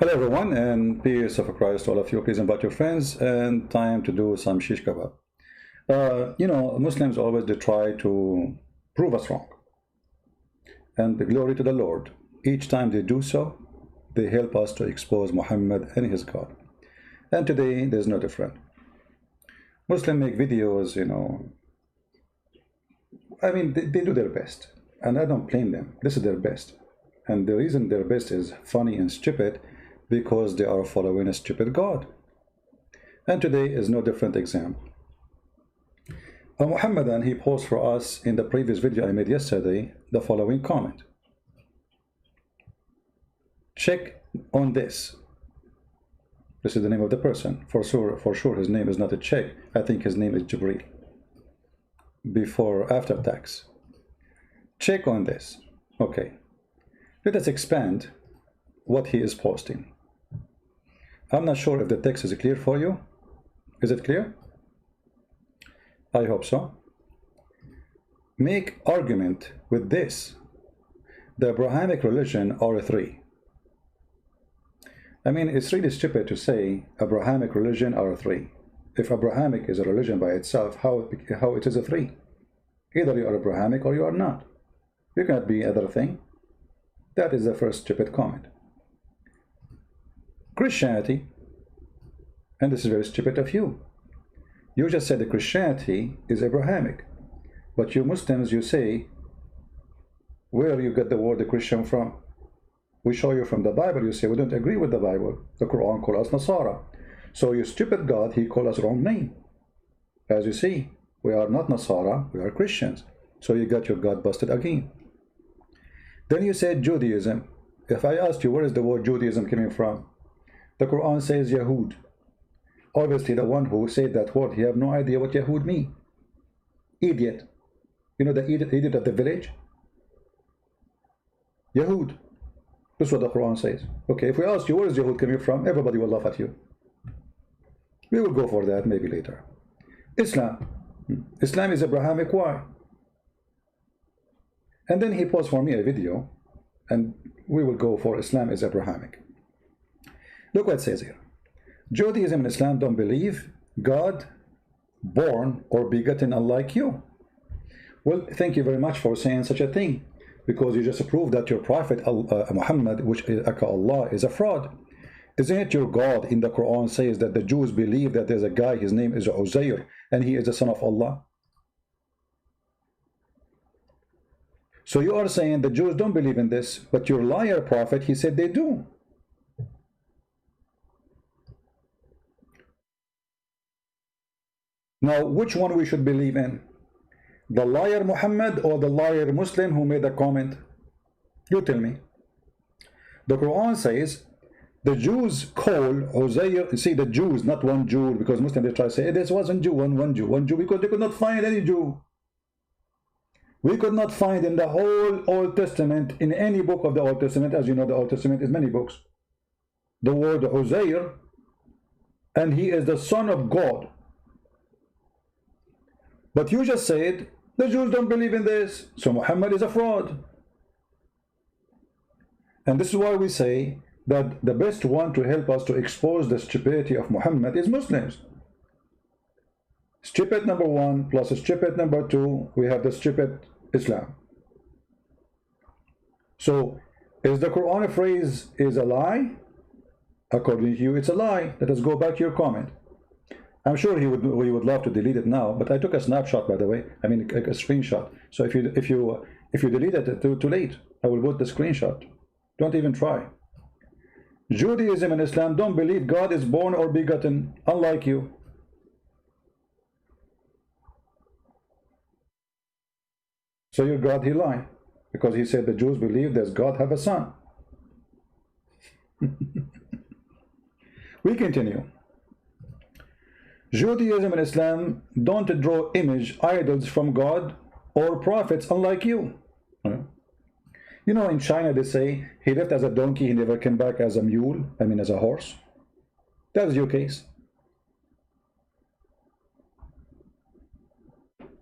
Hello everyone, and peace of Christ to all of you. Please invite your friends, and time to do some shish kebab. Muslims always they try to prove us wrong, and the glory to the Lord. Each time they do so, they help us to expose Muhammad and his God. And today there's no different. Muslims make videos, they do their best, and I don't blame them. This is their best, and the reason their best is funny and stupid because they are following a stupid God. And today is no different example. A Mohammedan, he posed for us in the previous video I made yesterday the following comment. Check on this. This is the name of the person. For sure his name is not a check. I think his name is Jibril. Before after tax. Check on this. Okay. Let us expand what he is posting. I'm not sure if the text is clear for you. Is it clear? I hope so. Make argument with this. The Abrahamic religion are three. I mean, it's really stupid to say Abrahamic religion are three. If Abrahamic is a religion by itself, how it is a three? Either you are Abrahamic or you are not. You cannot be other thing. That is the first stupid comment. Christianity, and this is very stupid of you. You just said that Christianity is Abrahamic, but you Muslims, you say, where you get the word Christian from? We show you from the Bible, you say we don't agree with the Bible. The Quran calls us Nasara. So you stupid God, he called us wrong name. As you see, we are not Nasara, we are Christians. So you got your God busted again. Then you said Judaism. If I asked you where is the word Judaism coming from, the Quran says Yahud. Obviously the one who said that word, he have no idea what Yahud mean. Idiot. You know the idiot of the village? Yahud. This is what the Quran says. Okay, if we ask you where is Yahud coming from, everybody will laugh at you. We will go for that maybe later. Islam. Islam is Abrahamic. Why? And then he posed for me a video, and we will go for Islam is Abrahamic. Look what it says here. Judaism and Islam don't believe God born or begotten unlike you. Well, thank you very much for saying such a thing, because you just proved that your prophet Muhammad, which is Allah, is a fraud. Isn't it your God in the Quran says that the Jews believe that there's a guy, his name is Uzair, and he is the son of Allah? So you are saying the Jews don't believe in this, but your liar prophet, he said they do. Now, which one we should believe in? The liar Muhammad or the liar Muslim who made a comment? You tell me. The Quran says the Jews call Uzair, see the Jews, not one Jew, because Muslims they try to say hey, this wasn't Jew, one Jew, because they could not find any Jew. We could not find in the whole Old Testament, in any book of the Old Testament, as you know the Old Testament is many books, the word Uzair, and he is the son of God. But you just said the Jews don't believe in this, so Muhammad is a fraud. And this is why we say that the best one to help us to expose the stupidity of Muhammad is Muslims. Stupid number one plus stupid number two, we have the stupid Islam. So is the Quran phrase is a lie? According to you, it's a lie. Let us go back to your comment. I'm sure we would love to delete it now, but I took a snapshot, by the way. I mean a screenshot. So if you delete it, too late. I will put the screenshot. Don't even try. Judaism and Islam don't believe God is born or begotten, unlike you. So your God, he lied, because he said the Jews believe that God have a son. We continue. Judaism and Islam don't draw image idols from God or prophets unlike you. You know, in China they say he left as a donkey, he never came back as a mule, I mean as a horse. That is your case.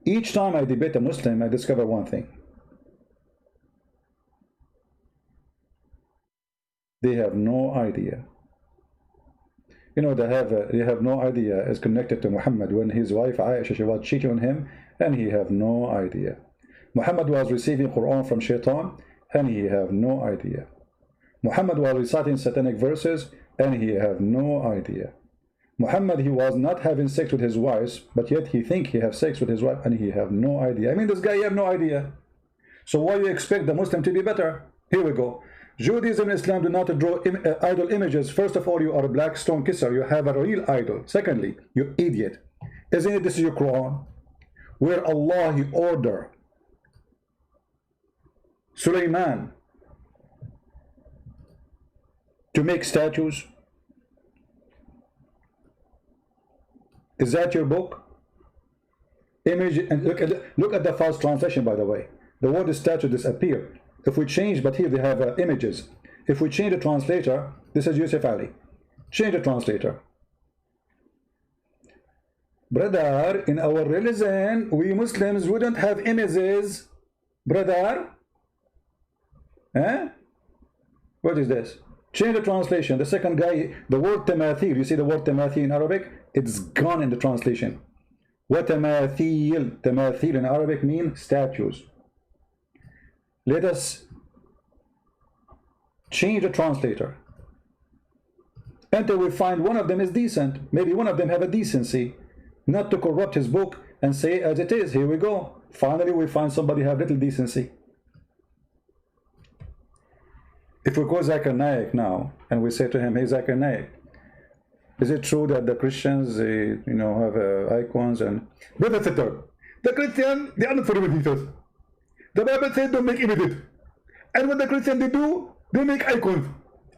Each time I debate a Muslim, I discover one thing. They have no idea. You know, they have no idea is connected to Muhammad when his wife Aisha, she was cheating on him, and he have no idea. Muhammad was receiving Quran from Shaitan, and he have no idea. Muhammad was reciting satanic verses, and he have no idea. Muhammad, he was not having sex with his wives, but yet he think he have sex with his wife, and he have no idea. I mean, this guy, he have no idea. So why you expect the Muslim to be better? Here we go. Judaism and Islam do not draw idol images. First of all, you are a black stone kisser. You have a real idol. Secondly, you idiot. Isn't it this is your Quran? Where Allah, he order Sulaiman to make statues. Is that your book? Image, and look at the false translation, by the way. The word statue disappear. If we change, but here they have images. If we change the translator, this is Yusuf Ali. Change the translator. Brother, in our religion, we Muslims wouldn't have images. Brother? Eh? What is this? Change the translation. The second guy, the word tamathil, you see the word tamathil in Arabic? It's gone in the translation. What tamathil? Tamathil in Arabic means statues. Let us change the translator until we find one of them is decent. Maybe one of them have a decency, not to corrupt his book and say as it is. Here we go. Finally, we find somebody have little decency. If we call Zakir Naik now and we say to him, hey Zakir Naik, is it true that the Christians, you know, have icons and brother sister, the Christian, they are not for imitators. The Bible says don't make images. And what the Christians they do, they make icons.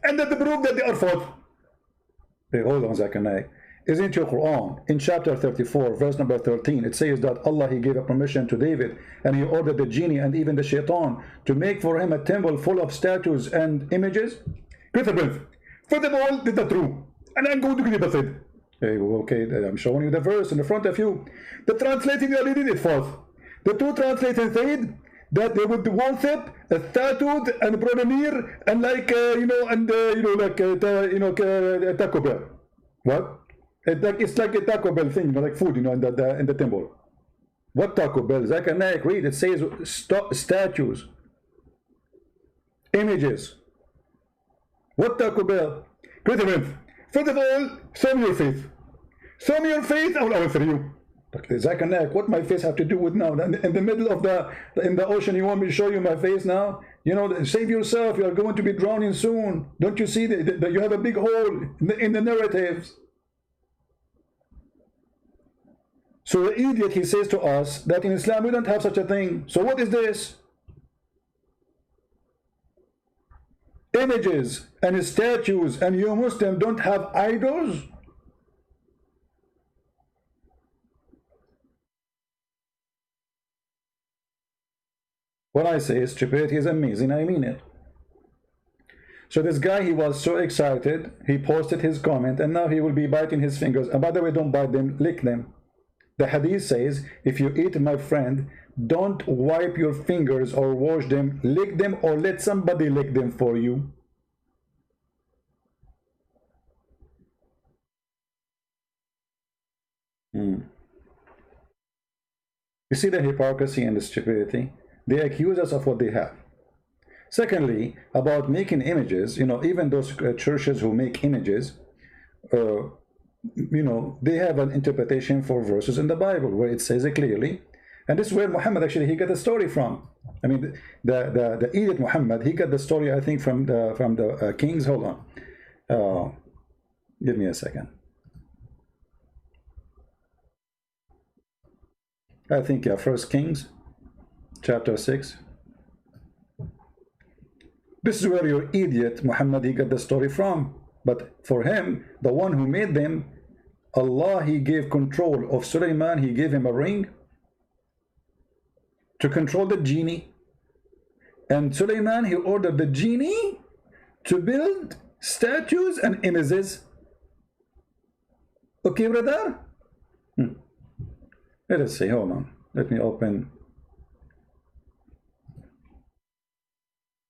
And that they prove that they are false. Hey, hold on, Zakir Naik. Isn't your Quran in chapter 34, verse number 13, it says that Allah, he gave a permission to David and he ordered the genie and even the shaitan to make for him a temple full of statues and images? First of all, this is true. And I'm going to give it a hey, okay, I'm showing you the verse in the front of you. The translating you are reading it false. The two translators said that they would worship a statue and Brodemir and like you know, and you know, like Taco Bell. What? It's like a Taco Bell thing, you know, like food, you know, in the temple. What Taco Bell? Zakir Naik, read. It says statues, images. What Taco Bell? Great event. First of all, show me your face. Show me your face, I will answer you. Okay, Zakir Naik, what my face have to do with now? In the middle of in the ocean, you want me to show you my face now? You know, save yourself. You are going to be drowning soon. Don't you see that you have a big hole in the narratives? So the idiot, he says to us that in Islam we don't have such a thing. So what is this? Images and statues, and you Muslim don't have idols? When I say stupidity is amazing, I mean it. So this guy, he was so excited, he posted his comment, and now he will be biting his fingers. And by the way, don't bite them, lick them. The hadith says, if you eat my friend, don't wipe your fingers or wash them, lick them, or let somebody lick them for you. You see the hypocrisy and the stupidity? They accuse us of what they have. Secondly, about making images, you know, even those churches who make images, you know, they have an interpretation for verses in the Bible where it says it clearly. And this is where Muhammad actually, he got the story from. I mean, the idiot Muhammad, he got the story, I think, from the kings. Hold on. Give me a second. I think, yeah, First Kings, chapter 6. This is where your idiot Muhammad, he got the story from. But for him, the one who made them, Allah, he gave control of Sulaiman. He gave him a ring to control the genie. And Sulaiman, he ordered the genie to build statues and images. Okay, brother? Let us see. Hold on. Let me open.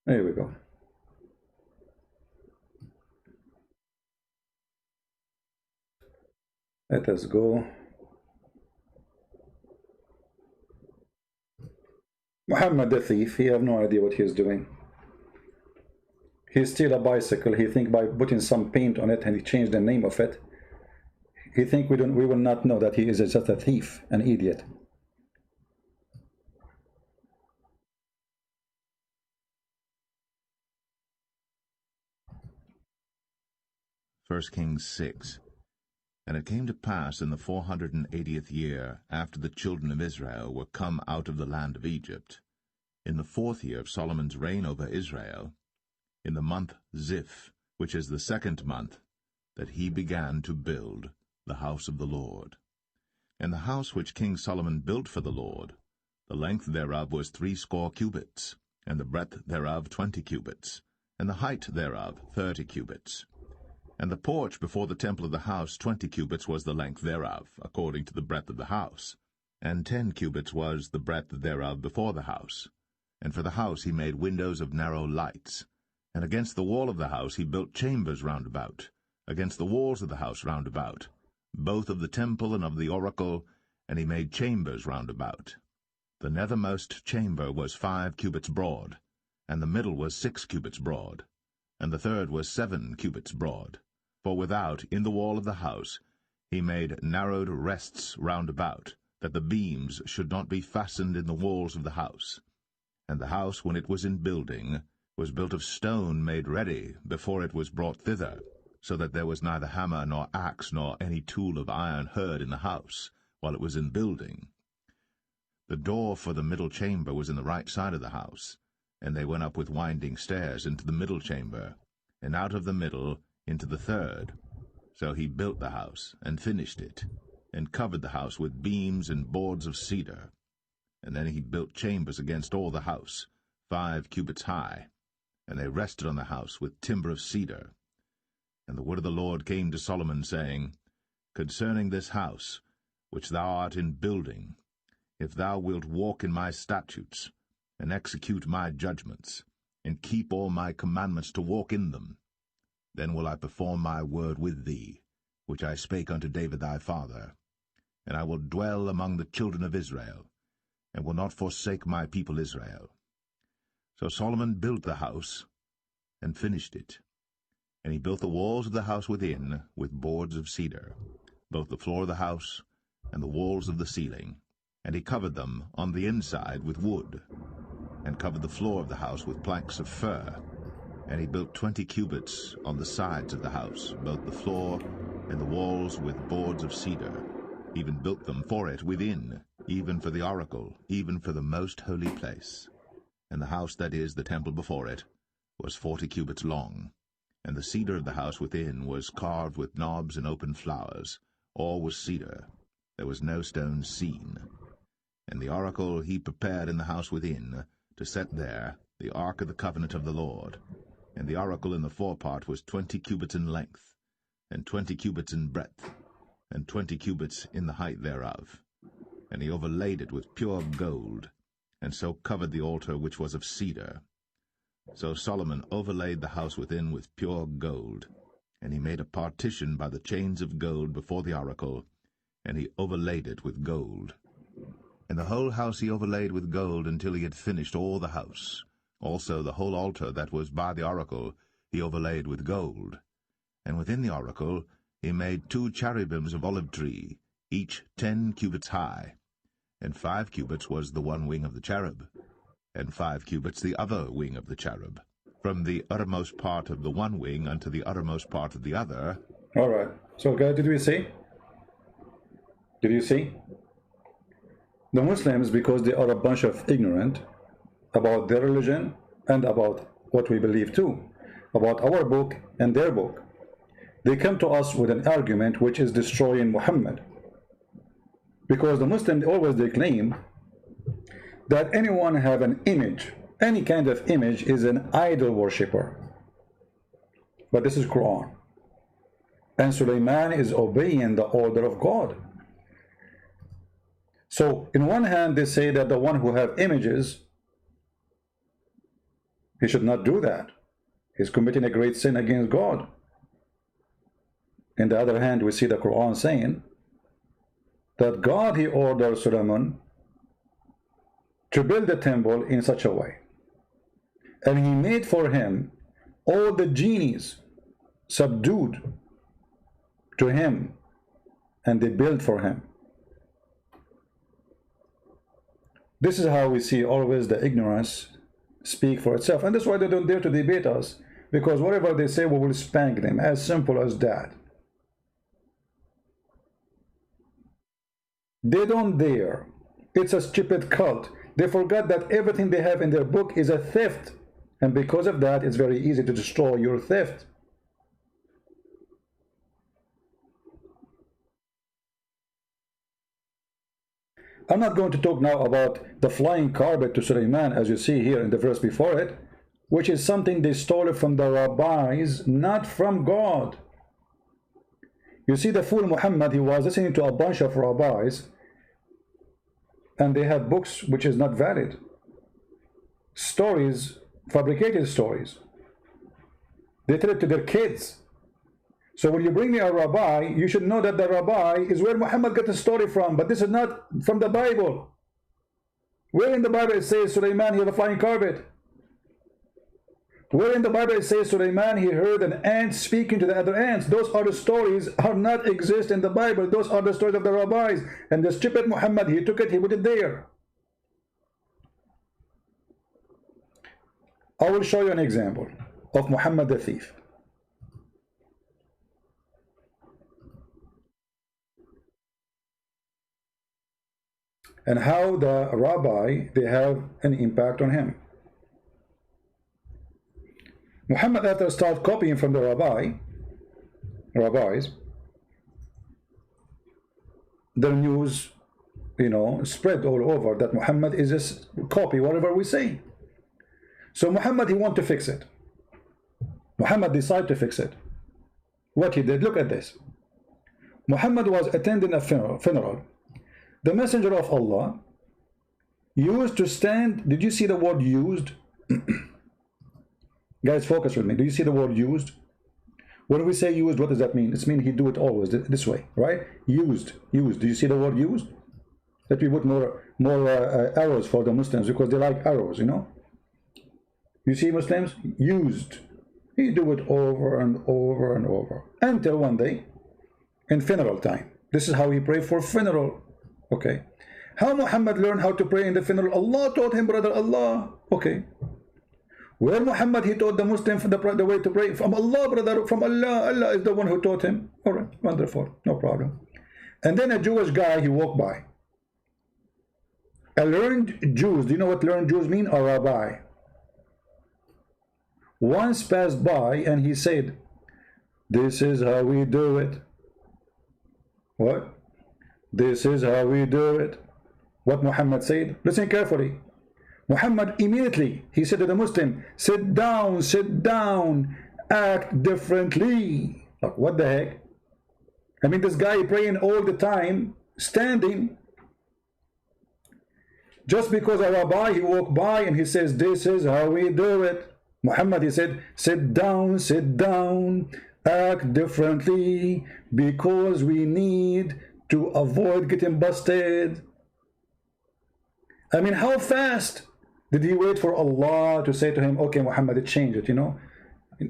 There we go. Let us go. Muhammad the thief, he have no idea what he is doing. He steal a bicycle. He think by putting some paint on it and he changed the name of it. He think we will not know that he is just a thief, an idiot. First Kings 6. And it came to pass in the 480th year, after the children of Israel were come out of the land of Egypt, in the 4th year of Solomon's reign over Israel, in the month Ziph, which is the 2nd month, that he began to build the house of the Lord. And the house which King Solomon built for the Lord, the length thereof was 60 cubits, and the breadth thereof 20 cubits, and the height thereof 30 cubits. And the porch before the temple of the house 20 cubits was the length thereof, according to the breadth of the house, and 10 cubits was the breadth thereof before the house. And for the house he made windows of narrow lights. And against the wall of the house he built chambers round about, against the walls of the house round about, both of the temple and of the oracle, and he made chambers round about. The nethermost chamber was 5 cubits broad, and the middle was 6 cubits broad, and the third was 7 cubits broad. For without, in the wall of the house, he made narrowed rests round about, that the beams should not be fastened in the walls of the house. And the house, when it was in building, was built of stone made ready before it was brought thither, so that there was neither hammer nor axe nor any tool of iron heard in the house, while it was in building. The door for the middle chamber was in the right side of the house, and they went up with winding stairs into the middle chamber, and out of the middle into the third. So he built the house, and finished it, and covered the house with beams and boards of cedar. And then he built chambers against all the house, 5 cubits high, and they rested on the house with timber of cedar. And the word of the Lord came to Solomon, saying, Concerning this house, which thou art in building, if thou wilt walk in my statutes, and execute my judgments, and keep all my commandments to walk in them, then will I perform my word with thee, which I spake unto David thy father, and I will dwell among the children of Israel, and will not forsake my people Israel. So Solomon built the house, and finished it. And he built the walls of the house within with boards of cedar, both the floor of the house and the walls of the ceiling. And he covered them on the inside with wood, and covered the floor of the house with planks of fir. And he built 20 cubits on the sides of the house, both the floor and the walls with boards of cedar, even built them for it within, even for the oracle, even for the most holy place. And the house, that is, the temple before it, was 40 cubits long. And the cedar of the house within was carved with knobs and open flowers. All was cedar. There was no stone seen. And the oracle he prepared in the house within, to set there the ark of the covenant of the Lord. And the oracle in the forepart was 20 cubits in length, and 20 cubits in breadth, and 20 cubits in the height thereof. And he overlaid it with pure gold, and so covered the altar which was of cedar. So Solomon overlaid the house within with pure gold, and he made a partition by the chains of gold before the oracle, and he overlaid it with gold. And the whole house he overlaid with gold until he had finished all the house. Also the whole altar that was by the oracle he overlaid with gold. And within the oracle he made 2 cherubims of olive tree, each 10 cubits high. And 5 cubits was the one wing of the cherub, and 5 cubits the other wing of the cherub, from the uttermost part of the one wing unto the uttermost part of the other. All right. So, guys, did we see? Did you see? The Muslims, because they are a bunch of ignorant about their religion and about what we believe too, about our book and their book, they come to us with an argument which is destroying Muhammad. Because the Muslims always they claim that anyone have an image, any kind of image is an idol worshipper. But this is Quran. And Sulaiman is obeying the order of God. So in one hand they say that the one who have images, he should not do that. He's committing a great sin against God. In the other hand, we see the Quran saying that God, he ordered Solomon to build the temple in such a way. And he made for him all the genies subdued to him, and they built for him. This is how we see always the ignorance speak for itself. And that's why they don't dare to debate us, because whatever they say, we will spank them. As simple as that. They don't dare. It's a stupid cult. They forgot that everything they have in their book is a theft. And because of that, it's very easy to destroy your theft. I'm not going to talk now about the flying carpet to Sulaiman, as you see here in the verse before it, which is something they stole from the rabbis, not from God. You see, the fool Muhammad, he was listening to a bunch of rabbis, and they have books which is not valid. Stories, fabricated stories. They tell it to their kids. So when you bring me a rabbi, you should know that the rabbi is where Muhammad got the story from, but this is not from the Bible. Where in the Bible it says Sulaiman, he had a flying carpet? Where in the Bible it says Sulaiman, he heard an ant speaking to the other ants? Those are the stories, are not exist in the Bible. Those are the stories of the rabbis. And the stupid Muhammad, he took it, he put it there. I will show you an example of Muhammad the thief. And how the rabbi, they have an impact on him. Muhammad, after start copying from the rabbis, the news, spread all over that Muhammad is just copy whatever we say. So Muhammad, he want to fix it. Muhammad decided to fix it. What he did, look at this. Muhammad was attending a funeral. The messenger of Allah used to stand. Did you see the word used? Guys, focus with me. Do you see the word used? When we say used, what does that mean? It means he do it always this way, right? Used. Do you see the word used? Let me put more arrows for the Muslims, because they like arrows, You see Muslims? Used. He do it over and over and over. Until one day, in funeral time. This is how he prayed for funeral. Okay. How Muhammad learned how to pray in the funeral? Allah taught him, brother. Allah. Okay. Where Muhammad, he taught the Muslims the way to pray? From Allah, brother. From Allah. Allah is the one who taught him. All right. Wonderful. No problem. And then a Jewish guy, he walked by. A learned Jews. Do you know what learned Jews mean? A rabbi. Once passed by and he said, this is how we do it. What? This is how we do it. What Muhammad said? Listen carefully. Muhammad immediately, he said to the Muslim, sit down, act differently. Like, what the heck? I mean, this guy praying all the time, standing. Just because a rabbi, he walked by and he says, this is how we do it. Muhammad, he said, sit down, act differently, because we need to avoid getting busted. I mean, how fast did he wait for Allah to say to him, okay, Muhammad, change it,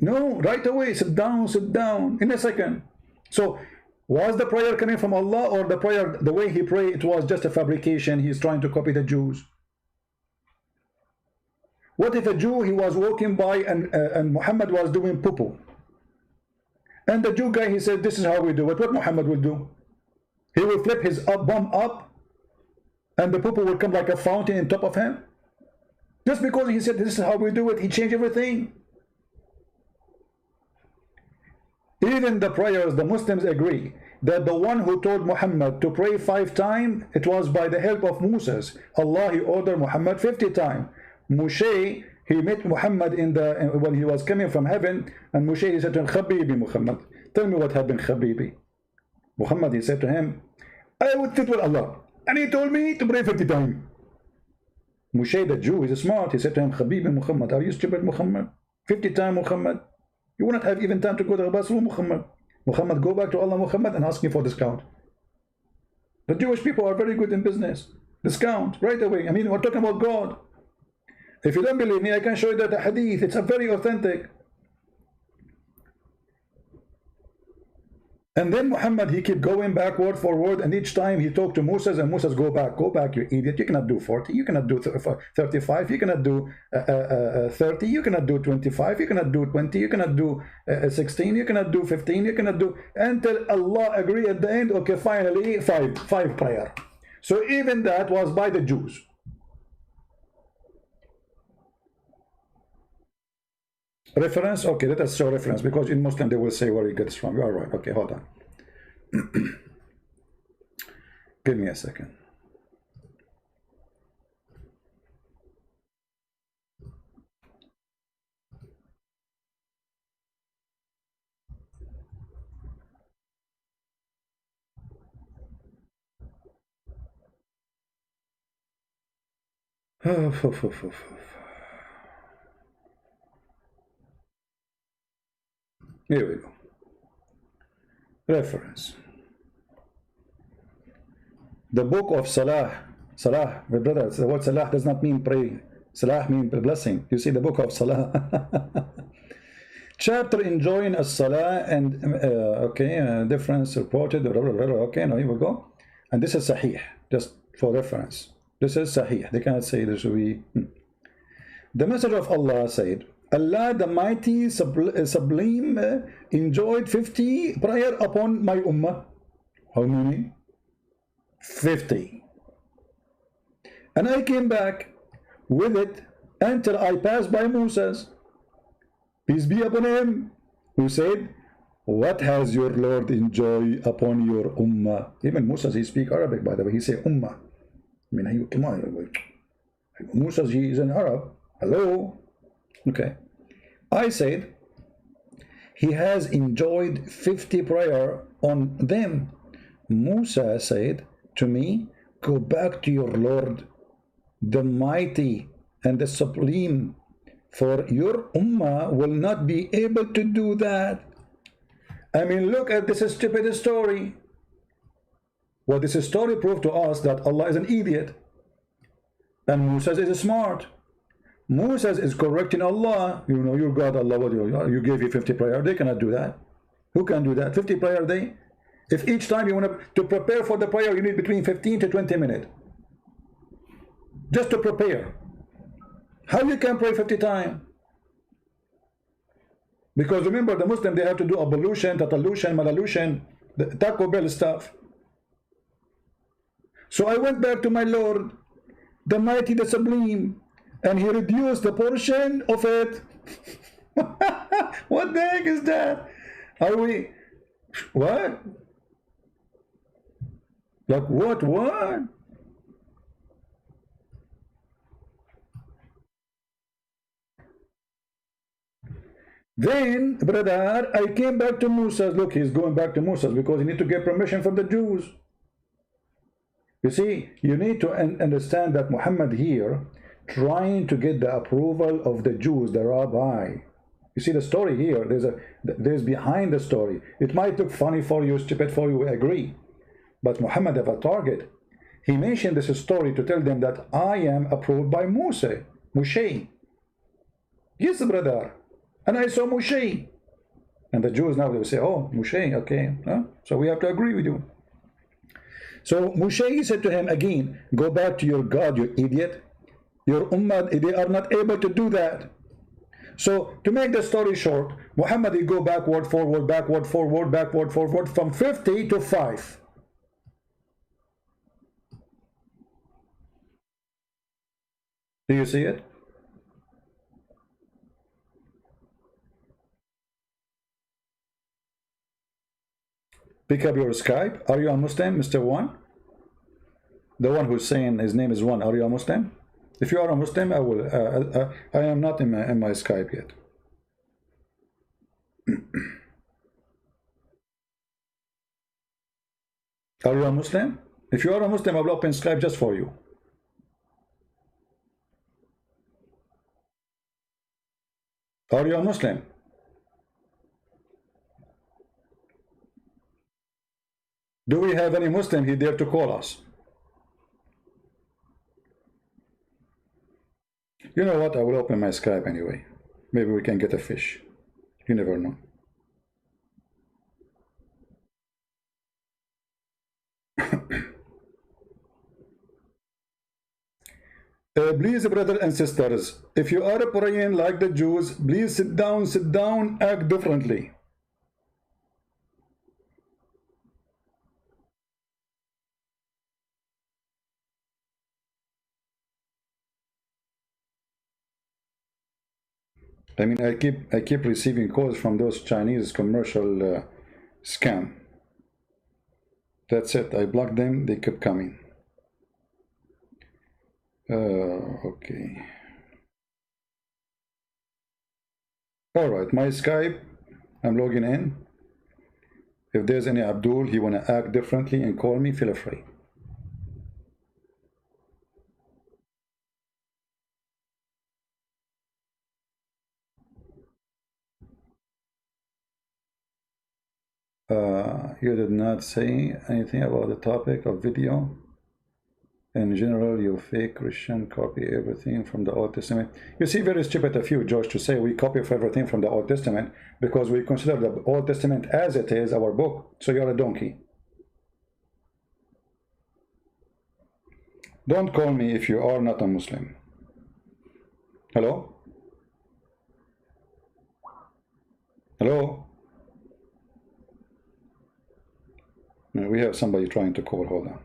No, right away, sit down, in a second. So, was the prayer coming from Allah, or the prayer, the way he prayed, it was just a fabrication? He's trying to copy the Jews. What if a Jew, he was walking by and Muhammad was doing poo-poo? And the Jew guy, he said, this is how we do it. What Muhammad will do? He will flip his bum up, and the poo-poo will come like a fountain on top of him. Just because he said, this is how we do it, he changed everything. Even the prayers, the Muslims agree that the one who told Muhammad to pray 5 times, it was by the help of Moses. Allah, he ordered Muhammad 50 times. Moshe, he met Muhammad when he was coming from heaven, and Moshe, he said to him, Habibi Muhammad, tell me what happened, Habibi. Muhammad, he said to him, I would sit with Allah, and he told me to pray 50 times. Moshe, the Jew, is smart. He said to him, Habibi Muhammad, are you stupid, Muhammad? 50 times, Muhammad. You won't have even time to go to the bathroom, Muhammad. Muhammad, go back to Allah, Muhammad, and ask him for discount. The Jewish people are very good in business. Discount right away. I mean, we're talking about God. If you don't believe me, I can show you that the hadith. It's a very authentic. And then Muhammad, he kept going backward, forward, and each time he talked to Moses, and Moses, go back, you idiot. You cannot do 40, you cannot do 35, you cannot do 30, you cannot do 25, you cannot do 20, you cannot do 16, you cannot do 15, you cannot do, until Allah agree at the end, okay, finally, five prayer. So even that was by the Jews. Reference? Okay, let us show reference, because in Muslim they will say where he gets from. You are right. Okay, hold on. Give me a second. Here we go. Reference. The book of Salah. Salah, my brother, the word Salah does not mean pray. Salah means blessing. You see the book of Salah. Chapter enjoying a Salah and okay, difference reported. Okay, now here we go. And this is Sahih, just for reference. This is Sahih. They cannot say this will be. The Messenger of Allah said, Allah the Mighty Sublime enjoyed 50 prayer upon my ummah. How many? 50. And I came back with it until I passed by Moses, peace be upon him, who said, what has your Lord enjoyed upon your ummah? Even Moses, he speaks Arabic, by the way. He say ummah. I mean, come on. Moses, he is an Arab. Hello? Okay. I said, he has enjoyed 50 prayer on them. Musa said to me, go back to your Lord, the Mighty and the Supreme, for your ummah will not be able to do that. I mean, look at this stupid story. Well, this story proved to us that Allah is an idiot and Musa is smart. Moses is correcting Allah. You know, you got Allah, what you gave you 50 prayer. They cannot do that. Who can do that? 50 prayer a day? If each time you want to prepare for the prayer, you need between 15 to 20 minutes. Just to prepare. How you can pray 50 times? Because remember, the Muslim, they have to do ablution, tatalution, malalution, the Taco Bell stuff. So I went back to my Lord, the Mighty, the Sublime, and he reduced the portion of it. What the heck is that? Are we... What? Like what? What? Then, brother, I came back to Moses. Look, he's going back to Moses because he need to get permission from the Jews. You see, you need to understand that Muhammad here trying to get the approval of the Jews, the rabbi. You see the story here. There's behind the story. It might look funny for you, stupid for you, we agree. But Muhammad have a target. He mentioned this story to tell them that I am approved by Moshe. Yes, brother. And I saw Moshe. And the Jews now will say, oh, Moshe, okay. Huh? So we have to agree with you. So Moshe said to him again, go back to your God, you idiot. Your ummah, they are not able to do that. So to make the story short, Muhammad, he go backward, forward, backward, forward, backward, forward, from 50 to 5. Do you see it? Pick up your Skype. Are you a Muslim, Mr. One? The one who's saying his name is One. Are you a Muslim? If you are a Muslim, I will. I am not in my Skype yet. Are you a Muslim? If you are a Muslim, I will open Skype just for you. Are you a Muslim? Do we have any Muslim he dare to call us? You know what? I will open my Skype anyway. Maybe we can get a fish. You never know. Please, brothers and sisters, if you are praying like the Jews, please sit down, act differently. I mean, I keep receiving calls from those Chinese commercial scam. That's it. I blocked them. They kept coming. Okay. All right. My Skype. I'm logging in. If there's any Abdul, he wanna act differently and call me, feel free. You did not say anything about the topic of video. In general, you fake Christian copy everything from the Old Testament. You see, very stupid of you, George, to say we copy everything from the Old Testament because we consider the Old Testament as it is our book. So you're a donkey. Don't call me if you are not a Muslim. Hello? Hello? We have somebody trying to call. Hold on.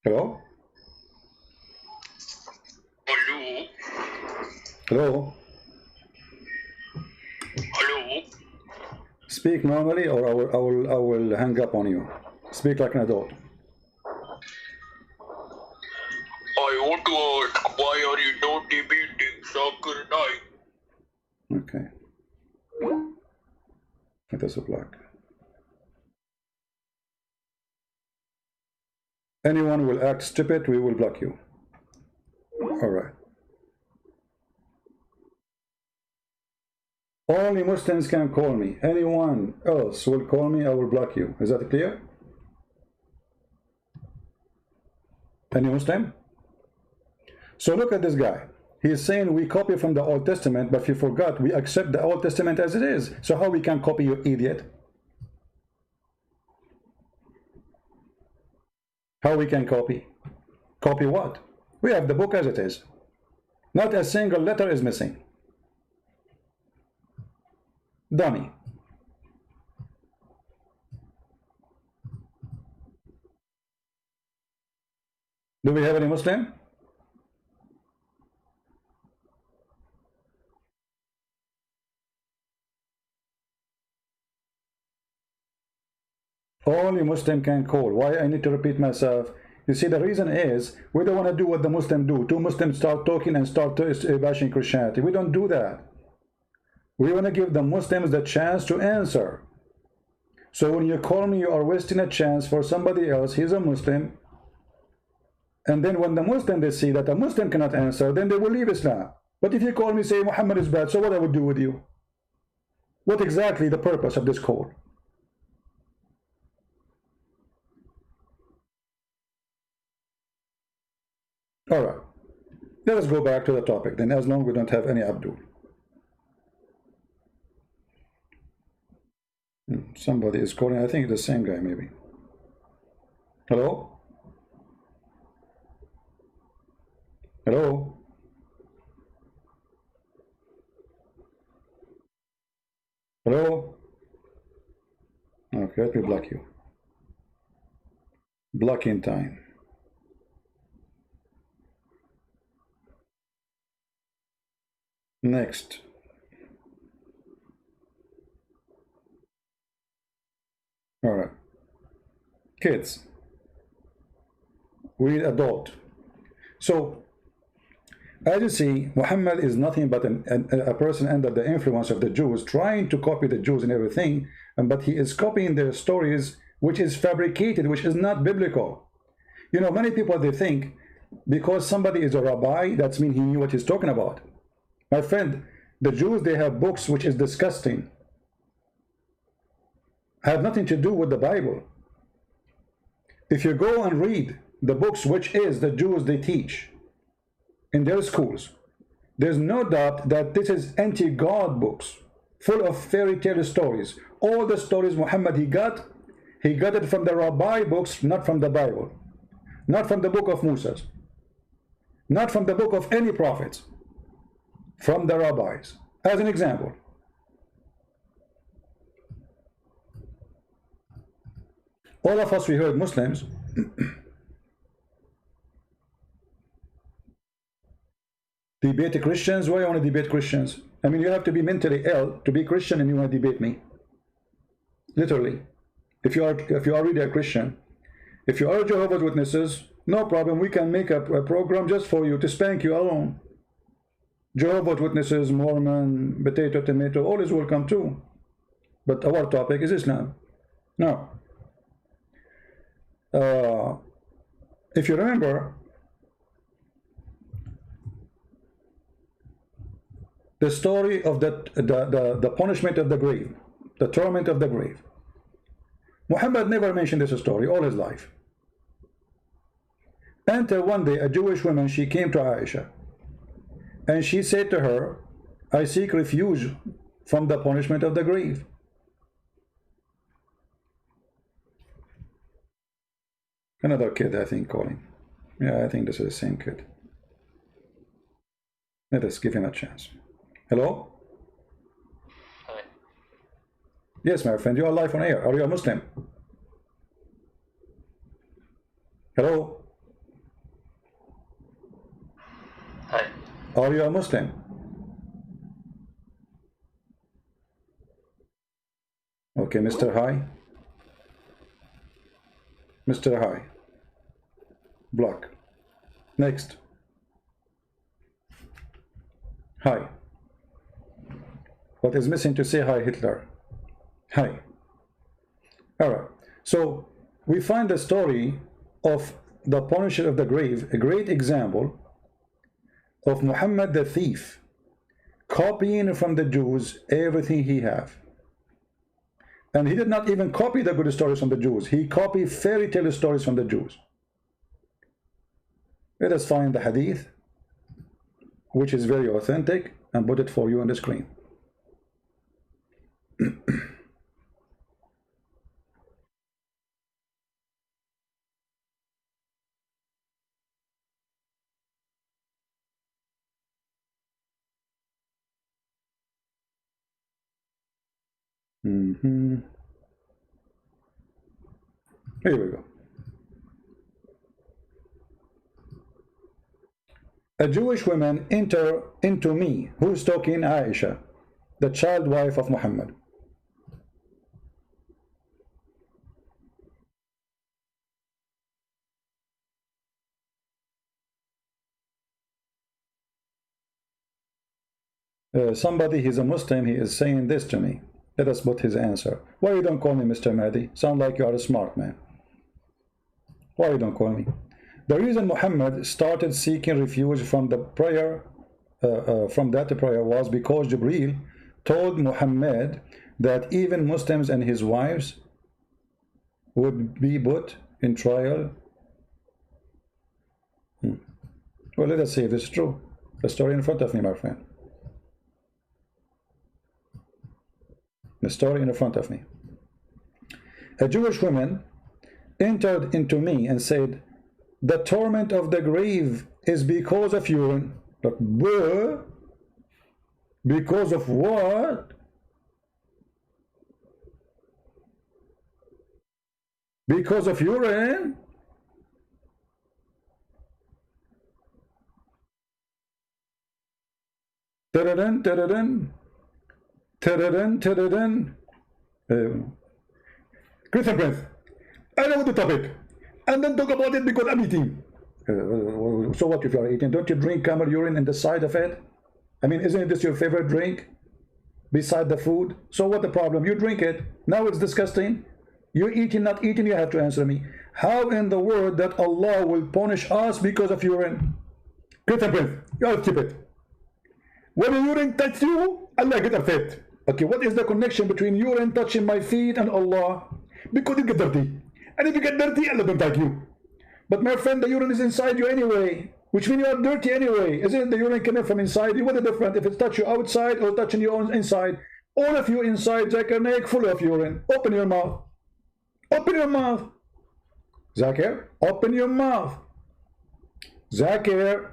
Hello? Hello? Hello? Hello? Speak normally or I will hang up on you. Speak like an adult. I want to ask, why are you not debating Soccer Night? Okay. It is a block. Anyone will act stupid, we will block you. All right. Only Muslims can call me. Anyone else will call me, I will block you. Is that clear? Any Muslim? So look at this guy. He is saying we copy from the Old Testament, but he forgot we accept the Old Testament as it is. So how we can copy, you idiot? How we can copy? Copy what? We have the book as it is. Not a single letter is missing. Dummy. Do we have any Muslim? Only Muslim can call. Why I need to repeat myself? You see, the reason is we don't want to do what the Muslims do. Two Muslims start talking and start bashing Christianity. We don't do that. We want to give the Muslims the chance to answer. So when you call me, you are wasting a chance for somebody else. He's a Muslim. And then when the Muslim, they see that a Muslim cannot answer, then they will leave Islam. But if you call me, say Muhammad is bad, so what I would do with you? What exactly the purpose of this call? All right. Let us go back to the topic then, as long as we don't have any Abdul. Somebody is calling. I think the same guy, maybe. Hello? Hello? Hello? Okay, let me block you. Blocking time. Next. All right. Kids. We adult. So, as you see, Muhammad is nothing but a person under the influence of the Jews, trying to copy the Jews and everything, but he is copying their stories, which is fabricated, which is not biblical. You know, many people, they think because somebody is a rabbi, that means he knew what he's talking about. My friend, the Jews, they have books which is disgusting, have nothing to do with the Bible. If you go and read the books which is the Jews they teach in their schools, there's no doubt that this is anti-God books, full of fairy tale stories. All the stories Muhammad he got it from the rabbi books, not from the Bible, not from the book of Moses, not from the book of any prophets, from the rabbis. As an example, all of us, we heard Muslims debate Christians. Why you want to debate Christians? I mean, you have to be mentally ill to be Christian and you want to debate me. Literally. If you are really a Christian, if you are Jehovah's Witnesses, no problem, we can make a program just for you to spank you alone. Jehovah's Witnesses, Mormon, potato, tomato, all is welcome too. But our topic is Islam. Now, if you remember, the story of the punishment of the grave, the torment of the grave. Muhammad never mentioned this story all his life. Until one day, a Jewish woman, she came to Aisha, and she said to her, I seek refuge from the punishment of the grave. Another kid, I think, calling. Yeah, I think this is the same kid. Let us give him a chance. Hello? Hi. Yes, my friend, you are live on air. Are you a Muslim? Hello? Hi. Are you a Muslim? Okay, Mr. Hi. Mr. Hi. Block. Next. Hi. What is missing to say hi, Hitler? Hi. All right. So we find the story of the punishment of the grave, a great example of Muhammad the thief, copying from the Jews everything he have. And he did not even copy the good stories from the Jews. He copied fairy tale stories from the Jews. Let us find the hadith, which is very authentic, and put it for you on the screen. Here we go. A Jewish woman enter into me. Who's talking? Aisha, the child wife of Muhammad. Somebody, he's a Muslim, he is saying this to me. Let us put his answer. Why you don't call me Mr. Mahdi? Sound like you are a smart man. Why you don't call me? The reason Muhammad started seeking refuge from the prayer, from that prayer, was because Jibreel told Muhammad that even Muslims and his wives would be put in trial. Well, let us see if this is true. The story in front of me, my friend. The story in front of me. A Jewish woman entered into me and said, the torment of the grave is because of urine. Like, what? Because of what? Because of urine? Ta-da-dun, ta-da-dun. Ta-da-dun, ta-da-dun. Christian Prince, I know the topic. And then talk about it because I'm eating. So what if you are eating? Don't you drink camel urine in the side of it? I mean, isn't this your favorite drink? beside the food. So what the problem? You drink it. Now it's disgusting. You eating, not eating, you have to answer me. How in the world that Allah will punish us because of urine? Get a breath. You're stupid. When the urine touches you, Allah get upset. Okay, what is the connection between urine touching my feet and Allah? Because you get dirty. And if you get dirty, Allah don't like you. But my friend, the urine is inside you anyway, which means you are dirty anyway. Isn't the urine coming from inside you? What is the difference if it's touch you outside or touching you on inside? All of you inside, Zakir Naik, full of urine. Open your mouth. Open your mouth. Zakir, open your mouth. Zakir,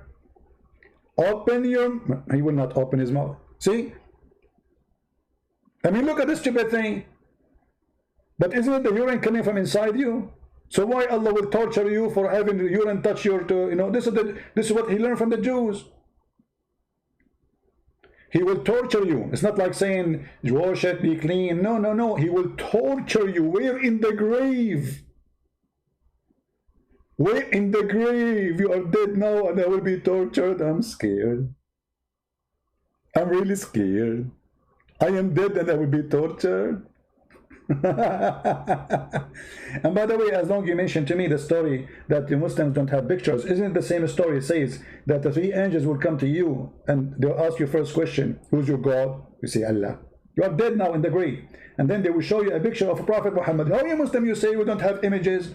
open your... He will not open his mouth. See? I mean, look at this stupid thing. But isn't it the urine coming from inside you? So why Allah will torture you for having the urine touch your, you know, this is what he learned from the Jews. He will torture you. It's not like saying, wash it, be clean. No, no, no. He will torture you. Where? In the grave. Where? In the grave. You are dead now and I will be tortured. I'm scared. I'm really scared. I am dead and I will be tortured. And by the way, as long as you mentioned to me the story that the Muslims don't have pictures, isn't it the same story? It says that the three angels will come to you and they'll ask you first question, who's your God? You say Allah. You are dead now in the grave, and then they will show you a picture of Prophet Muhammad. How you Muslim, you say we don't have images?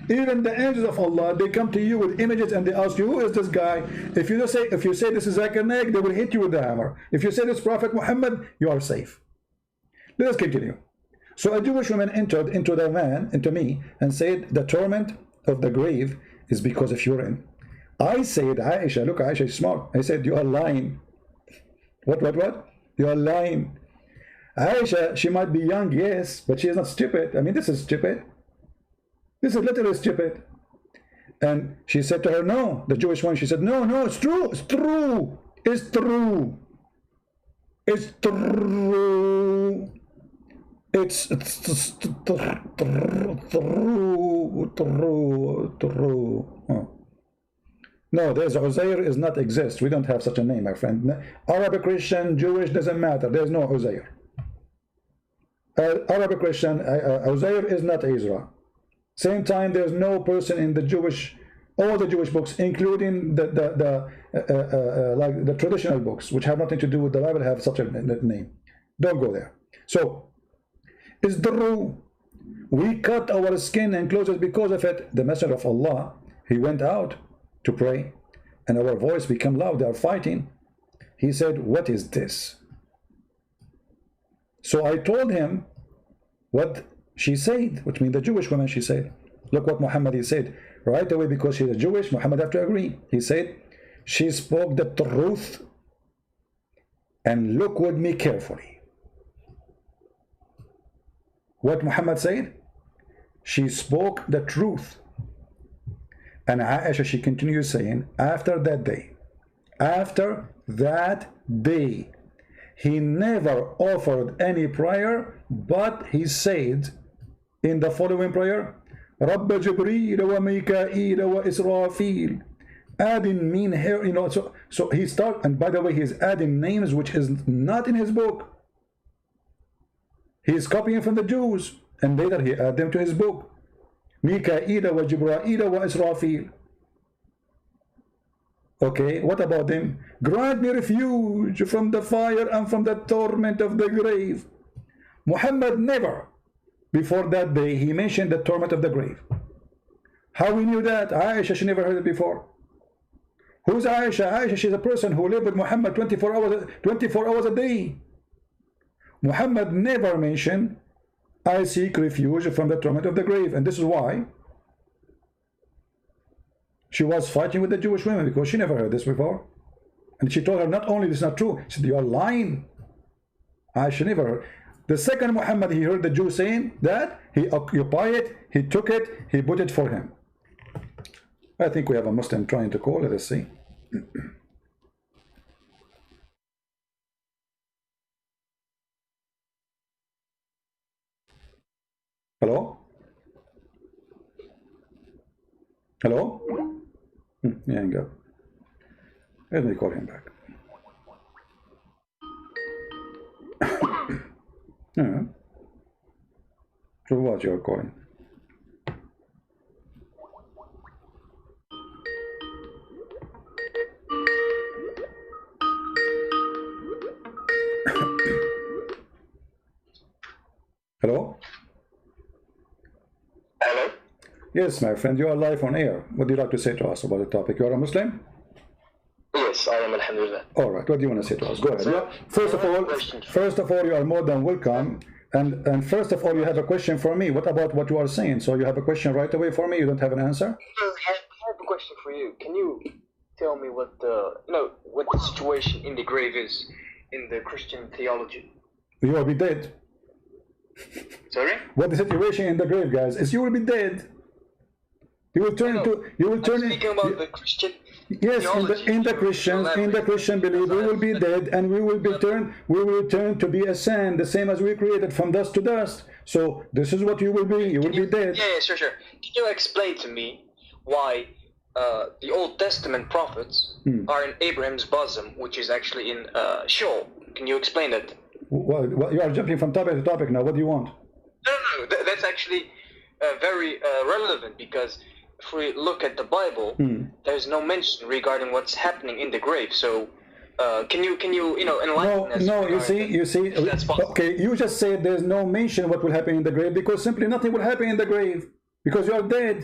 Even the angels of Allah, they come to you with images and they ask you, who is this guy? If you say this is Zakir Naik, they will hit you with the hammer. If you say this Prophet Muhammad, you are safe. Let us continue. So a Jewish woman entered into me, and said the torment of the grave is because of urine. I said, Aisha, look, Aisha is smart. I said, you are lying. What? You are lying. Aisha, she might be young, yes, but she is not stupid. I mean, this is stupid. This is literally stupid. And she said to her, no, the Jewish one, she said, no, no, it's true, it's true, it's true, it's true. It's true. Oh. No, there's Uzair is not exist. We don't have such a name, my friend. Arabic, Christian, Jewish, doesn't matter. There's no Uzair. Arabic, Christian, Uzair is not Ezra. Same time, there's no person in the Jewish, all the Jewish books, including like the traditional books, which have nothing to do with the Bible, have such a name. Don't go there. So, it's true. We cut our skin and clothes because of it. The Messenger of Allah, he went out to pray, and our voice became loud. They are fighting. He said, what is this? So I told him what she said, which means the Jewish woman, she said. Look what Muhammad he said. Right away, because she's a Jewish, Muhammad have to agree. He said, she spoke the truth, and look with me carefully. What Muhammad said? She spoke the truth. And Aisha, she continues saying, after that day, he never offered any prayer, but he said in the following prayer, Rabba Jibreel wa Mikael wa Israfil. Adding mean here, you know, so he start, and by the way, he's adding names which is not in his book. He is copying from the Jews, and later he added them to his book. Mikael wa Jibreel wa Israfil. Okay, what about them? Grant me refuge from the fire and from the torment of the grave. Muhammad never, before that day, he mentioned the torment of the grave. How we knew that? Aisha, she never heard it before. Who's Aisha? Aisha, she's a person who lived with Muhammad 24 hours a day. Muhammad never mentioned, I seek refuge from the torment of the grave. And this is why she was fighting with the Jewish women, because she never heard this before. And she told her, not only this is not true, she said, you are lying. Aisha never heard. The second Muhammad, he heard the Jews saying that, he occupied it, he took it, he put it for him. I think we have a Muslim trying to call. Let us see. Hello? Hello? Hang up. Let me call him back. Yeah. So what you're calling? Hello? Hello? Yes, my friend, you are live on air. What do you like to say to us about the topic? You are a Muslim? Yes, I am, alhamdulillah. All right. What do you want to say to us? Go ahead. So, Yeah. First of all, you are more than welcome. And first of all, you have a question for me. What about what you are saying? So you have a question right away for me. You don't have an answer? I have a question for you. Can you tell me what what the situation in the grave is in the Christian theology? You will be dead. Sorry? What the situation in the grave, guys, is you will be dead. You will turn into. You will turn. I'm speaking about the Christian. Yes, in the Christian belief, we will be dead, and we will return to be a sand, the same as we created from dust to dust. So this is what you will be. You will be dead. Yeah, sure. Can you explain to me why the Old Testament prophets are in Abraham's bosom, which is actually in Sheol? Can you explain that? Well, you are jumping from topic to topic now. What do you want? No. That's actually very relevant, because if we look at the Bible, there's no mention regarding what's happening in the grave. So, can you enlighten us? No. You see. That's possible. Okay, you just said there's no mention what will happen in the grave because simply nothing will happen in the grave because you are dead.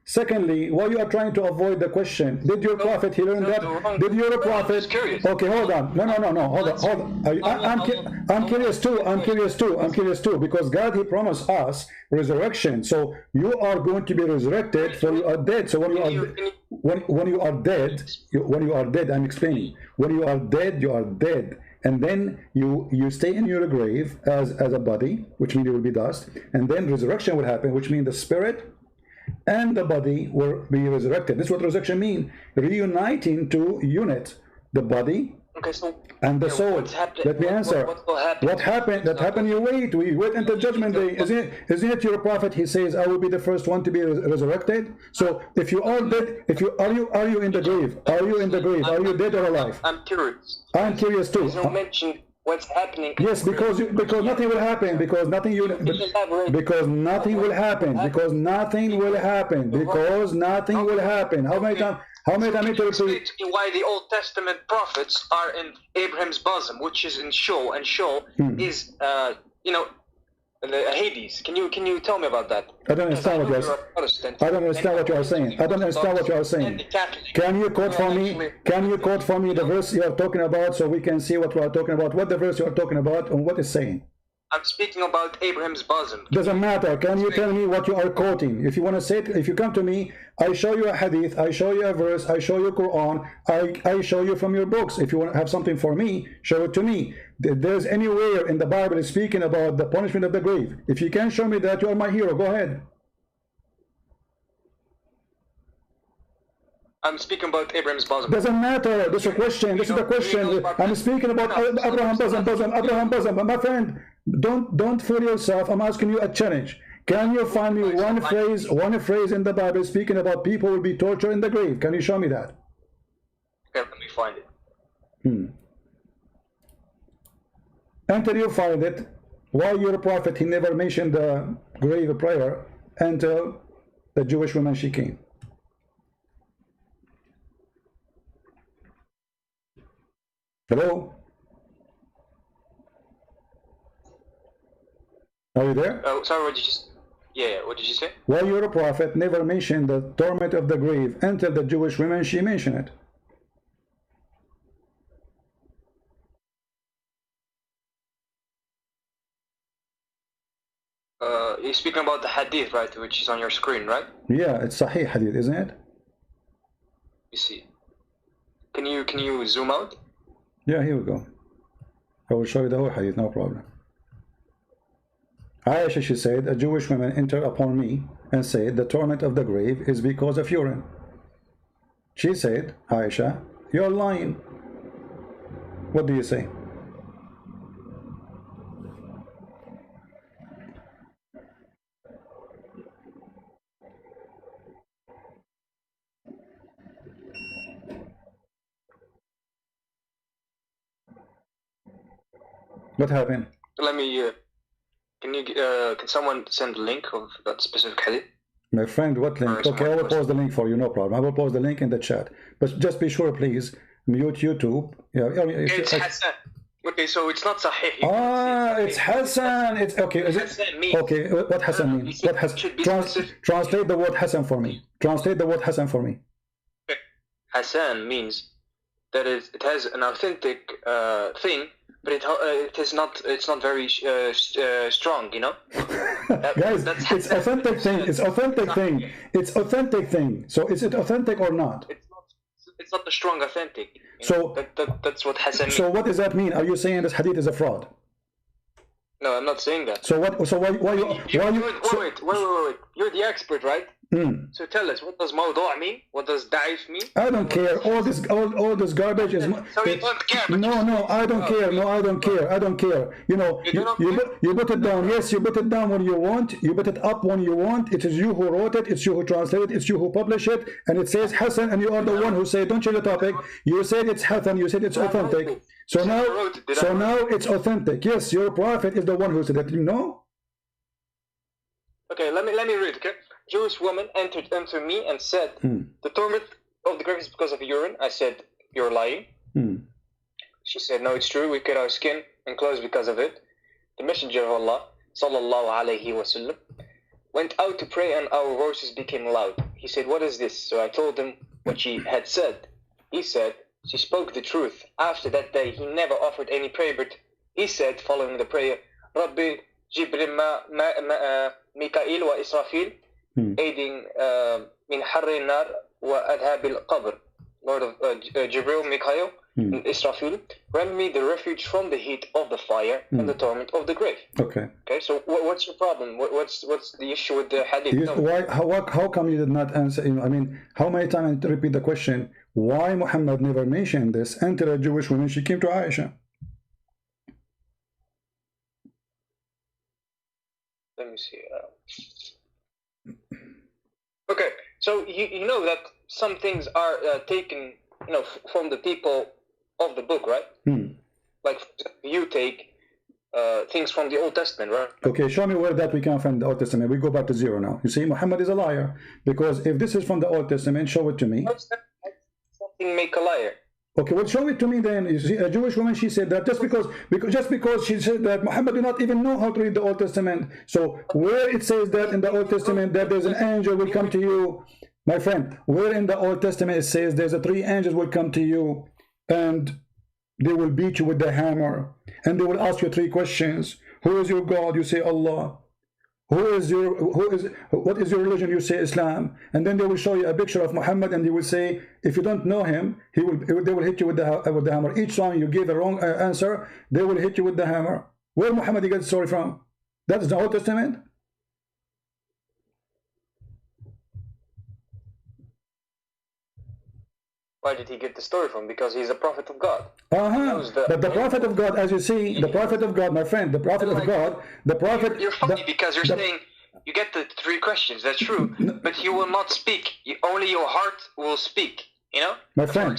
Secondly, why you are trying to avoid the question? Did your prophet he learn that? Did your prophet? Okay, hold on. No. Hold on. I'm curious too because God he promised us resurrection. So you are going to be resurrected. So you are dead. So when you are dead, I'm explaining. When you are dead, you are dead. And then you stay in your grave as a body, which means you will be dust. And then resurrection will happen, which means the spirit and the body will be resurrected. This is what resurrection means: reuniting to unit the body and the soul. Let me answer. What happened? That happened. We wait until judgment day. Isn't it your prophet? He says, "I will be the first one to be resurrected." So, if you are dead, are you in the grave? Are you in the grave? Are you dead or alive? I'm curious. I'm curious too. There's no mention what's happening. Yes, because nothing will happen. Because nothing will happen. How many times? Explain to me why the Old Testament prophets are in Abraham's bosom, which is in Sheol, and Sheol is the Hades. Can you tell me about that? I don't understand what you are saying. Can you quote for me the verse you are talking about so we can see what we are talking about? What the verse you are talking about and what it's saying? I'm speaking about Abraham's bosom. Doesn't matter. Can you tell me what you are quoting? If you want to say it, if you come to me, I show you a hadith, I show you a verse, I show you Quran, I show you from your books. If you want to have something for me, show it to me. There's anywhere in the Bible speaking about the punishment of the grave. If you can show me that, you are my hero. Go ahead. I'm speaking about Abraham's bosom. Doesn't matter. This is a question. This is the question. I'm speaking about Abraham's bosom. My friend, don't fool yourself. I'm asking you a challenge. Can you find me one phrase in the Bible speaking about people will be tortured in the grave? Can you show me that? Okay, let me find it. Until you find it, why your prophet he never mentioned the grave prayer until the Jewish woman she came? Hello? Are you there? Oh, sorry, what did you say? Yeah, what did you say? Why your prophet never mentioned the torment of the grave until the Jewish women she mentioned it? You're speaking about the hadith, right, which is on your screen, right? Yeah, it's Sahih hadith, isn't it? You see. Can you zoom out? Yeah, here we go. I will show you the whole hadith, no problem. Aisha, she said, a Jewish woman entered upon me and said, the torment of the grave is because of urine. She said, Aisha, you're lying. What do you say? What happened? Let me Can someone send the link of that specific hadith? My friend, what link? Okay, I will post the link for you, no problem. I will post the link in the chat. But just be sure, please, mute YouTube. Yeah, it's Hassan. Okay, so it's not Sahih. It's Hassan. It's okay. Is it? Okay, what Hassan means? What translate the word Hassan for me. Translate the word Hassan for me. Hassan means that it has an authentic thing, but it is not. It's not very strong, you know. Guys, it's authentic thing. It's authentic thing. It's authentic thing. So is it authentic or not? It's not the strong authentic. So that's what Hassan means. So what does that mean? Are you saying this hadith is a fraud? No, I'm not saying that. So what? So why you? Wait. You're the expert, right? So tell us, what does mawdu' mean? What does da'if mean? I don't care. All this garbage is. So you don't care. No, I don't care. No, I don't care. I don't care. You know, you put it down. Yes, you put it down when you want. You put it up when you want. It is you who wrote it. It's you who translated it. It's you who published it. And it says Hassan, and you are the one who said, don't change the topic. You said it's Hassan. You said it's authentic. So now it's authentic. Yes, your prophet is the one who said it. You know. Okay, let me read. Okay. Jewish woman entered into me and said, the torment of the grave is because of urine. I said, you're lying. She said, no, it's true. We cut our skin and clothes because of it. The Messenger of Allah, sallallahu alayhi wasallam, went out to pray and our voices became loud. He said, what is this? So I told him what she had said. He said, she spoke the truth. After that day, he never offered any prayer, but he said, following the prayer, Rabbi Jibril Mikail wa Israfil, aiding min harri nar wa adhabil qabr. Lord of Jibril, Mikhail, and Israfil, grant me the refuge from the heat of the fire and the torment of the grave. Okay. Okay. So what's your problem? What's the issue with the hadith? How come you did not answer? I mean, how many times to repeat the question? Why Muhammad never mentioned this until a Jewish woman she came to Aisha? Let me see. Okay, so you know that some things are taken, from the people of the book, right? Like you take things from the Old Testament, right? Okay, show me where that we can find the Old Testament. We go back to zero now. You see, Muhammad is a liar, because if this is from the Old Testament, show it to me. Something make a liar. Okay, well, show it to me then. You see, a Jewish woman, she said that just because she said that Muhammad did not even know how to read the Old Testament. So where it says that in the Old Testament that there's an angel will come to you, my friend, where in the Old Testament it says there's three angels will come to you and they will beat you with the hammer and they will ask you three questions. Who is your God? You say Allah. What is your religion? You say Islam. And then they will show you a picture of Muhammad and they will say, if you don't know him, they will hit you with the hammer. Each time you give a wrong answer, they will hit you with the hammer. Where Muhammad he got the story from? That is the Old Testament. Where did he get the story from? Because he's a prophet of God. But the prophet of God, as you see, the prophet of God, my friend, the prophet of God, the prophet... You're funny because you're saying you get the three questions. That's true. But he will not speak. Only your heart will speak. You know? My friend,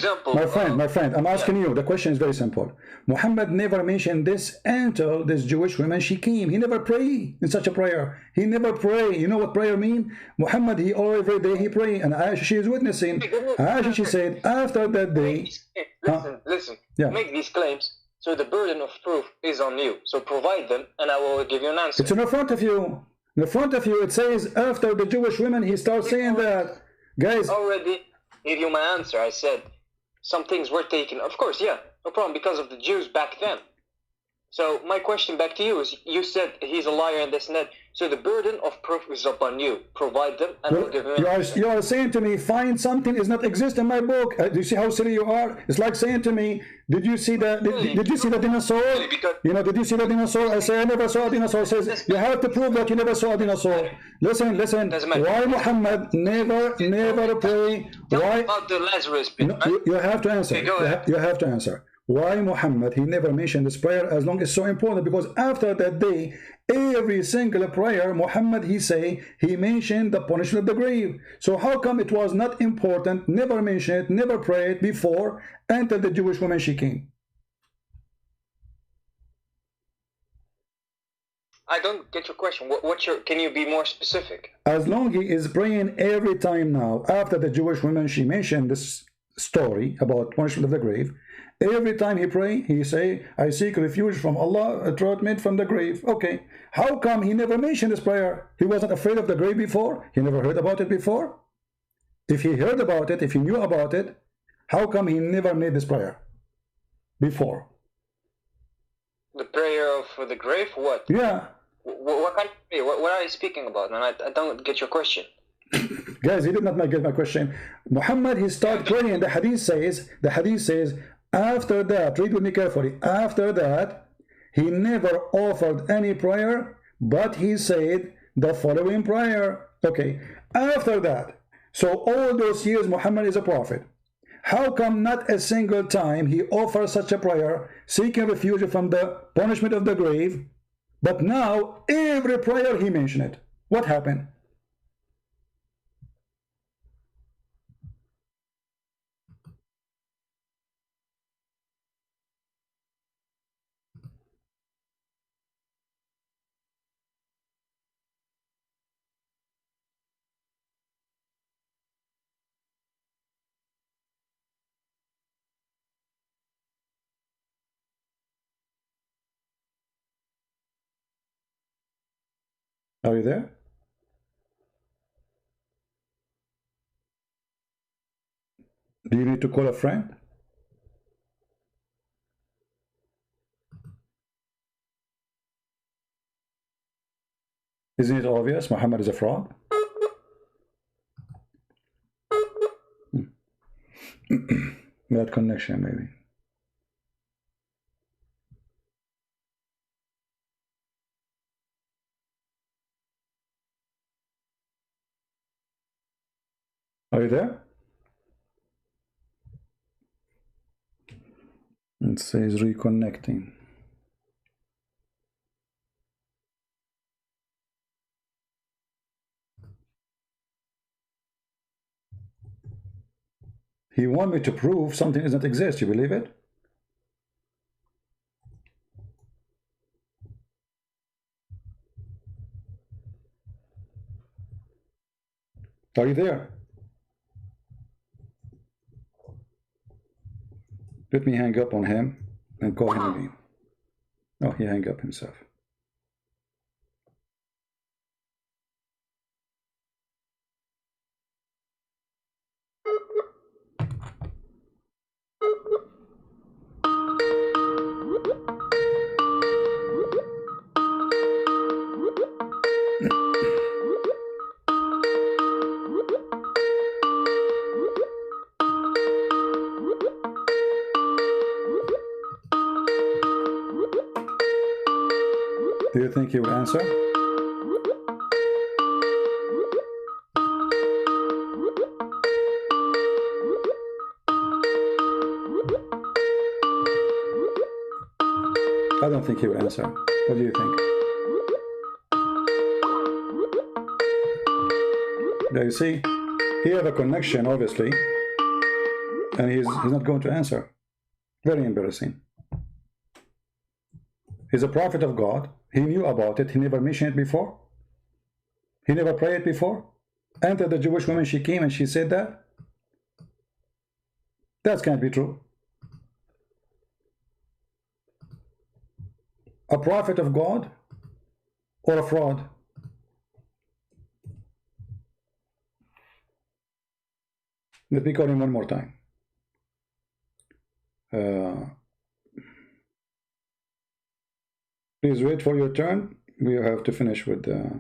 my friend, I'm asking you, the question is very simple. Muhammad never mentioned this until this Jewish woman, she came. He never prayed in such a prayer. He never prayed. You know what prayer mean? Muhammad, every day he prayed, and Aisha, she is witnessing. Aisha, she said, after that day... Listen, make these claims, so the burden of proof is on you. So provide them, and I will give you an answer. It's in front of you. In front of you, it says, after the Jewish women, he starts saying that. Guys... Already give you my answer. I said some things were taken. Of course, yeah, no problem, because of the Jews back then. So my question back to you is, you said he's a liar and this and that. So the burden of proof is upon you. Provide them and we'll give him you are saying to me, find something does not exist in my book. Do you see how silly you are? It's like saying to me, did you see the did you see the dinosaur? Did you see the dinosaur? I say I never saw a dinosaur. Says you have to prove that you never saw a dinosaur. Listen. Why Muhammad never pray? Why about the Lazarus bit, you have to answer. Okay, you have to answer. Why Muhammad, he never mentioned this prayer as long as it's so important? Because after that day, every single prayer, Muhammad, he mentioned the punishment of the grave. So how come it was not important, never mentioned, never prayed before, until the Jewish woman she came? I don't get your question. What's your? Can you be more specific? As long he is praying every time now, after the Jewish woman, she mentioned this story about punishment of the grave. Every time he pray, he say, I seek refuge from Allah, throat made from the grave. Okay, how come he never mentioned this prayer? He wasn't afraid of the grave before? He never heard about it before? If he heard about it, if he knew about it, how come he never made this prayer before? The prayer for the grave? What? Yeah. What kind of prayer? What are you speaking about, man? I don't get your question. Guys, he did not get my question. Muhammad, he started praying. The hadith says, after that, read with me carefully, after that, he never offered any prayer, but he said the following prayer. Okay, after that, so all those years Muhammad is a prophet. How come not a single time he offers such a prayer, seeking refuge from the punishment of the grave, but now every prayer he mentioned it? What happened? Are you there? Do you need to call a friend? Isn't it obvious Muhammad is a fraud? Bad connection, maybe. Are you there? It says reconnecting. He want me to prove something doesn't exist. You believe it? Are you there? Let me hang up on him and call him again. Oh, he hung up himself. Do you think he will answer? I don't think he will answer. What do you think? Now you see, he have a connection, obviously, and he's not going to answer. Very embarrassing. He's a prophet of God. He knew about it. He never mentioned it before. He never prayed before. Enter the Jewish woman, she came and she said that. That can't be true. A prophet of God or a fraud? Let me call him one more time. Please wait for your turn. We have to finish with the...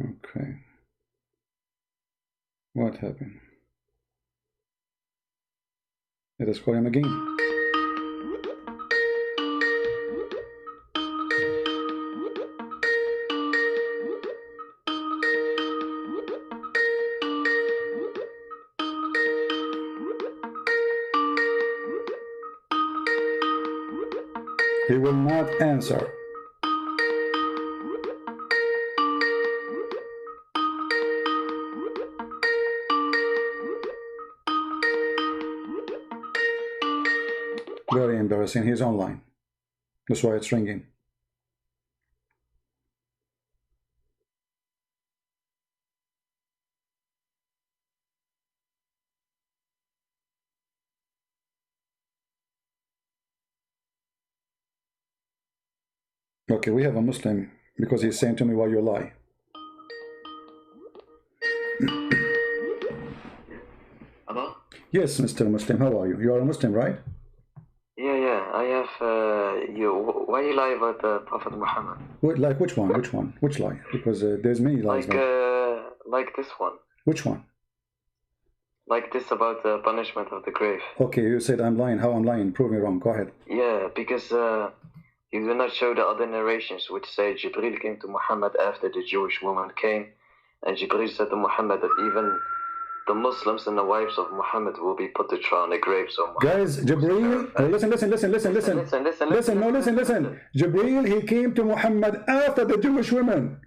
Okay. What happened? Let us call him again. He will not answer. Very embarrassing. He's online. That's why it's ringing. Okay, we have a Muslim because he's saying to me, why you lie? Hello? Yes, Mr. Muslim, how are you? You are a Muslim, right? Yeah, I have, why you lie about Prophet Muhammad? Like which one? Which one? Which lie? Because there's many lies. Like this one. Which one? Like this about the punishment of the grave. Okay, you said I'm lying. How I'm lying? Prove me wrong. Go ahead. Yeah, because you do not show the other narrations which say Jibril came to Muhammad after the Jewish woman came, and Jibril said to Muhammad that even the Muslims and the wives of Muhammad will be put to trial in the grave. So guys, Jibril, listen. Jibril, he came to Muhammad after the Jewish women.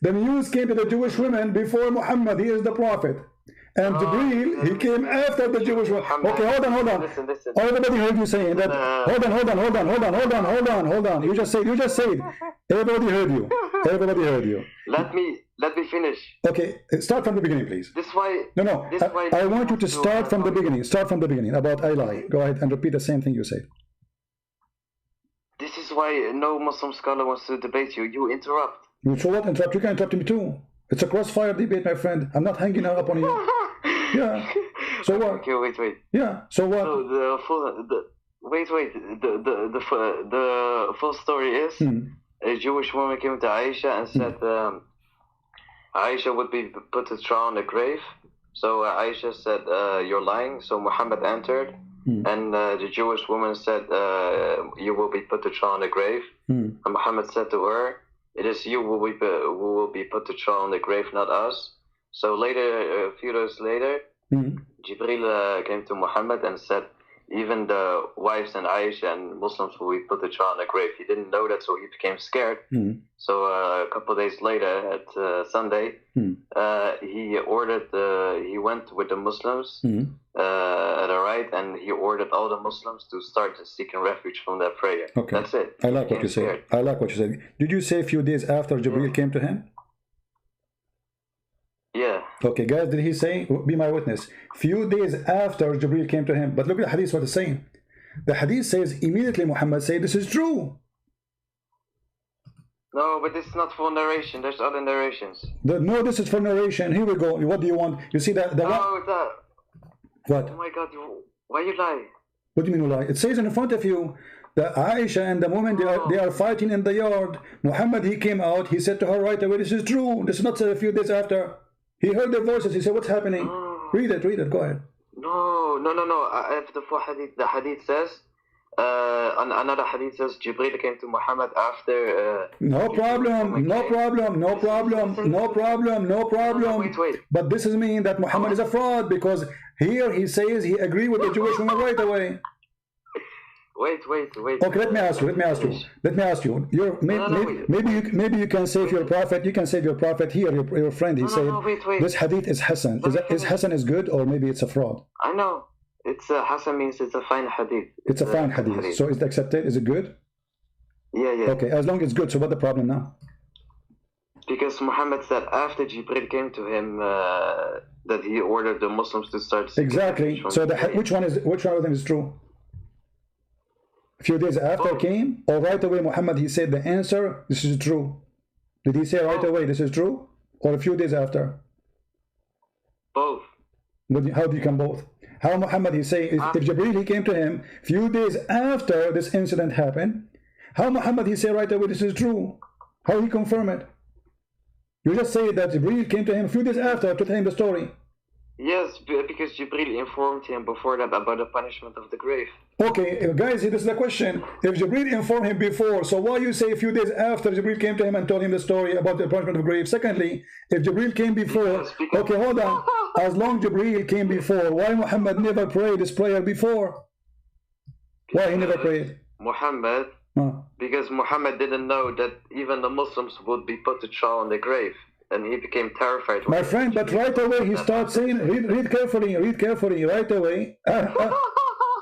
The news came to the Jewish women before Muhammad. He is the prophet. And Jibril, he came after the Jewish women. Okay, hold on. Listen. Everybody heard you saying that. Hold on. You just said. Everybody heard you. Let me finish. Okay, start from the beginning, please. This why. No. I want you to start from the beginning. Start from the beginning about I lie. Go ahead and repeat the same thing you said. This is why no Muslim scholar wants to debate you. You interrupt. So what? Interrupt? You can interrupt me too. It's a crossfire debate, my friend. I'm not hanging up on you. Yeah. So what? Okay, wait. Yeah. So what? So the full story is a Jewish woman came to Aisha and said Aisha would be put to trial in the grave. So Aisha said, "You're lying." So Muhammad entered, and the Jewish woman said, "You will be put to trial in the grave." And Muhammad said to her, "It is you who will be put to trial in the grave, not us." So later, a few days later, Jibril came to Muhammad and said, even the wives and Aisha and Muslims will be put to trial in the grave. He didn't know that, so he became scared. So a couple of days later, at Sunday, he went with the Muslims at a rite, and he ordered all the Muslims to start seeking refuge from their prayer. Okay. That's it. I like what you said. Did you say a few days after Jibril came to him? Yeah. Okay, guys, did he say, be my witness, few days after Jibril came to him? But look at the hadith, what it's saying. The hadith says, immediately Muhammad said, this is true. No, but this is not full narration. There's other narrations. No, this is for narration. Here we go. What do you want? You see that? What? Oh my God, why you lie? What do you mean you lie? It says in front of you that Aisha and the woman, they are fighting in the yard. Muhammad, he came out. He said to her right away, this is true. This is not a few days after. He heard their voices. He said, what's happening? Read it. Go ahead. No. I have the full hadith. The hadith says, another hadith says, Jibril came to Muhammad after... No problem. Wait. But this is mean that Muhammad is a fraud, because here he says he agreed with the Jewish woman right away. Wait. Okay, let me ask you. Maybe you can save your prophet. You can save your prophet here. Your friend, he said, this hadith is Hassan. Is Hassan is good, or maybe it's a fraud? I know. It's Hassan means it's a fine hadith. It's a fine hadith. So is it accepted? Is it good? Yeah. Okay, as long as it's good. So what's the problem now? Because Muhammad said after Jibril came to him that he ordered the Muslims to start. Exactly. So which one of them is true? A few days after came, or right away Muhammad, he said the answer, this is true. Did he say right away this is true, or a few days after? Both. How do you come both? How Muhammad, he say, if Jibril, he came to him few days after this incident happened, how Muhammad, he say right away this is true? How he confirm it? You just say that Jibril came to him a few days after to tell him the story. Yes, because Jibril informed him before that about the punishment of the grave. Okay, guys, this is the question. If Jibril informed him before, so why you say a few days after Jibril came to him and told him the story about the punishment of the grave? Secondly, if Jibril came before, okay, hold on. As long Jibril came before, why Muhammad never prayed this prayer before? Why he never prayed? Muhammad because Muhammad didn't know that even the Muslims would be put to trial in the grave, and he became terrified. My friend, but right away he starts saying, read carefully, right away.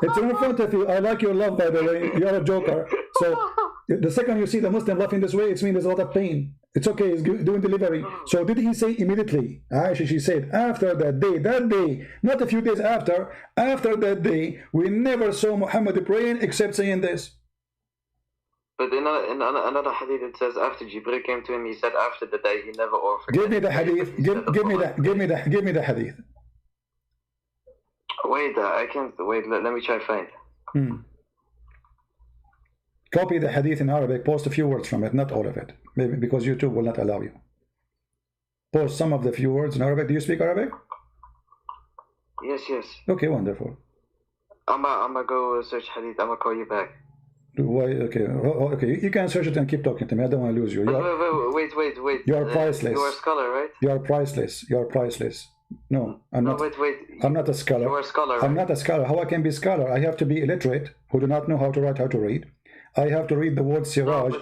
It's in front of you. I like your love, by the way. You're a joker. So the second you see the Muslim laughing this way, it means there's a lot of pain. It's okay, he's doing delivery. So did he say immediately? Actually, she said, after that day, not a few days after that day, we never saw Muhammad praying except saying this. But in another hadith it says after Jibril came to him, he said after the day he never offered. Give me the hadith. Give me the hadith. Wait, I can't wait. Let me try to find. Copy the hadith in Arabic. Post a few words from it, not all of it, maybe because YouTube will not allow you. Post some of the few words in Arabic. Do you speak Arabic? Yes. Okay, wonderful. I'ma go search hadith. I'ma call you back. Why? Okay, okay. You can search it and keep talking to me. I don't want to lose you. Wait. You are priceless. You are a scholar, right? You are priceless. You are priceless. No, I'm not. Wait. I'm not a scholar. You are a scholar, right? I'm not a scholar. How I can be a scholar? I have to be illiterate, who do not know how to write, how to read. I have to read the word Siraj.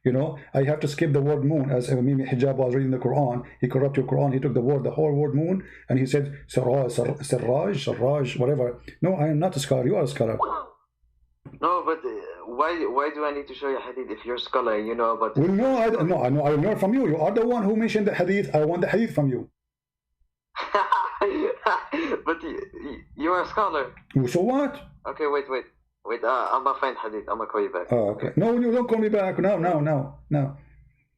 You know, I have to skip the word moon, as Mimi Hijab was reading the Quran. He corrupted the Quran. He took the whole word moon, and he said Siraj, whatever. No, I am not a scholar. You are a scholar. No, but why do I need to show you hadith if you're a scholar and you know about? Well, no, I know. I will learn from you. You are the one who mentioned the hadith. I want the hadith from you. But you are a scholar. So what? Okay, wait. I'm gonna find hadith. I'm gonna call you back. Oh, okay. No, you don't call me back. No.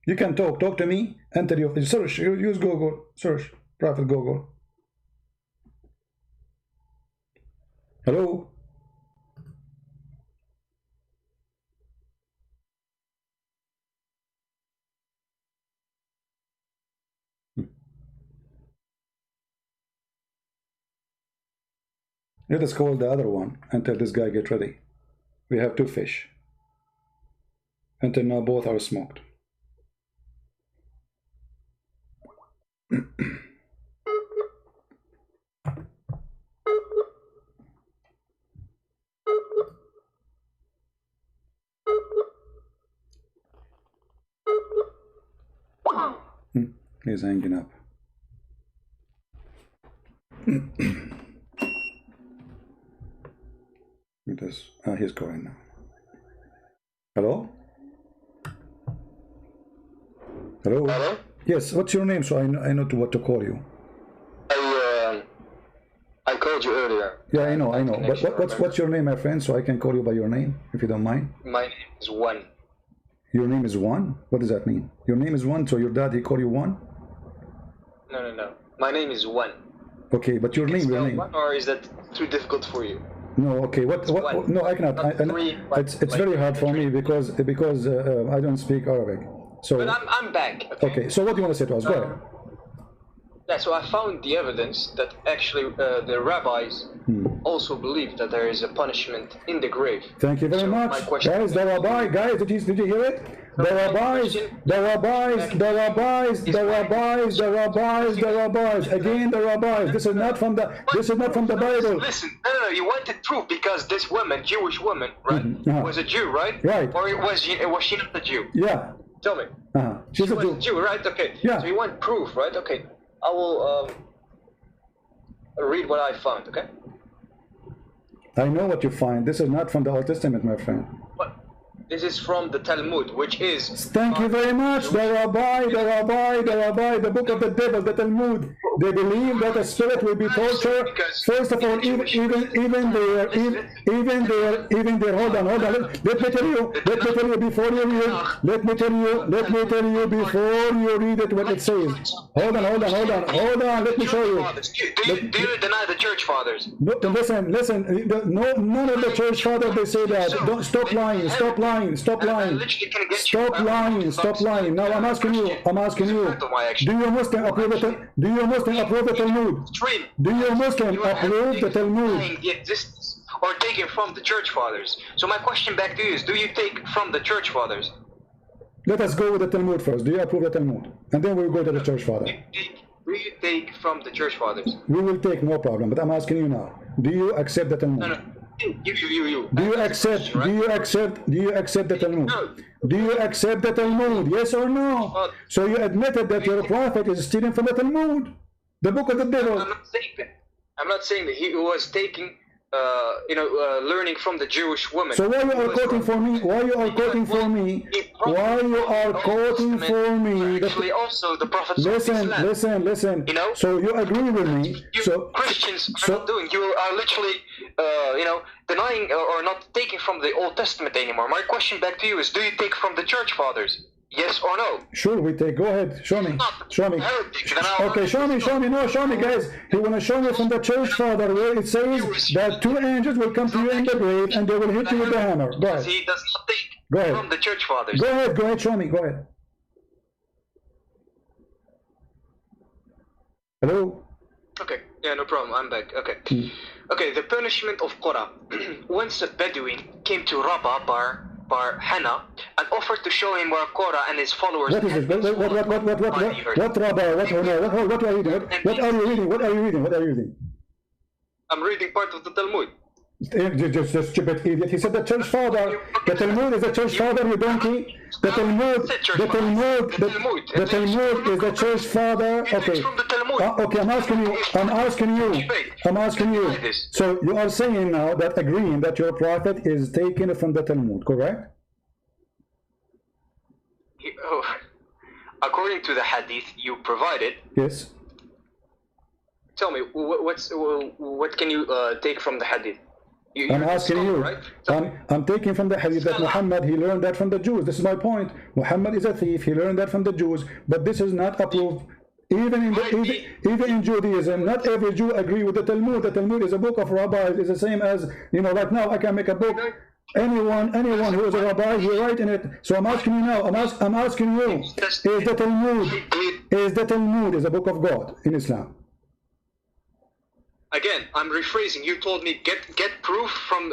You can talk to me. Enter your search. Use Google. Search Prophet Google. Hello. Let us call the other one until this guy get ready. We have 2 fish. Until now both are smoked. He's hanging up. He's going now. Hello? Hello? Yes, what's your name so I know what to call you? I called you earlier. Yeah, I know. But what's your name, my friend, so I can call you by your name, if you don't mind? My name is One. Your name is One? What does that mean? Your name is One, so your dad, he call you One? No. My name is One. Okay, but your name. One, or is that too difficult for you? No, okay. What? No, I cannot. It's very hard for me because I don't speak Arabic. So. But I'm back. Okay. So what do you want to say to us? Go ahead. Yeah. So I found the evidence that actually the rabbis also believe that there is a punishment in the grave. Thank you very much, guys. The rabbi, guys, did you hear it? The rabbis. Again, the rabbis. This is not from the Bible. Listen, no. You wanted proof because this woman, Jewish woman, right, was a Jew, right? Right. Or was she not a Jew? Yeah. Tell me. She's she a was a Jew, right? Okay. Yeah. So you want proof, right? Okay. I will read what I found. Okay. I know what you find. This is not from the Old Testament, my friend. What? This is from the Talmud, which is... Thank you very much. The rabbi, the book of the devil, the Talmud. They believe that a spirit will be tortured. First of all, even their, hold on. Let me tell you before you read it what it says. Hold on. Let me show you. Do you deny the church fathers? No, listen. None of the church fathers they say that. Don't stop lying. Stop lying. Now I'm asking you. Do you Muslim approve the Talmud? Do you Muslim approve the Talmud? The existence or taken from the church fathers. So my question back to you is: do you take from the church fathers? Let us go with the Talmud first. Do you approve the Talmud? And then we'll go to the church father. Do you take from the church fathers? We will take, no problem. But I'm asking you now. Do you accept the Talmud? No. You. Do you accept? Do you accept? Do you accept the Talmud? No. Do you accept the Talmud? Yes or no? So you admitted that your prophet is stealing from the Talmud, the book of the devil. I'm not saying that. I'm not saying that he was taking, learning from the Jewish woman. So why you are quoting for me? Why you are quoting for me? Why you are quoting for me? Actually, also the Prophet. Listen. You know. So you agree with me? So Christians are not doing. You are literally, denying or not taking from the Old Testament anymore. My question back to you is: do you take from the Church Fathers? Yes or no? Sure, we take. Go ahead. Show me. Show me. Okay, show me. No, show me, guys. He wanna show me from the Church Father where it says that 2 angels will come to you in the grave and they will hit you with the hammer. Go ahead. He does not take Go ahead. from the Church Fathers. Go ahead. Show me. Go ahead. Hello. Okay. Yeah, no problem. I'm back. Okay. Okay. The punishment of Qura. Once a Bedouin came to Rabbah Bar Hannah and offered to show him where Korah and his followers. What is this? What Rabbah? What are you reading? What are you reading? I'm reading part of the Talmud. Just a stupid idiot. He said the Church Father. The Talmud is the Church Father, you donkey. The Talmud is the Church Father. Okay. Okay, I'm asking you. So you are saying now that agreeing that your prophet is taken from the Talmud, correct? According to the hadith you provided. Yes. Tell me, what can you take from the hadith? I'm asking you. Right? I'm taking from the hadith that Muhammad, he learned that from the Jews. This is my point. Muhammad is a thief. He learned that from the Jews. But this is not approved. Even in Judaism, not every Jew agree with the Talmud. The Talmud is a book of rabbis. It's the same as, right now I can make a book. Anyone who is a rabbi, he write in it. So I'm asking you now. I'm asking you. Is the Talmud is a book of God in Islam? Again, I'm rephrasing. You told me get proof from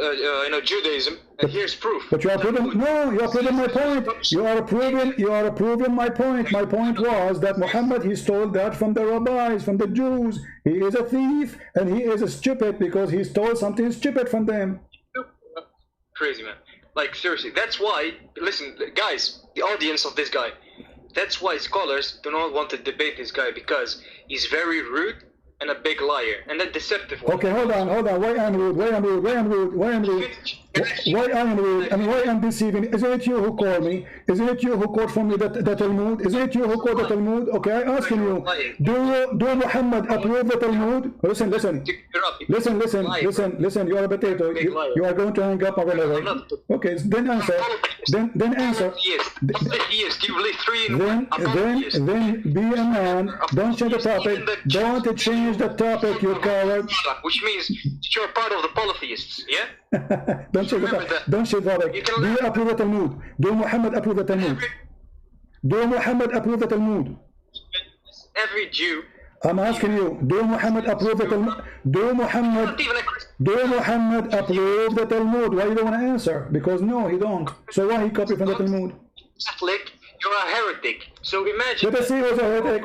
Judaism, and here's proof. But you are proving my point. You are proving my point. My point was that Muhammad, he stole that from the rabbis, from the Jews. He is a thief and he is a stupid because he stole something stupid from them. Crazy, man. Like, seriously, that's why, listen, guys, the audience of this guy, that's why scholars do not want to debate this guy, because he's very rude and a big liar and a deceptive one. Okay, hold on. Why I'm rude? Why I'm rude and why I'm deceiving? Isn't it you who called me? Isn't it you who quote from me the Talmud? Isn't it you who quote the Talmud? Okay, I'm asking you. Do Muhammad approve the Talmud? Listen. Listen. You are a potato. You are going to hang up or whatever. Okay, then answer. Then answer. Yes. Do you believe 3 in 1? Then be a man. Don't change the topic. Don't change the topic, you coward. Which means you're part of the polytheists, yeah? Don't change the topic. Do you approve the Talmud? Do Muhammad approve the Talmud? Do Muhammad approve the Talmud? Every Jew. I'm asking you, do Muhammad approve the Talmud? Do Muhammad approve the Talmud? Why you don't want to answer? Because no, he don't. So why he copy from the Talmud? Catholic, you're a heretic. So imagine. Let us see who's a heretic.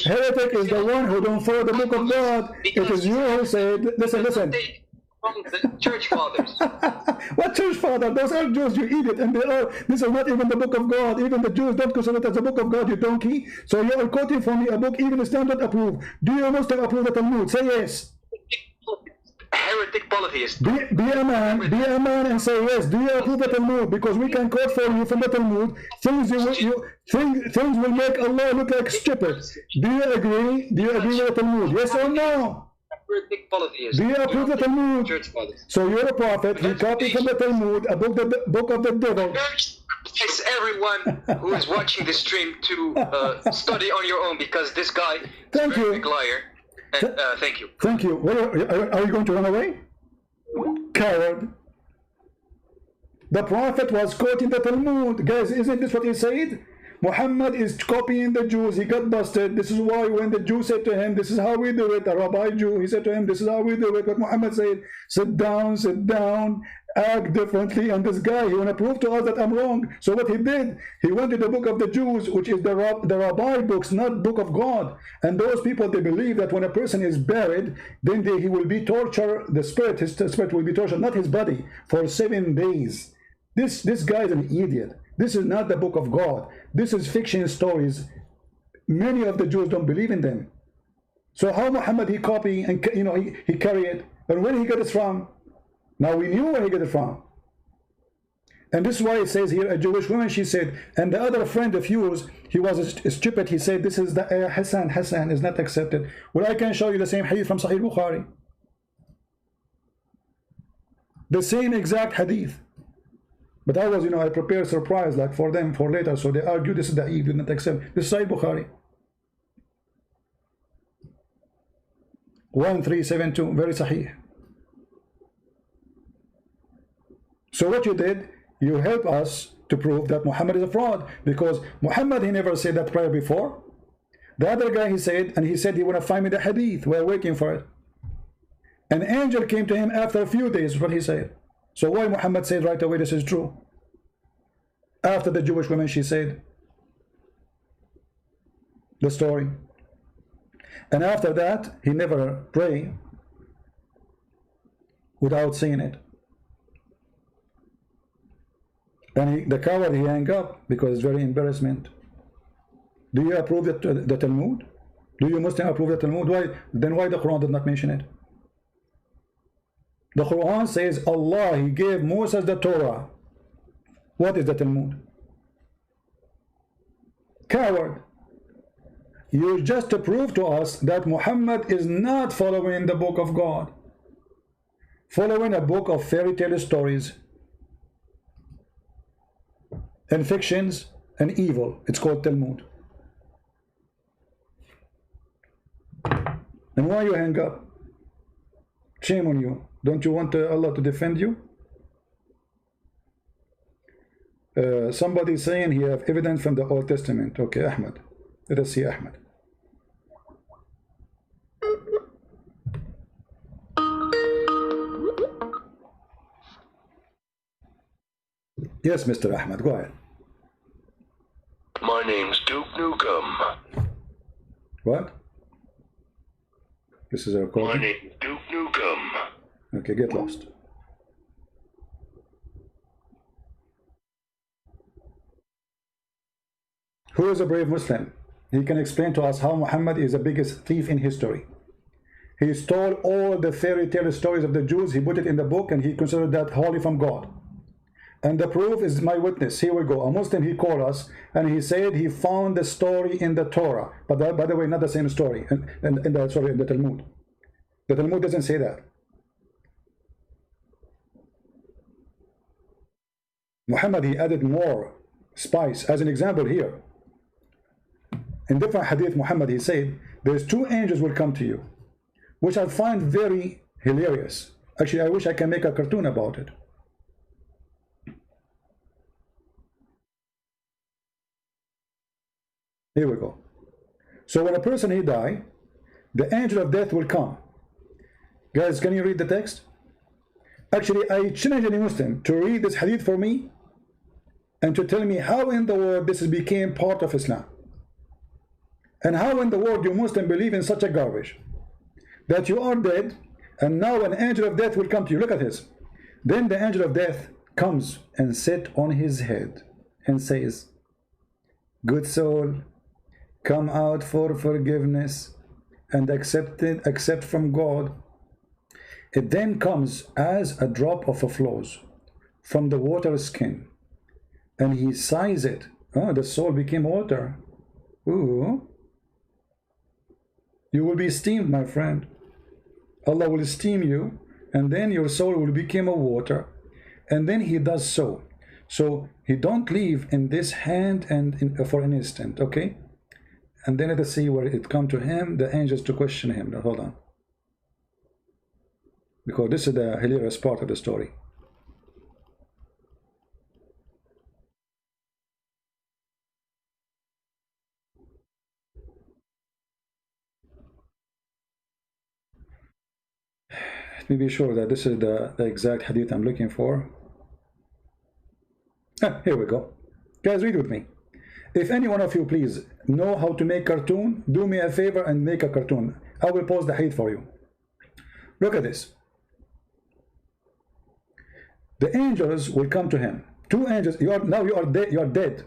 Heretic is the one who don't follow the book of God. It is you who said, listen. From the Church Fathers. What Church Father? Those are Jews, you idiot. And this is not even the book of God. Even the Jews don't consider it as the book of God, you donkey. So you are quoting for me a book even Islam don't approve. Do you Muslim approve the Talmud? Say yes. Heretic polytheist. Be a man and say yes. Do you approve the Talmud? Because we can quote for you from the Talmud things things will make Allah look like stupid. Do you agree? Do you agree with the Talmud? Yes or no? Do you approve the Talmud? So you're a prophet. He copied from the Talmud, a book of the devil. It's everyone who is watching the stream to study on your own, because this guy is a very big liar. And, thank you. Thank you. Are you going to run away? Coward. The prophet was quoting the Talmud. Guys, isn't this what he said? Muhammad is copying the Jews. He got busted. This is why when the Jew said to him, this is how we do it, a rabbi Jew, he said to him, this is how we do it. But Muhammad said, sit down, act differently. And this guy, he want to prove to us that I'm wrong. So what he did, he went to the book of the Jews, which is the rabbi books, not book of God. And those people, they believe that when a person is buried, then he will be tortured, the spirit, his spirit will be tortured, not his body, for 7 days. This guy is an idiot. This is not the book of God. This is fiction stories. Many of the Jews don't believe in them. So how Muhammad he copy and he carry it, and where he got it from? Now we knew where he got it from. And this is why it says here, a Jewish woman, she said, and the other friend of yours, he was stupid. He said, this is the Hassan is not accepted. Well, I can show you the same hadith from Sahih Bukhari. The same exact hadith. But I was, I prepared a surprise like for them for later. So they argue this is the Eid, did not accept. This is Sahih Bukhari. 1372, very Sahih. So what you did, you help us to prove that Muhammad is a fraud, because Muhammad, he never said that prayer before. The other guy, he said, and he said he want to find me the hadith. We're waiting for it. An angel came to him after a few days, what he said. So why Muhammad said right away this is true? After the Jewish woman, she said the story. And after that, he never prayed without seeing it. And the coward, he hung up because it's very embarrassment. Do you approve the Talmud? Do you Muslim approve the Talmud? Why? Then why the Quran did not mention it? The Quran says Allah, he gave Moses the Torah. What is the Talmud? Coward. You just to prove to us that Muhammad is not following the book of God, following a book of fairy tale stories and fictions and evil. It's called Talmud. And why you hang up? Shame on you. Don't you want Allah to defend you? Somebody saying he have evidence from the Old Testament. Okay, Ahmed. Let us see Ahmed. Yes, Mr. Ahmed, go ahead. My name's Duke Nukem. What? This is a recording? My name's Duke Nukem. Okay, get lost. Who is a brave Muslim? He can explain to us how Muhammad is the biggest thief in history. He stole all the fairy tale stories of the Jews, he put it in the book, and he considered that holy from God. And the proof is my witness. Here we go. A Muslim, he called us and he said he found the story in the Torah. But that, by the way, not the same story in the Talmud. The Talmud doesn't say that. Muhammad, he added more spice. As an example here, in different hadith, Muhammad, he said, there's 2 angels will come to you, which I find very hilarious. Actually, I wish I can make a cartoon about it. Here we go. So when a person he die, the angel of death will come. Guys, can you read the text? Actually, I challenge any Muslim to read this hadith for me and to tell me how in the world this became part of Islam. And how in the world you Muslim believe in such a garbage. That you are dead and now an angel of death will come to you. Look at this. Then the angel of death comes and sits on his head and says, good soul, come out for forgiveness and accept from God. It then comes as a drop of a flows from the water skin, and he sighs it. Oh, the soul became water. Ooh. You will be steamed, my friend. Allah will steam you, and then your soul will become a water. And then he does so. So he don't leave in this hand and for an instant, okay? And then let us see where it come to him, the angels to question him. Now, hold on. Because this is the hilarious part of the story. Let me be sure that this is the exact hadith I'm looking for. Here we go. Guys, read with me. If any one of you, please, know how to make cartoon, do me a favor and make a cartoon. I will post the hadith for you. Look at this. The angels will come to him. Two angels. You are dead. You are dead.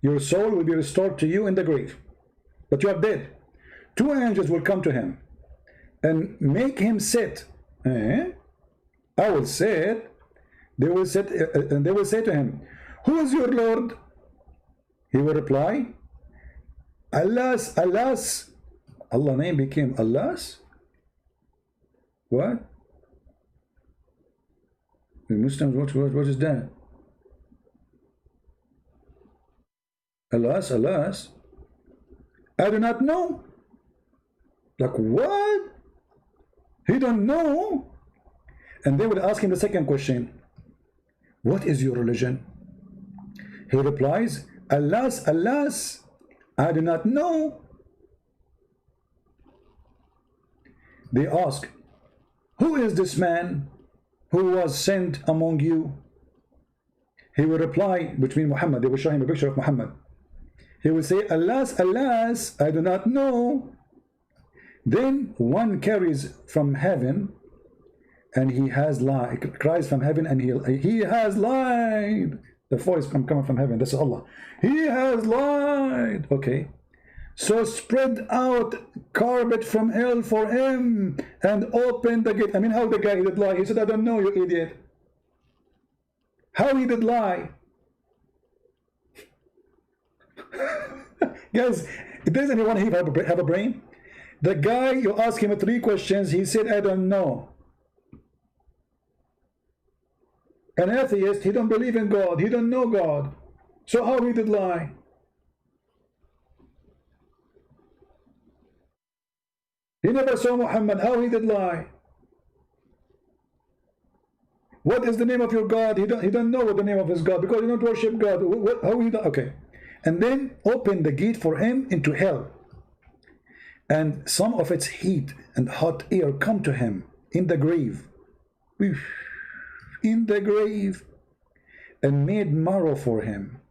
Your soul will be restored to you in the grave, but you are dead. Two angels will come to him and make him sit. I will sit. They will sit, and they will say to him, "Who is your Lord?" He will reply, "Allah's, Allah's." Allah name became Allah's. What? The Muslims, what is that? Allah's, Allah's. I do not know. Like what? He don't know. And they will ask him the second question. What is your religion? He replies, Allah's, Allah's. I do not know. They ask, who is this man who was sent among you? He will reply, between Muhammad, they will show him a picture of Muhammad. He will say, Allah's, Allah's, I do not know. Then one carries from heaven, and he has lied, cries from heaven, and he has lied. The voice coming from heaven, that's Allah. He has lied. Okay. So spread out carpet from hell for him and open the gate. I mean, how the guy did lie? He said, I don't know, you idiot. How he did lie? Guys, does anyone here have a brain? The guy, you ask him 3 questions, he said, I don't know. An atheist, he don't believe in God, he don't know God. So how he did lie? He never saw Muhammad, how he did lie? What is the name of your God? He don't know what the name of his God, because he don't worship God. How he done? Okay. And then open the gate for him into hell. And some of its heat and hot air come to him in the grave. In the grave. And made marrow for him,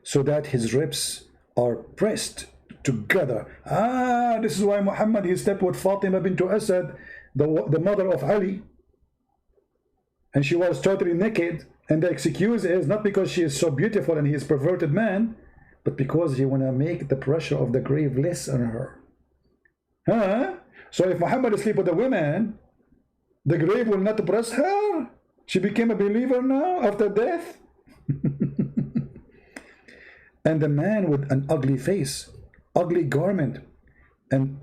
so that his ribs are pressed together. This is why Muhammad, he slept with Fatima bint Asad, the mother of Ali. And she was totally naked. And the excuse is not because she is so beautiful and he is a perverted man, but because he want to make the pressure of the grave less on her. So if Muhammad sleep with a woman, the grave will not press her. She became a believer now after death. And the man with an ugly face, ugly garment, and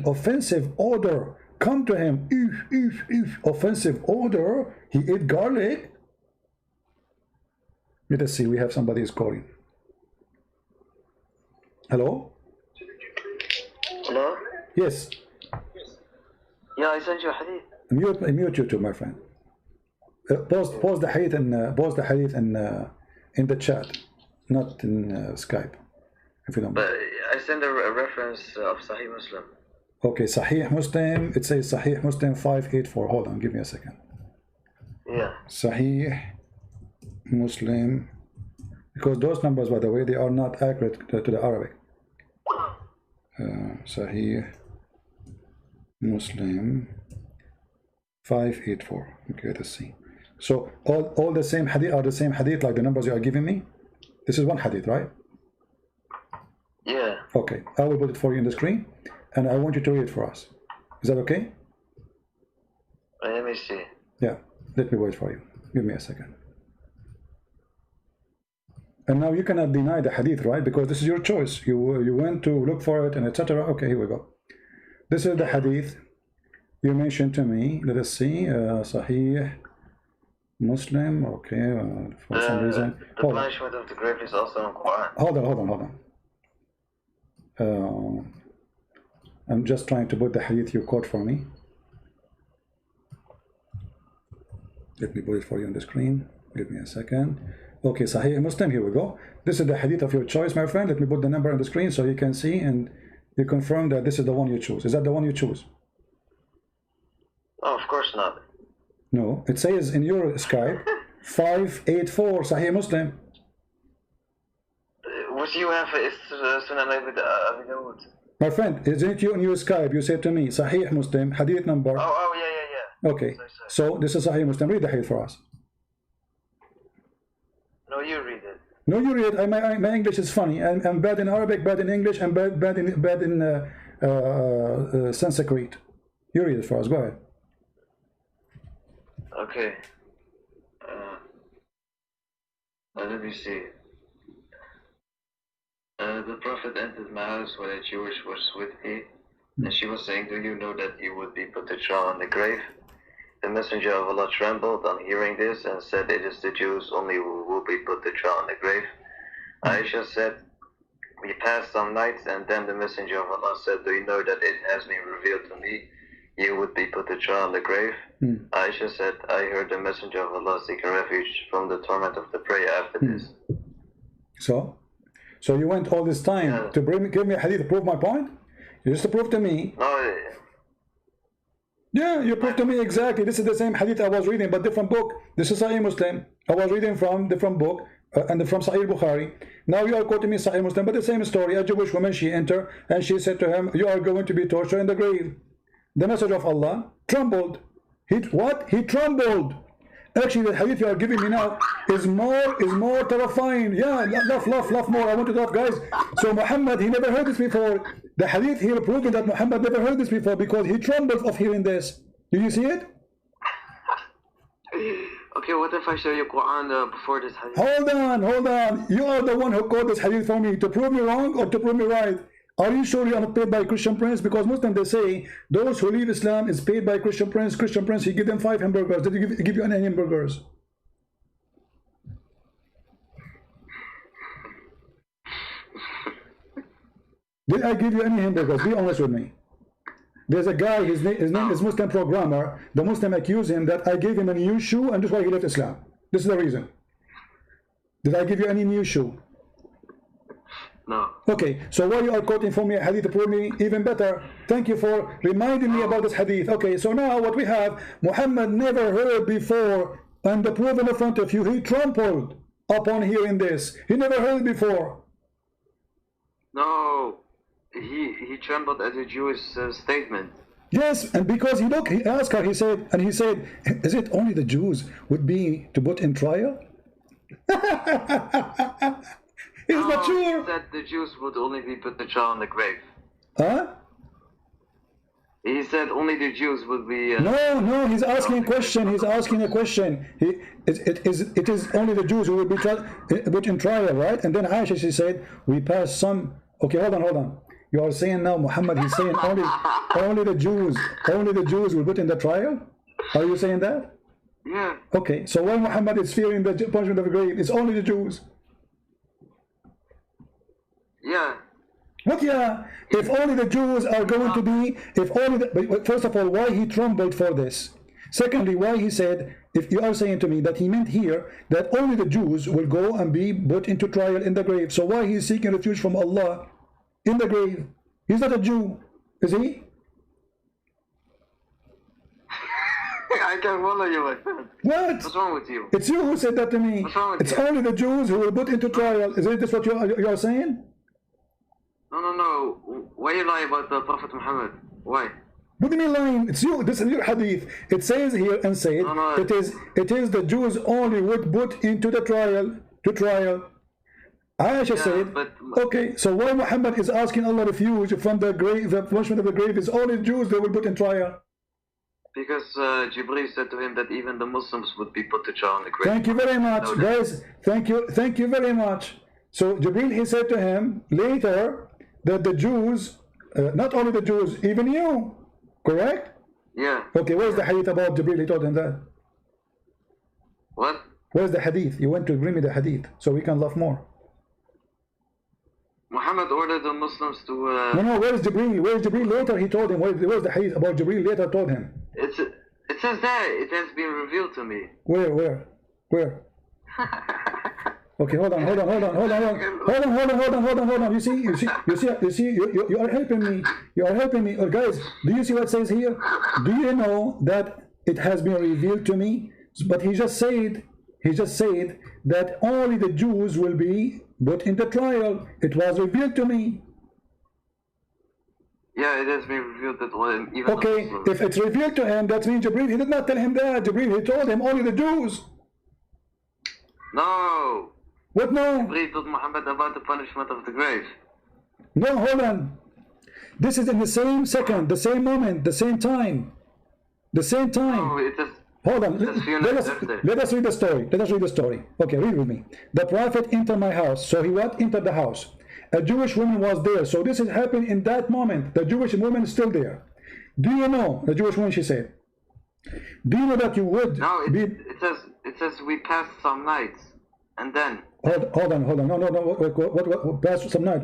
offensive odor come to him. Offensive odor. He ate garlic. Let us see. We have somebody is calling. Hello? Hello? Yes. Yeah, I sent you a hadith. Mute you too, my friend. Pause the hadith in the chat, not in Skype, if you don't mind. But I sent a reference of Sahih Muslim. Okay, Sahih Muslim. It says Sahih Muslim 584. Hold on, give me a second. Yeah. Sahih Muslim, because those numbers, by the way, they are not accurate to the Arabic. Sahih Muslim 584. Okay, let's see. So all the same hadith are the same hadith, like the numbers you are giving me. This is one hadith, right? Yeah. Okay, I will put it for you in the screen, and I want you to read it for us. Is that okay? Let me see. Yeah, let me wait for you. Give me a second. And now you cannot deny the hadith, right? Because this is your choice. You went to look for it and etc. Okay, here we go. This is the hadith you mentioned to me. Let us see. Sahih Muslim. Okay, for some reason. The punishment of the grave is also in Quran. Hold on. I'm just trying to put the hadith you quote for me. Let me put it for you on the screen. Give me a second. Okay, Sahih Muslim, here we go. This is the hadith of your choice, my friend. Let me put the number on the screen so you can see and you confirm that this is the one you choose. Is that the one you choose? Oh, of course not. No, it says in your Skype 584 Sahih Muslim. What you have is Sunan Abi Dawud. My friend, isn't it you in your Skype? You said to me Sahih Muslim, hadith number. Oh, yeah. Okay, Sorry. so this is Sahih Muslim. Read the hadith for us. No, you read it. No, you read it. My English is funny. I'm bad in Arabic, bad in English, and bad in Sanskrit. You read it for us. Go ahead. Okay. Let me see. The Prophet entered my house when a Jewish was with me, and she was saying, "Do you know that you would be put to trial in the grave?" The Messenger of Allah trembled on hearing this and said, "It is the Jews only who will be put to trial in the grave." Aisha said, "We passed some nights, and then the Messenger of Allah said, 'Do you know that it has been revealed to me you would be put to trial in the grave?' Aisha said, 'I heard the Messenger of Allah seeking refuge from the torment of the prayer after this.'" So you went all this time to give me a hadith to prove my point? You just to prove to me. No, Yeah, you proved to me exactly. This is the same hadith I was reading, but different book. This is Sahih Muslim. I was reading from different book and from Sahih Bukhari. Now you are quoting me Sahih Muslim, but the same story. A Jewish woman, she entered and she said to him, "You are going to be tortured in the grave." The message of Allah trembled. He trembled. Actually, the hadith you are giving me now is more terrifying. Yeah, laugh more. I want to laugh, guys. So Muhammad, he never heard this before. The hadith here proving that Muhammad never heard this before because he trembled of hearing this. Did you see it? Okay, what if I show you Quran before this hadith? Hold on. You are the one who quote this hadith for me to prove me wrong or to prove me right. Are you sure you are not paid by Christian prince? Because Muslims, they say those who leave Islam is paid by Christian prince. Christian prince, he give them 5 hamburgers. Did he give you any hamburgers? Did I give you any hamburgers? Be honest with me. There's a guy, his name is Muslim programmer. The Muslim accused him that I gave him a new shoe and that's why he left Islam. This is the reason. Did I give you any new shoe? No. Okay, so why you are quoting for me a hadith to prove me even better? Thank you for reminding me about this hadith. Okay, so now what we have, Muhammad never heard before, and the proof in front of you, he trampled upon hearing this. He never heard before. No, he trembled at the Jewish statement. Yes, and because he asked her, he said, is it only the Jews would be to put in trial? He's not sure. He said the Jews would only be put to trial in the grave. Huh? He said only the Jews would be... No, he's asking a question. He's asking a question. It is only the Jews who will be put in trial, right? And then Aisha, she said, we pass some... Okay, hold on. You are saying now, Muhammad, he's saying only the Jews will put in the trial? Are you saying that? Yeah. Okay, so why Muhammad is fearing the punishment of the grave? It's only the Jews. Yeah. What? Yeah. If only the Jews are going to be, first of all, why he trembled for this? Secondly, why he said, if you are saying to me that he meant here that only the Jews will go and be put into trial in the grave. So why he is seeking refuge from Allah in the grave? He's not a Jew, is he? I can't follow you, my friend. What? What's wrong with you? It's you who said that to me. What's wrong with it's you? only the Jews who will put into trial. Isn't this what you are saying? No. Why you lie about the Prophet Muhammad? Why? What do you mean lying? It's you. This is your hadith. It says here and said No. it is the Jews only would put into the trial Aisha said, okay, so why Muhammad is asking Allah refuge from the grave, the punishment of the grave is only Jews they will put in trial? Because Jibreel said to him that even the Muslims would be put to trial in the grave. Thank you very much, guys. Thank you very much. So Jibreel, he said to him later that the Jews, not only the Jews, even you, correct? Yeah. Okay, where's the hadith about Jibreel? He told him that. What? Where's the hadith? You went to bring me the hadith so we can laugh more. Muhammad ordered the Muslims to... No, where is Jibreel? Where is Jibreel? Later he told him. Where's the hadith about Jibreel? Later told him. It says that. It has been revealed to me. Where? Okay, hold on. You are helping me. Oh, guys, do you see what it says here? Do you know that it has been revealed to me? But he just said that only the Jews will be put into trial. It was revealed to me. Yeah, it has been revealed that even okay, if it's revealed to him, that means Jibreel, he did not tell him that. Jibreel, he told him only the Jews. No. What no? Jibreel told Muhammad about the punishment of the grave. No, hold on. This is in the same second, the same moment, the same time. The same time. No, it is. Hold on. Let us read the story. Let us read the story. Okay, read with me. The prophet entered my house. So he what? Entered the house. A Jewish woman was there. So this is happening in that moment. The Jewish woman is still there. Do you know, the Jewish woman, she said, do you know that you would be... It says we passed some nights. And then... Hold on. No. What passed some night?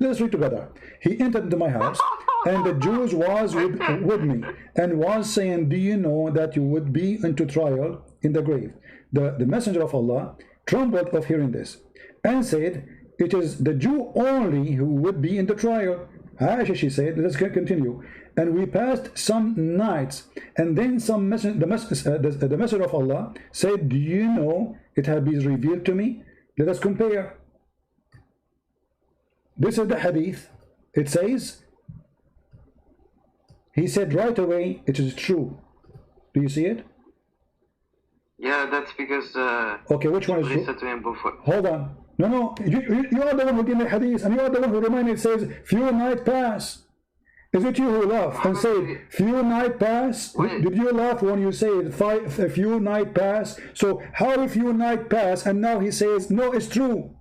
Let's read together. He entered into my house, and the Jews was with me, and was saying, do you know that you would be into trial in the grave? The messenger of Allah trembled of hearing this, and said, it is the Jew only who would be in the trial. Aisha, she said, let's continue. And we passed some nights, and then the messenger of Allah said, do you know it had been revealed to me? Let us compare. This is the hadith. It says, he said right away, it is true. Do you see it? Yeah, that's because okay, which one is true? Said to him before. Hold on. No, you are the one who gave me hadith, and you are the one who reminded me. It says, few nights pass. Is it you who laughed and said, few nights pass? Did you laugh when you said a few nights pass? So how a few nights pass, and now he says, no, it's true.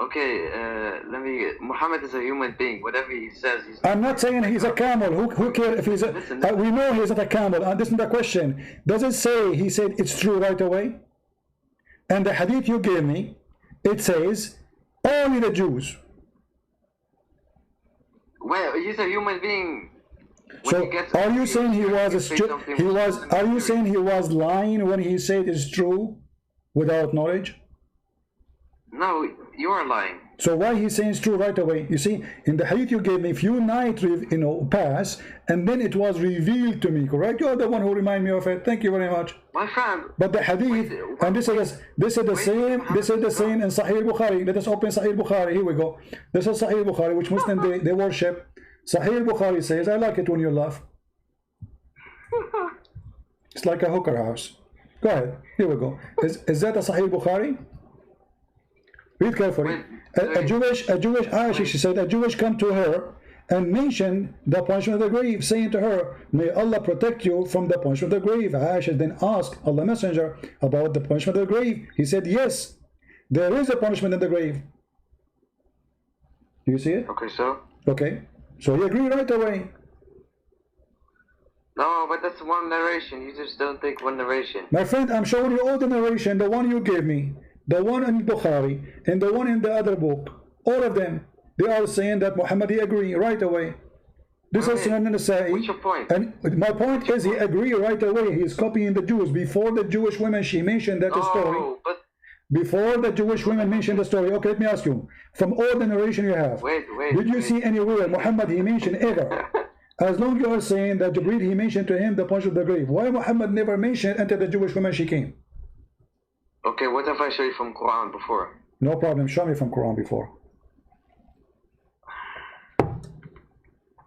Okay, Muhammad is a human being. Whatever he says, I'm not saying he's a camel. Who cares if he's a... we know he's not a camel. And this is the question. Does it say he said it's true right away? And the hadith you gave me, it says only the Jews. Well, he's a human being. So are you saying he was are you saying he was lying when he said it's true without knowledge? No, you are lying. So why he's saying it's true right away? You see, in the hadith you gave me, few nights pass, and then it was revealed to me, correct? You're the one who reminded me of it. Thank you very much. My friend. But the hadith, and this is the same in Sahih Bukhari. Let us open Sahih Bukhari. Here we go. This is Sahih Bukhari, which Muslims they worship. Sahih Bukhari says, I like it when you laugh. It's like a hooker house. Go ahead. Here we go. Is that a Sahih Bukhari? Read carefully. A Jewish Aisha, she said, a Jewish come to her and mentioned the punishment of the grave, saying to her, may Allah protect you from the punishment of the grave. Aisha then asked Allah Messenger about the punishment of the grave. He said, yes, there is a punishment in the grave. Do you see it? Okay, so? Okay. So you agree right away. No, but that's one narration. You just don't take one narration. My friend, I'm showing you all the narration, the one you gave me, the one in Bukhari, and the one in the other book. All of them. They are saying that Muhammad, he agree right away. This is Sunan Nasa'i. What's your point? And my point is he agree right away. He is copying the Jews. Before the Jewish women, she mentioned that story. But before the Jewish women mentioned the story. Okay, let me ask you. From all the narration you have, did you see anywhere Muhammad he mentioned ever? As long as you are saying that Jibreel he mentioned to him the punishment of the grave, why Muhammad never mentioned until the Jewish woman she came? Okay, what if I show you from Quran before? No problem. Show me from Quran before.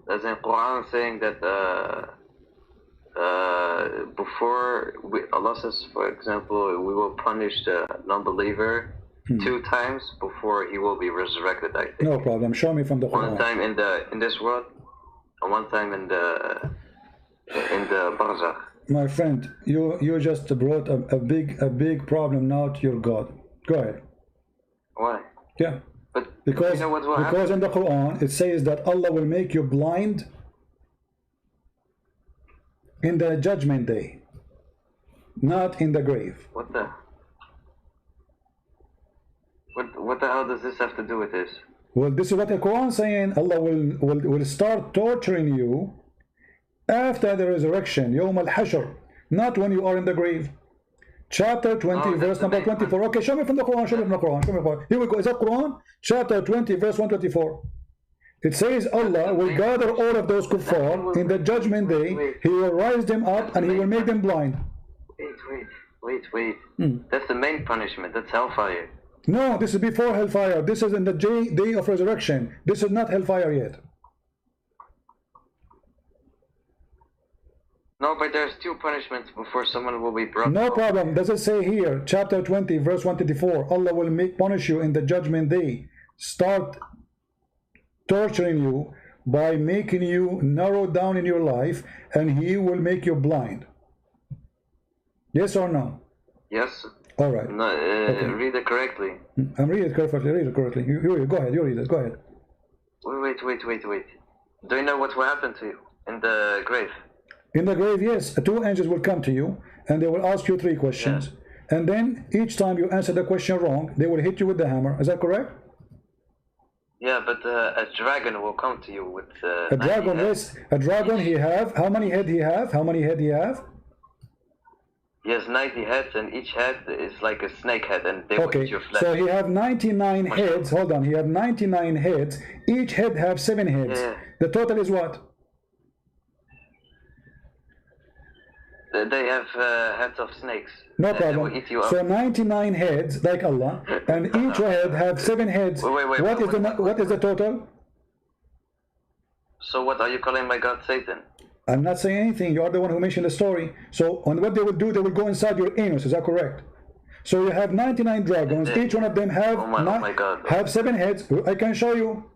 As in Quran saying that before Allah says, for example, we will punish the non-believer 2 times before he will be resurrected. I think. No problem. Show me from the Quran. One time in this world, and one time in the barzakh. My friend, you just brought a big problem now to your God. Go ahead. Why? Yeah. But because you know because in the Quran it says that Allah will make you blind in the judgment day, not in the grave. What the hell does this have to do with this? Well, this is what the Quran is saying. Allah will start torturing you after the resurrection, Yawm al-Hashr, not when you are in the grave. Chapter 20, No, verse number 24. Okay, show me from the Quran. Show me from the Quran. Show me from the Quran. Here we go. Is that Quran? Chapter 20, verse 124. It says Allah will gather all of those kuffar in the judgment day. He will rise them up and he will make them blind. Wait. That's the main punishment. That's hellfire. No, this is before hellfire. This is in the day of resurrection. This is not hellfire yet. No, but there's two punishments before someone will be brought. No problem. Does it say here, chapter 20, verse 124, Allah will punish you in the judgment day. Start torturing you by making you narrow down in your life, and He will make you blind. Yes or no? Yes. All right. No, Okay. Read it correctly. I'm reading it correctly. Read it correctly. You go ahead. You read it. Go ahead. Wait. Do you know what will happen to you in the grave? In the grave, yes, two angels will come to you and they will ask you 3 questions. Yeah. And then each time you answer the question wrong, they will hit you with the hammer. Is that correct? Yeah, but a dragon will come to you with a dragon. Yes, a dragon. He have how many head he have? How many head he have? He has 90 heads, and each head is like a snake head, and they will eat your flesh. So he have 99 heads. Hold on, he have 99 heads. Each head have 7 heads. Yeah. The total is what? They have heads of snakes. No They problem. will eat you up. So 99 heads, like Allah, and each head have 7 heads. Wait, What is the total? So what are you calling my God Satan? I'm not saying anything. You are the one who mentioned the story. So on what they will do, they will go inside your anus. Is that correct? So you have 99 dragons. Each one of them have have 7 heads. I can show you.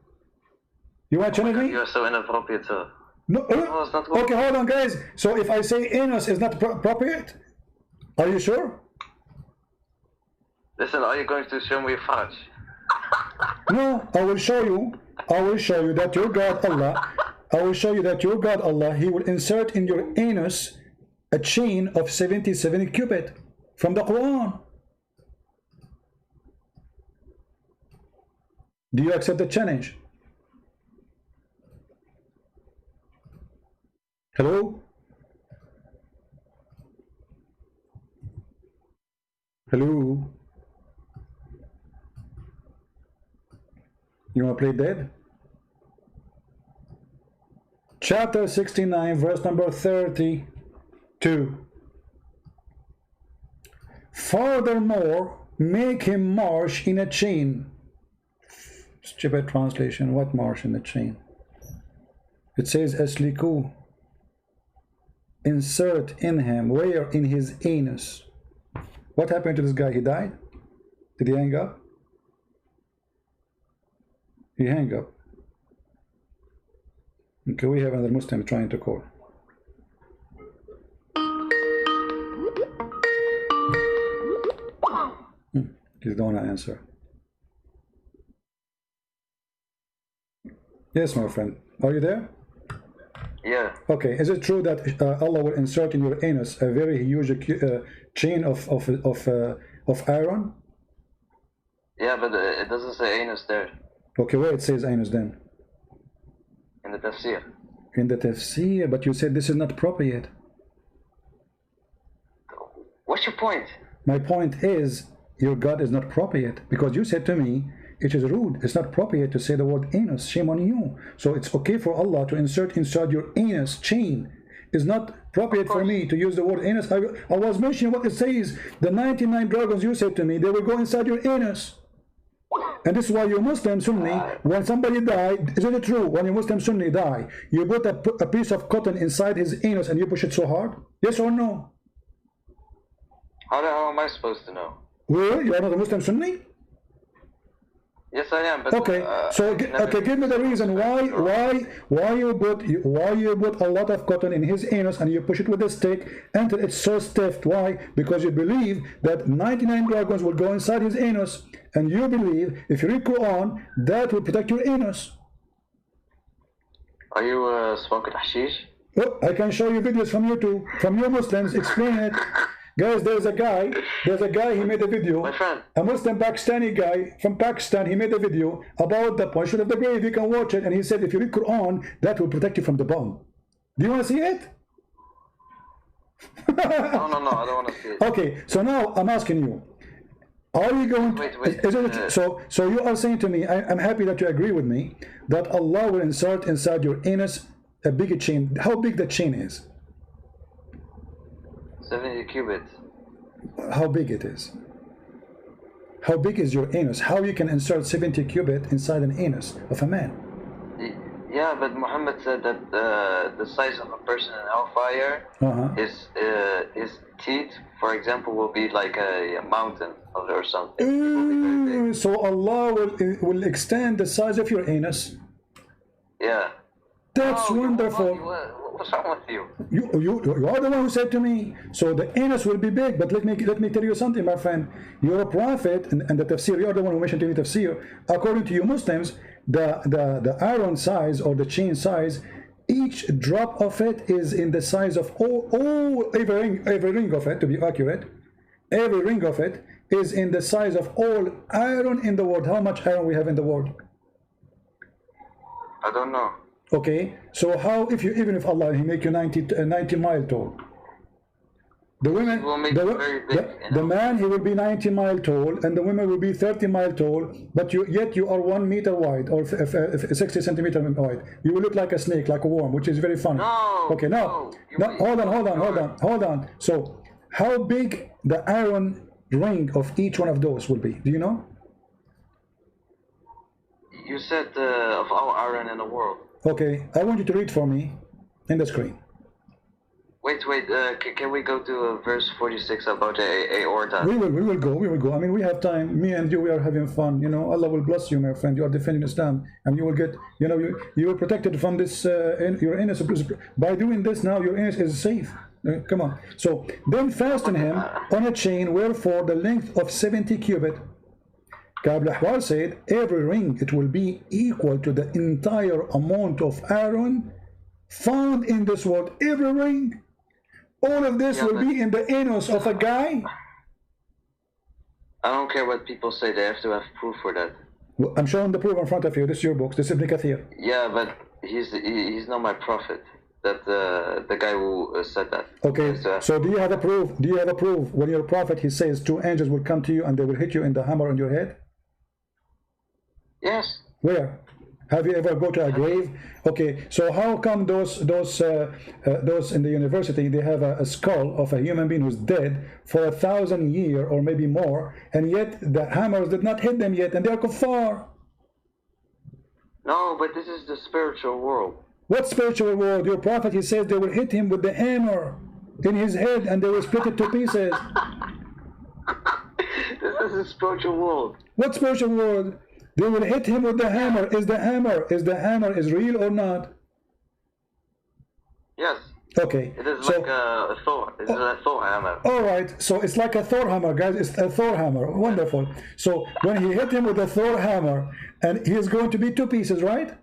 You want to challenge me? You are so inappropriate, sir. No, it's not good. okay, hold on, guys. So if I say anus is not appropriate, are you sure? Listen, are you going to show me fudge? No, I will show you. I will show you that your God Allah. I will show you that your God Allah, He will insert in your anus a chain of 77 cubit from the Quran. Do you accept the challenge? Hello? Hello? You want to play dead? Chapter 69, verse number 32. Furthermore, make him march in a chain. Stupid translation. What march in a chain? It says asliku. Insert in him. Where? In his anus. What happened to this guy? He died? Did he hang up? He hang up. Okay, we have another Muslim trying to call. He don't want to answer. Yes, my friend. Are you there? Yeah. Okay. Is it true that Allah will insert in your anus a very huge chain of iron? Yeah, but it doesn't say anus there. Okay, where it says anus then? In the tafsir. In the tafsir, but you said this is not appropriate. What's your point? My point is, your God is not appropriate, because you said to me, it is rude, it's not appropriate to say the word anus, shame on you. So it's okay for Allah to insert inside your anus chain. It's not appropriate for me to use the word anus. I was mentioning what it says. The 99 dragons you said to me, they will go inside your anus. And this is why you Muslim Sunni, when somebody died, isn't it true? When you Muslim Sunni die, you put a piece of cotton inside his anus and you push it so hard? Yes or no? How am I supposed to know? Well, you are not a Muslim Sunni? Yes, I am. But, okay, so okay, give me the reason why you put a lot of cotton in his anus and you push it with a stick until it's so stiff. Why? Because you believe that 99 dragons will go inside his anus, and you believe if you read Quran that will protect your anus. Are you smoking hashish? Oh, I can show you videos from YouTube, from your Muslims, explain it. Guys, there's a guy, he made a video, my friend. A Muslim Pakistani guy from Pakistan, he made a video about the punishment of the grave. You can watch it, and he said if you read Quran, that will protect you from the bomb. Do you want to see it? No, I don't want to see it. Okay, so now I'm asking you, are you going to, so you are saying to me, I'm happy that you agree with me, that Allah will insert inside your anus a big chain. How big the chain is? 70 cubits. How big it is? How big is your anus? How you can insert 70 cubit inside an anus of a man? Yeah, but Muhammad said that the size of a person in hellfire, his teeth, for example, will be like a mountain or something. So Allah will extend the size of your anus. Yeah. That's wonderful. What's wrong with you? You are the one who said to me, so the anus will be big. But let me tell you something, my friend. You're a prophet, and the tafsir, you are the one who mentioned to me tafsir. According to you Muslims, the iron size or the chain size, each drop of it is in the size of every ring of it, to be accurate. Every ring of it is in the size of all iron in the world. How much iron we have in the world? I don't know. Okay, so how even if Allah He make you 90 mile tall, the women, the man he will be 90 mile tall, and the women will be 30 mile tall, but yet you are 1 meter wide or 60 centimeter wide. You will look like a snake, like a worm, which is very funny. No, okay, now hold on. So how big the iron ring of each one of those will be? Do you know? You said of all iron in the world. Okay, I want you to read for me in the screen. Wait, can we go to verse 46 about aorta? We will go. I mean, we have time. Me and you, we are having fun. You know, Allah will bless you, my friend. You are defending Islam, and you will get, you know, you are protected from this, your anus. By doing this now, your anus is safe. Come on. So, then fasten him on a chain, wherefore the length of 70 cubit. Ka'b al-Ahbar said, every ring, it will be equal to the entire amount of iron found in this world. Every ring. All of this will be in the anus of a guy. I don't care what people say. They have to have proof for that. Well, I'm showing the proof in front of you. This is your books. This is Ibn Kathir. Yeah, but he's not my prophet. That the guy who said that. Okay. So do you have a proof? Do you have a proof when your prophet he says 2 angels will come to you and they will hit you in the hammer on your head? Yes. Where? Have you ever go to a grave? Okay, so how come those in the university they have a skull of a human being who's dead for 1,000 years or maybe more, and yet the hammers did not hit them yet, and they are kuffar? No, but this is the spiritual world. What spiritual world? Your prophet he says they will hit him with the hammer in his head and they will split it to pieces. This is the spiritual world. What spiritual world? They will hit him with the hammer. Is the hammer is real or not? Yes. Okay. It is like a Thor. It is a Thor hammer. All right. So it's like a Thor hammer, guys. It's a Thor hammer. Wonderful. So when he hit him with a Thor hammer, and he is going to be 2 pieces, right?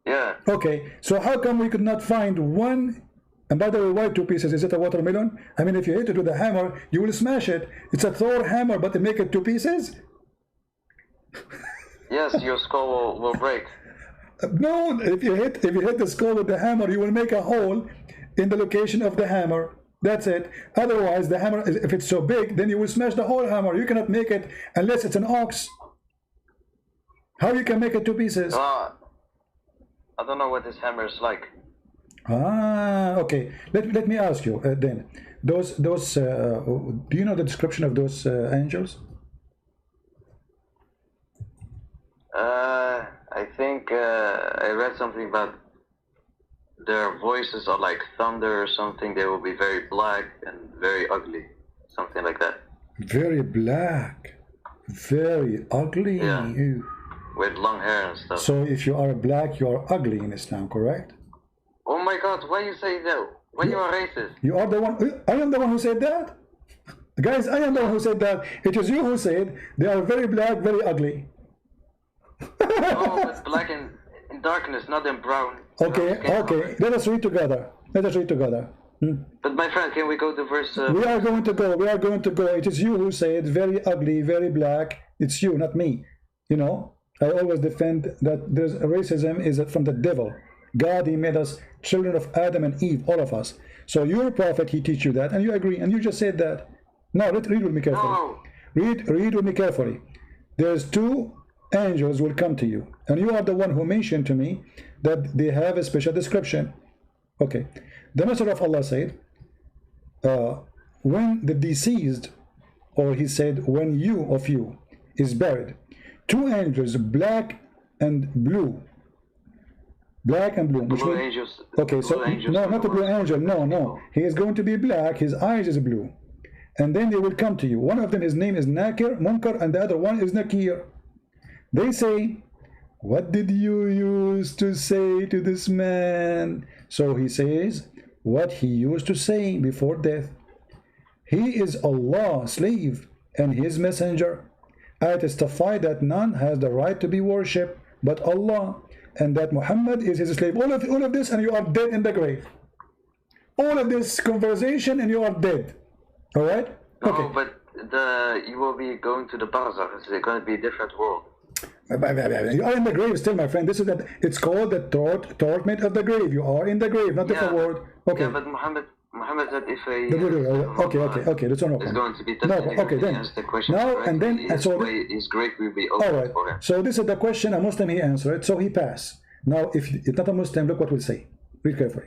Yeah. Okay. So how come we could not find one? And by the way, why 2 pieces? Is it a watermelon? I mean, if you hit it with a hammer, you will smash it. It's a Thor hammer, but they make it 2 pieces. Yes, your skull will break. No, if you hit the skull with the hammer, you will make a hole in the location of the hammer. That's it. Otherwise, the hammer, if it's so big, then you will smash the whole hammer. You cannot make it unless it's an ox. How you can make it 2 pieces? I don't know what this hammer is like. Okay. Let me ask you then. Those do you know the description of those angels? I think I read something about their voices are like thunder or something. They will be very black and very ugly, something like that. Very black, very ugly. Yeah. With long hair and stuff. So if you are black, you are ugly in Islam, correct? Oh my God! Why you say that? Why you are racist? You are the one. I am the one who said that. Guys, I am the one who said that. It is you who said they are very black, very ugly. Oh, it's black and in darkness, not in brown. Okay, okay. Let us read together. Let us read together. But my friend, can we go to verse? We are going to go. We are going to go. It is you who said very ugly, very black. It's you, not me. You know, I always defend that there's racism is from the devil. God, he made us children of Adam and Eve, all of us. So your prophet, he teach you that, and you agree, and you just said that. Now, read with me carefully. No. Read with me carefully. There's two angels will come to you, and you are the one who mentioned to me that they have a special description. Okay. The Messenger of Allah said, when the deceased, or he said, when you of you is buried, two angels, black and blue. Black and blue. Blue angels. Okay, so no, not the blue angel. No. He is going to be black. His eyes is blue, and then they will come to you. One of them, his name is Nakir, Munkar, and the other one is Nakir. They say, "What did you use to say to this man?" So he says, what he used to say before death. He is Allah's slave and his messenger. I testify that none has the right to be worshipped but Allah, and that Muhammad is his slave. All of this, and you are dead in the grave. All of this conversation, and you are dead. All right? Okay. No, but you will be going to the barzakh. It's going to be a different world. You are in the grave still, my friend. This is that. It's called the torment of the grave. You are in the grave, not different word. Okay. Yeah, but Muhammad said if okay. That's no it's going to be no, okay, then the question now correctly, and then his grave will be open all right. for him. So this is the question. A Muslim, he answered, so he passed. Now, if it's not a Muslim, look what we'll say. Read carefully.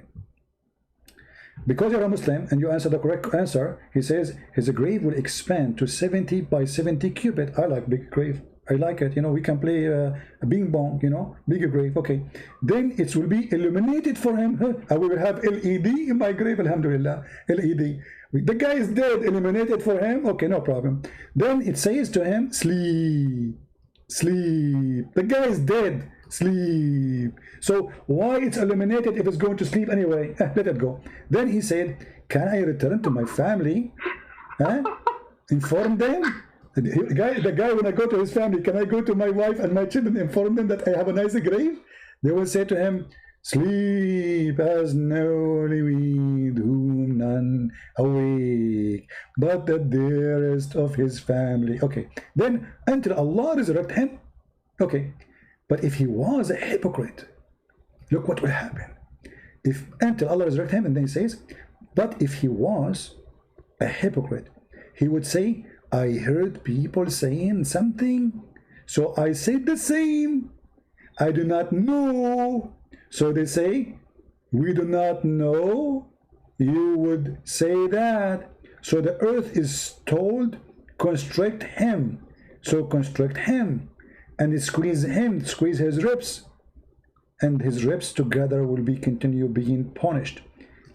Because you're a Muslim and you answer the correct answer, he says his grave will expand to 70 by 70 cubit. I like big grave. I like it. You know, we can play a bing bong, you know, bigger grave. Okay. Then it will be illuminated for him. I will have LED in my grave. Alhamdulillah. LED. The guy is dead. Illuminated for him. Okay, no problem. Then it says to him, sleep. Sleep. The guy is dead. Sleep. So why it's illuminated if it's going to sleep anyway? Let it go. Then he said, can I return to my family? Inform them. The guy, when I go to his family, can I go to my wife and my children, inform them that I have a nice grave? They will say to him, sleep as no with whom none awake, but the dearest of his family. Okay, then until Allah resurrect him. Okay, but if he was a hypocrite, look what will happen. If until Allah resurrect him, and then he says, but if he was a hypocrite, he would say, I heard people saying something, so I said the same. I do not know. So they say, we do not know. You would say that. So the earth is told, constrict him. So constrict him. And squeeze him, squeeze his ribs. And his ribs together will be continue being punished,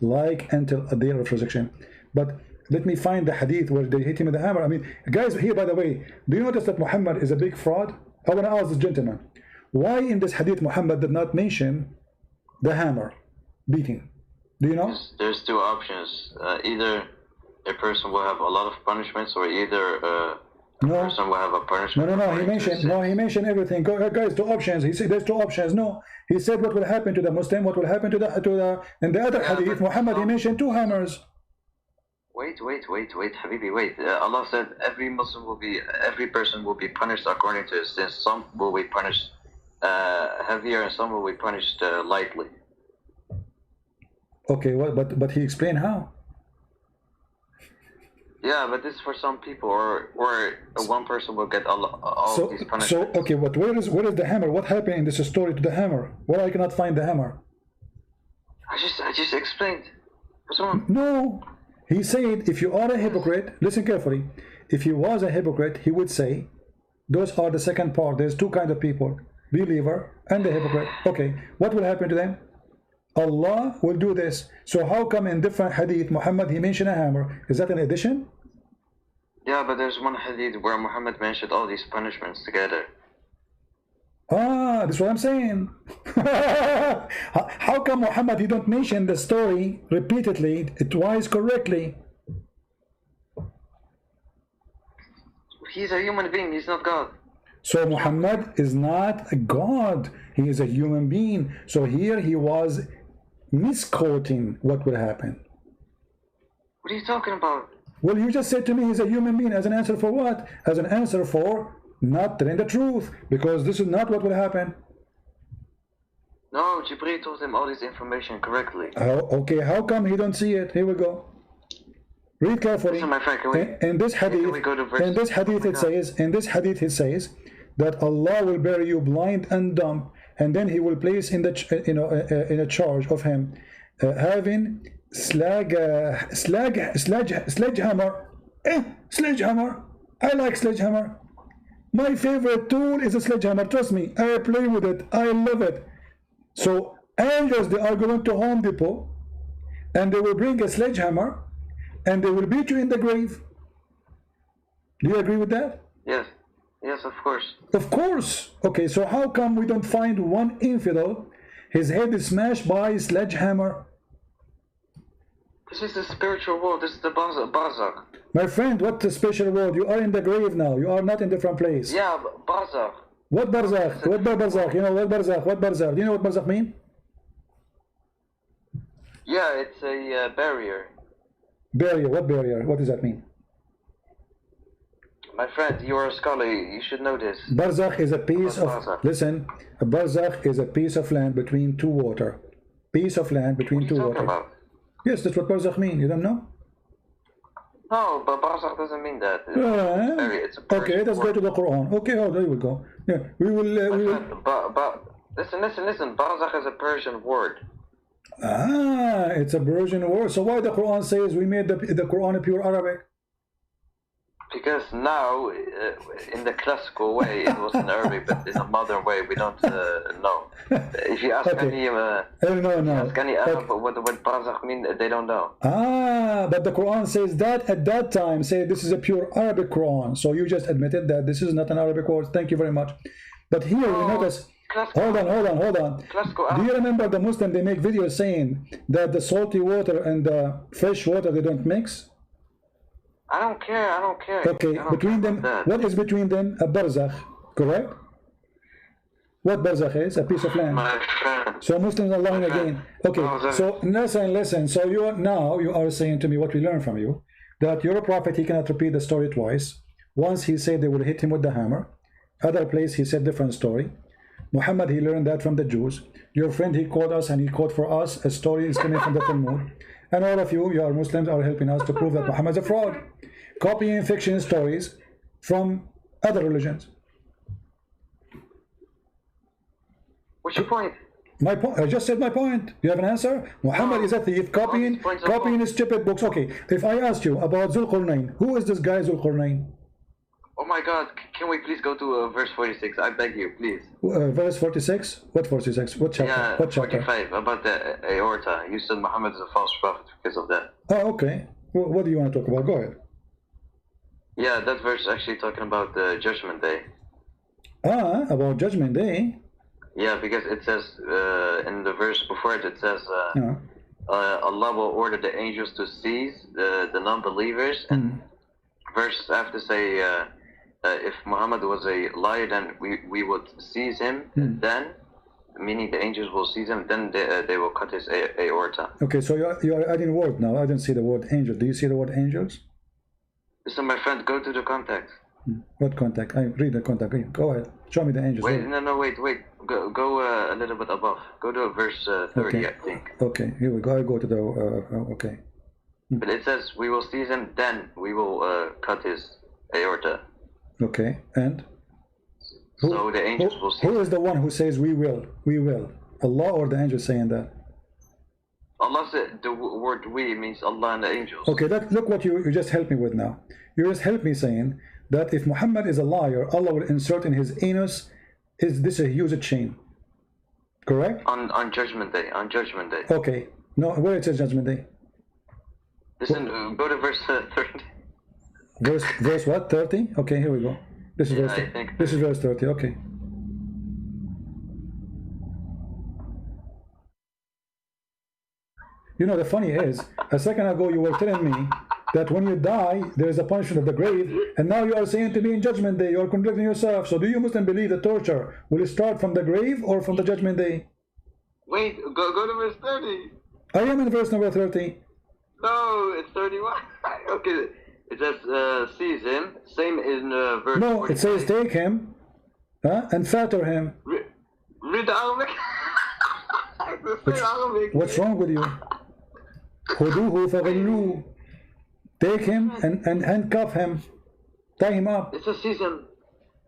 like until a day of resurrection. But let me find the hadith where they hit him with the hammer. I mean, guys, here, by the way, do you notice that Muhammad is a big fraud? I want to ask this gentleman, why in this hadith Muhammad did not mention the hammer beating? Do you know? There's two options. Either a person will have a lot of punishments, or either a person will have a punishment. No. He mentioned everything. Guys, two options. He said there's two options. No, he said what will happen to the Muslim, what will happen to the. In the other hadith, Muhammad he mentioned two hammers. Wait, Habibi, wait. Allah said every person will be punished according to his sins. Some will be punished heavier, and some will be punished lightly. Okay, well, but he explained how. Yeah, but this is for some people, or one person will get all these punishments. So okay, but where is the hammer? What happened in this story to the hammer? Where I cannot find the hammer? I just explained. What's wrong? No. He said, if you are a hypocrite, listen carefully. If he was a hypocrite, he would say, those are the second part. There's two kinds of people, believer and the hypocrite. Okay, what will happen to them? Allah will do this. So how come in different hadith, Muhammad, he mentioned a hammer? Is that an addition? Yeah, but there's one hadith where Muhammad mentioned all these punishments together. Ah, that's what I'm saying. How come Muhammad, he don't mention the story repeatedly, twice correctly? He's a human being, he's not God. So Muhammad is not a God, he is a human being. So here he was misquoting what will happen. What are you talking about? Well, you just said to me he's a human being. As an answer for what? As an answer for not telling the truth, because this is not what will happen. No, Jibril told him all this information correctly. Okay, how come he don't see it? Here we go. Read carefully. Listen, my friend, In this hadith, in this hadith it says that Allah will bury you blind and dumb, and then He will place in the in a charge of him having sledgehammer. Sledgehammer. I like sledgehammer. My favorite tool is a sledgehammer. Trust me, I play with it. I love it. So angels, they are going to Home Depot, and they will bring a sledgehammer, and they will beat you in the grave. Do you agree with that? Yes. Yes, of course. Of course. Okay, so how come we don't find one infidel, his head is smashed by a sledgehammer? This is the spiritual world. This is the barzakh. My friend, what a special world. You are in the grave now. You are not in different place. Yeah, barzakh. What barzakh? What barzakh? You know what barzakh? What barzakh? Do you know what barzakh mean? Yeah, it's a barrier. Barrier. What barrier? What does that mean? My friend, you are a scholar. You should know this. Barzakh is a piece of... Listen, a barzakh is a piece of land between two water. Piece of land between two water. About? Yes, that's what barzakh mean. You don't know? No, but barzakh doesn't mean that. It's a okay, let's go to the Quran. Okay, oh, there we go. Yeah, we will... Listen. Barzakh is a Persian word. Ah, it's a Persian word. So why the Quran says we made the Quran pure Arabic? Because now, in the classical way, it was in Arabic, but in a modern way, we don't know. If you ask any Arab what barzakh mean, they don't know. Ah, but the Quran says that at that time, say this is a pure Arabic Quran. So you just admitted that this is not an Arabic word. Thank you very much. But here we notice. Hold on. Do you remember the Muslim, they make videos saying that the salty water and the fresh water, they don't mix? I don't care. Okay, between them, what is between them? A barzakh, correct? What barzakh is? A piece of land. My friend. So Muslims are lying again. Okay, so listen. So you are saying to me what we learned from you, that you're a prophet, he cannot repeat the story twice. Once he said they will hit him with the hammer. Other place he said different story. Muhammad, he learned that from the Jews. Your friend, he called us and he quote for us a story is coming from the Talmud. And all of you are Muslims, are helping us to prove that Muhammad is a fraud. Copying fiction stories from other religions. What's your point? My point. I just said my point. You have an answer? Muhammad is a thief, copying his stupid books. Okay, if I asked you about Zulqarnain, who is this guy Zulqarnain? Oh my God, can we please go to verse 46? I beg you, please. Verse 46? What 46? What chapter? Yeah, what chapter? 45, about the aorta. You said Muhammad is a false prophet because of that. Oh, okay. What do you want to talk about? Go ahead. Yeah, that verse is actually talking about the Judgment Day. Ah, about Judgment Day? Yeah, because it says, in the verse before it, says, Allah will order the angels to seize the non-believers, and verses after say, if Muhammad was a liar, then we would seize him, then, meaning the angels will seize him, then they will cut his aorta. Okay, so you are adding word now. I don't see the word angel. Do you see the word angels? Listen, my friend, go to the context. What context? I read the context. Go ahead. Show me the angels. Wait. Go a little bit above. Go to verse 30, okay. I think. Okay, here we go. I go to the, okay. But it says, we will seize him, then we will cut his aorta. Okay, and? So the angels will seize him. Who is the one who says we will? We will. Allah or the angels saying that? Allah said the word we means Allah and the angels. Okay, look what you just helped me with now. You just helped me saying that if Muhammad is a liar, Allah will insert in his anus, is this a huge chain? Correct? On Judgment Day. On Judgment Day. Okay. No, where it says Judgment Day? Listen, go to verse 30. Verse what? 30? Okay, here we go. This is this is verse 30. Okay. You know, the funny is, a second ago you were telling me that when you die, there is a punishment of the grave, and now you are saying to me in Judgment Day, you are contradicting yourself. So do you Muslim believe the torture will start from the grave or from the Judgment Day? Wait, go to verse 30. I am in verse number 30. No, it's 31. Okay, it says, seize him. Same in verse No, 45. it says take him and fatter him. Read the Arabic. What's wrong with you? خذوه فغلوه. Take him and handcuff him. Tie him up. It's a season.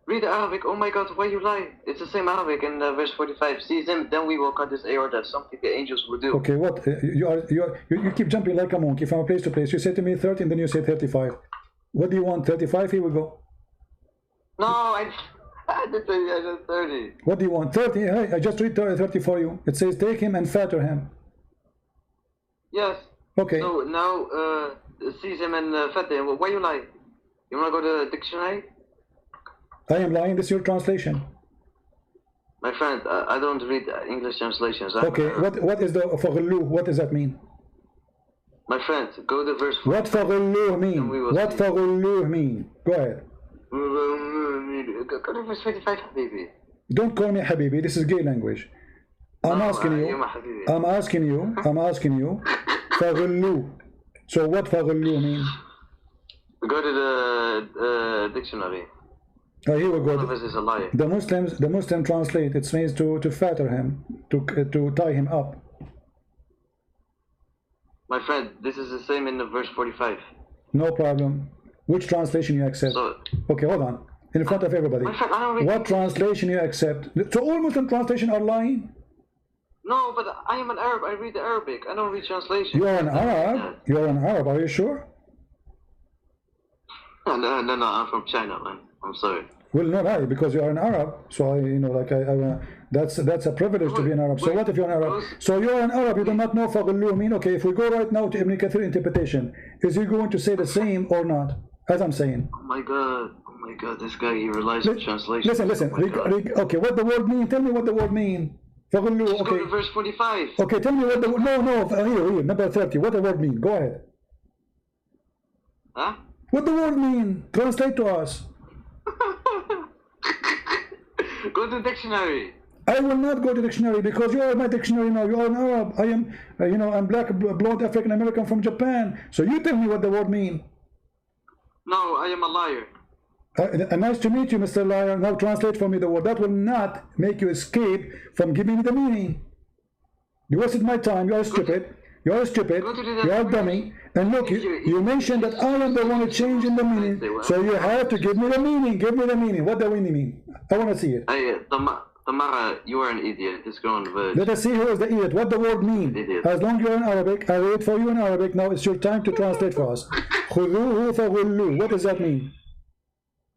Read Arabic. Oh my God, why you lie? It's the same Arabic in verse 45. Seize him, then we will cut his aorta. Something the angels will do. Okay, what? You keep jumping like a monkey from place to place. You say to me 30, and then you say 35. What do you want? 35? Here we go. No, I did 30. What do you want? 30? Hey, I just read 30 for you. It says take him and fatter him. Yes. Okay. So now, seize him and fatter him. Why you lie? You want to go to the dictionary? I am lying. This is your translation. My friend, I don't read English translations. Okay. What is the فغلوه? What does that mean? My friend, go to verse 4. What فغلوه mean? What فغلوه mean? Go ahead. Go to verse 45, Habibi. Don't call me Habibi. This is gay language. I'm asking you. فغلوه. So what فغلوه mean? Go to the dictionary. Oh, here we go. One of us is a liar. The Muslim translate. It means to fatter him, to tie him up. My friend, this is the same in the verse 45. No problem. Which translation you accept? So, Okay, hold on. In front of everybody. my friend, I don't read What translation you accept? So all Muslim translation are lying? No, but I am an Arab. I read the Arabic. I don't read translation. You are an Arab? You are an Arab, are you sure? No, I'm from China, man. I'm sorry. Well, not I, because you are an Arab. So that's a privilege to be an Arab. So what if you're an Arab? So you're an Arab, you do not know فغلوه mean. Okay, if we go right now to Ibn Kathir interpretation, is he going to say the same or not? As I'm saying. Oh my God, this guy, he relies on translation. Listen. Oh Okay, what the word mean? Tell me what the word mean. فغلوه. Just go Okay. to verse 45. Okay, tell me what the here, number 30. What the word mean? Go ahead. Huh? What the word mean? Translate to us. Go to the dictionary. I will not go to dictionary because you are my dictionary now. You are an Arab. I am, I'm black, blonde, African American from Japan. So you tell me what the word mean. No, I am a liar. Nice to meet you, Mr. Liar. Now translate for me the word. That will not make you escape from giving me the meaning. You wasted my time. You are stupid. You are stupid. You are dummy. And look, you mentioned that I am the one changing the meaning. So you have to give me the meaning. Give me the meaning. What the meaning mean? I want to see it. Hey, Tamara, you are an idiot. Just go on the verse. Let us see who is the idiot. What the word mean? Idiot. As long as you're in Arabic, I read for you in Arabic. Now it's your time to translate for us. خذوه فغلوه. What does that mean?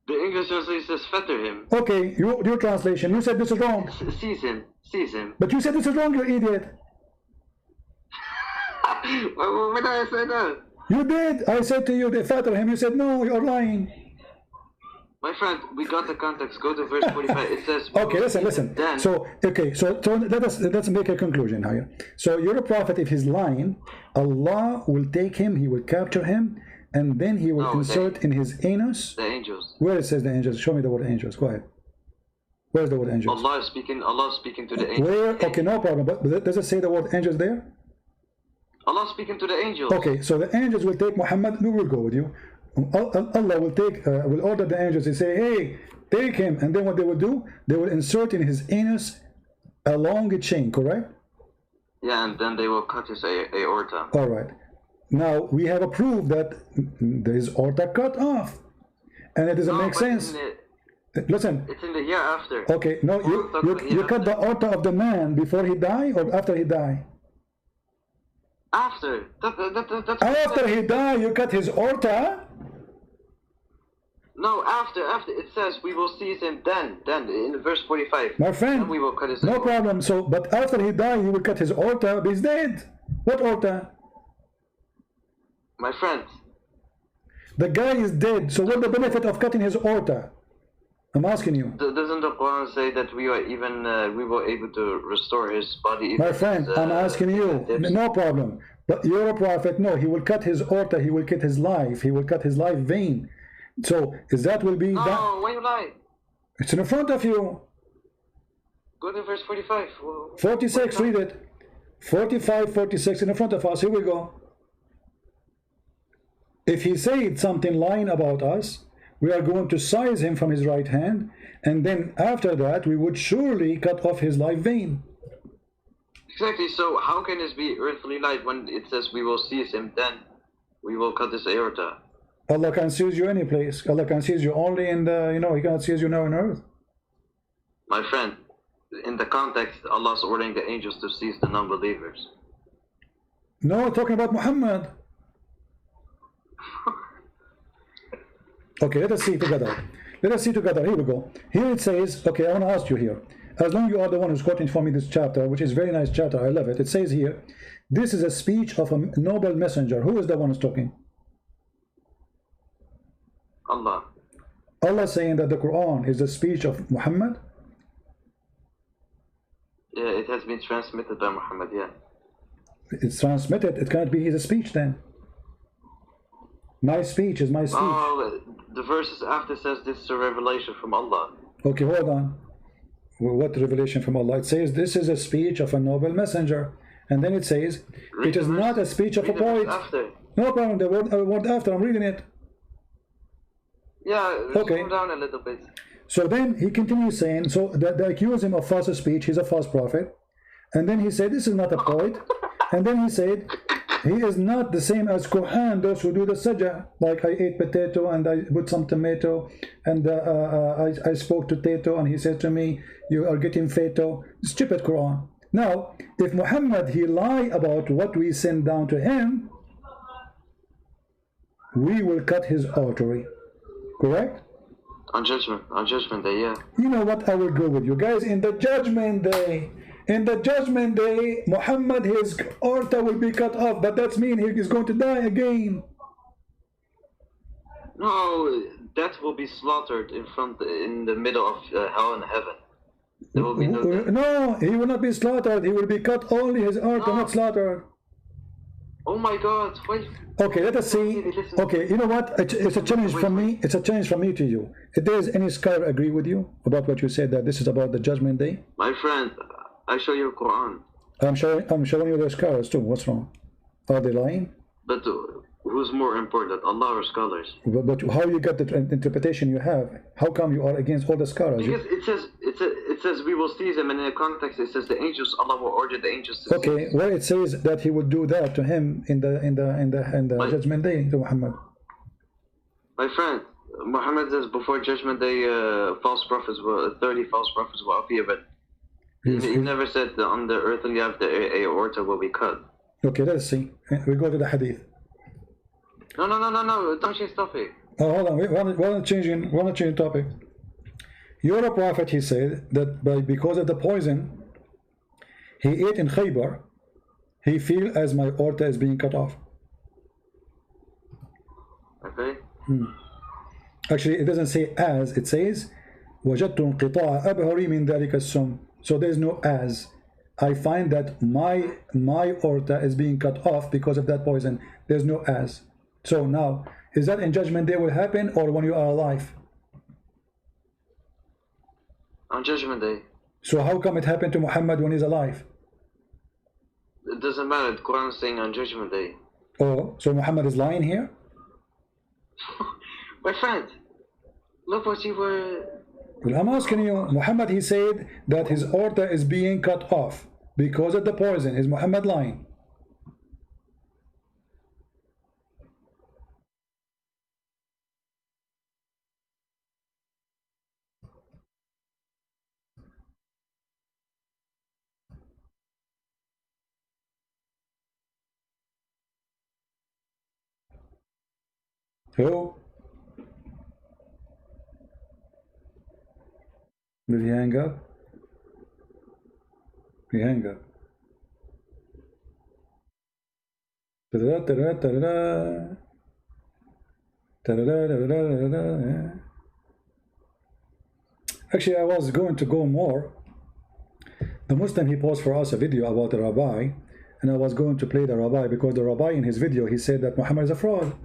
The English translation says fetter him. Okay, your translation. You said this is wrong. Seize him. But you said this is wrong, you idiot. When did I say that? You did. I said to you, they fatter him. You said, no, you're lying. My friend, we got the context. Go to verse 45. It says. Okay, listen. Then, So let's make a conclusion here. So you're a prophet. If he's lying, Allah will take him. He will capture him, and then he will insert in his anus. The angels. Where it says the angels? Show me the word angels. Go ahead. Where's the word angels? Allah is speaking to the angels. Where? Okay, no problem. But does it say the word angels there? Allah speaking to the angels. Okay, so the angels will take Muhammad. We will go with you. Allah will order the angels. They say, hey, take him. And then what they will do? They will insert in his anus a long chain, correct? Yeah, and then they will cut his aorta. All right. Now, we have a proof that his aorta cut off. And it doesn't make sense. Listen. It's in the year after. Okay, no, you cut the aorta of the man before he died or after he died? After. That's after he died, you cut his aorta? No, after. It says we will seize him then, in verse 45. My friend, then we will cut his no aorta. problem. So, but after he died, you will cut his aorta, but he's dead. What aorta? My friend. The guy is dead, so what's the benefit of cutting his aorta? I'm asking you. Doesn't the Quran say that we were able to restore his body? My friend, I'm asking you. No problem. But you're a prophet. No, he will cut his aorta. He will cut his life. He will cut his life vein. So, is that will be... No, why you lie? It's in front of you. Go to verse 45. 46, read it. 45, 46 in front of us. Here we go. If he said something lying about us, we are going to seize him from his right hand, and then after that we would surely cut off his life vein. Exactly. So how can this be earthly light when it says we will seize him, then we will cut his aorta? Allah can seize you any place. Allah can seize you only in the, you know, He cannot seize you now on earth. My friend, in the context, Allah's ordering the angels to seize the non-believers. No, talking about Muhammad. Okay, let us see together. Let us see together. Here we go. Here it says, okay, I want to ask you here. As long as you are the one who's quoting for me this chapter, which is a very nice chapter, I love it. It says here, this is a speech of a noble messenger. Who is the one who's talking? Allah. Allah saying that the Quran is the speech of Muhammad? Yeah, it has been transmitted by Muhammad, yeah. It's transmitted. It cannot be his speech then. My speech is my speech. Oh, the verses after says this is a revelation from Allah. Okay, hold on. What revelation from Allah? It says this is a speech of a noble messenger. And then it says, it is not a speech of a poet. No problem, the word after, I'm reading it. Yeah, okay. Slow down a little bit. So then he continues saying, so they accuse him of false speech, he's a false prophet. And then he said, this is not a poet. And then he said, he is not the same as Kohan, those who do the sajah. Like I ate potato and I put some tomato and I spoke to Tato and he said to me, you are getting feto. Stupid Quran. Now, if Muhammad, he lie about what we send down to him, we will cut his artery. Correct? On judgment day, yeah. You know what? I will go with you guys in the judgment day. In the judgment day, Muhammad, his aorta will be cut off, but that means he is going to die again. No, death will be slaughtered in the middle of hell and heaven. There will be no death. No, he will not be slaughtered. He will be cut only his aorta, not slaughtered. Oh my God! Wait. Okay, let us see. Okay, you know what? It's a challenge from me. It's a challenge from me to you. If there is any scholar agree with you about what you said, that this is about the judgment day, my friend, I show you Quran. I'm showing you the scholars too. What's wrong? Are they lying? But who's more important, Allah or scholars? But how you get the interpretation you have? How come you are against all the scholars? Because it says we will seize him, and in the context it says the angels, Allah will order the angels to okay, well it says that he would do that to him in the judgment day to Muhammad. My friend, Muhammad says before judgment day, 30 false prophets will appear, but he never said that on the earthly life the aorta will be cut. Okay, let's see. We go to the hadith. No, don't change topic. Oh, hold on, we want to change topic. You're a prophet, he said, that because of the poison he ate in Khaybar, he feel as my aorta is being cut off. Okay. Actually, it doesn't say as, it says وجدت انقطاع أبهري من ذلك السم. So there's no as. I find that my aorta is being cut off because of that poison. There's no as. So now, is that in judgment day will happen or when you are alive? On judgment day. So how come it happened to Muhammad when he's alive? It doesn't matter. The Quran is saying on judgment day. Oh, so Muhammad is lying here? My friend, look what you were... Well, I'm asking you, Muhammad, he said that his aorta is being cut off because of the poison. Is Muhammad lying? Who? Did he hang up? He hang up. Ta-da, ta-da, ta-da. Ta-da, ta-da, ta-da, yeah. Actually, I was going to go more. The Muslim, he posed for us a video about the rabbi, and I was going to play the rabbi because the rabbi in his video, he said that Muhammad is a fraud.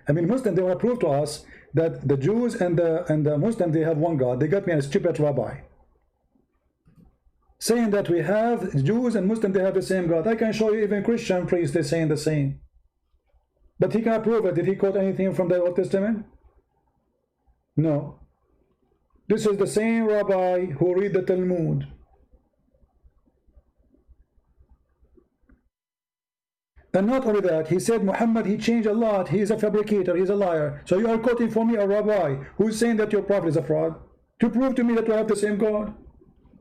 I mean, Muslim, they want to prove to us that the Jews and the Muslims, they have one God. They got me a stupid rabbi saying that we have Jews and Muslims, they have the same God. I can show you even Christian priests, they're saying the same. But he can't prove it. Did he quote anything from the Old Testament? No. This is the same rabbi who read the Talmud. And not only that, he said Muhammad, he changed a lot, he is a fabricator, he is a liar. So you are quoting for me a rabbi who's saying that your prophet is a fraud to prove to me that we have the same God.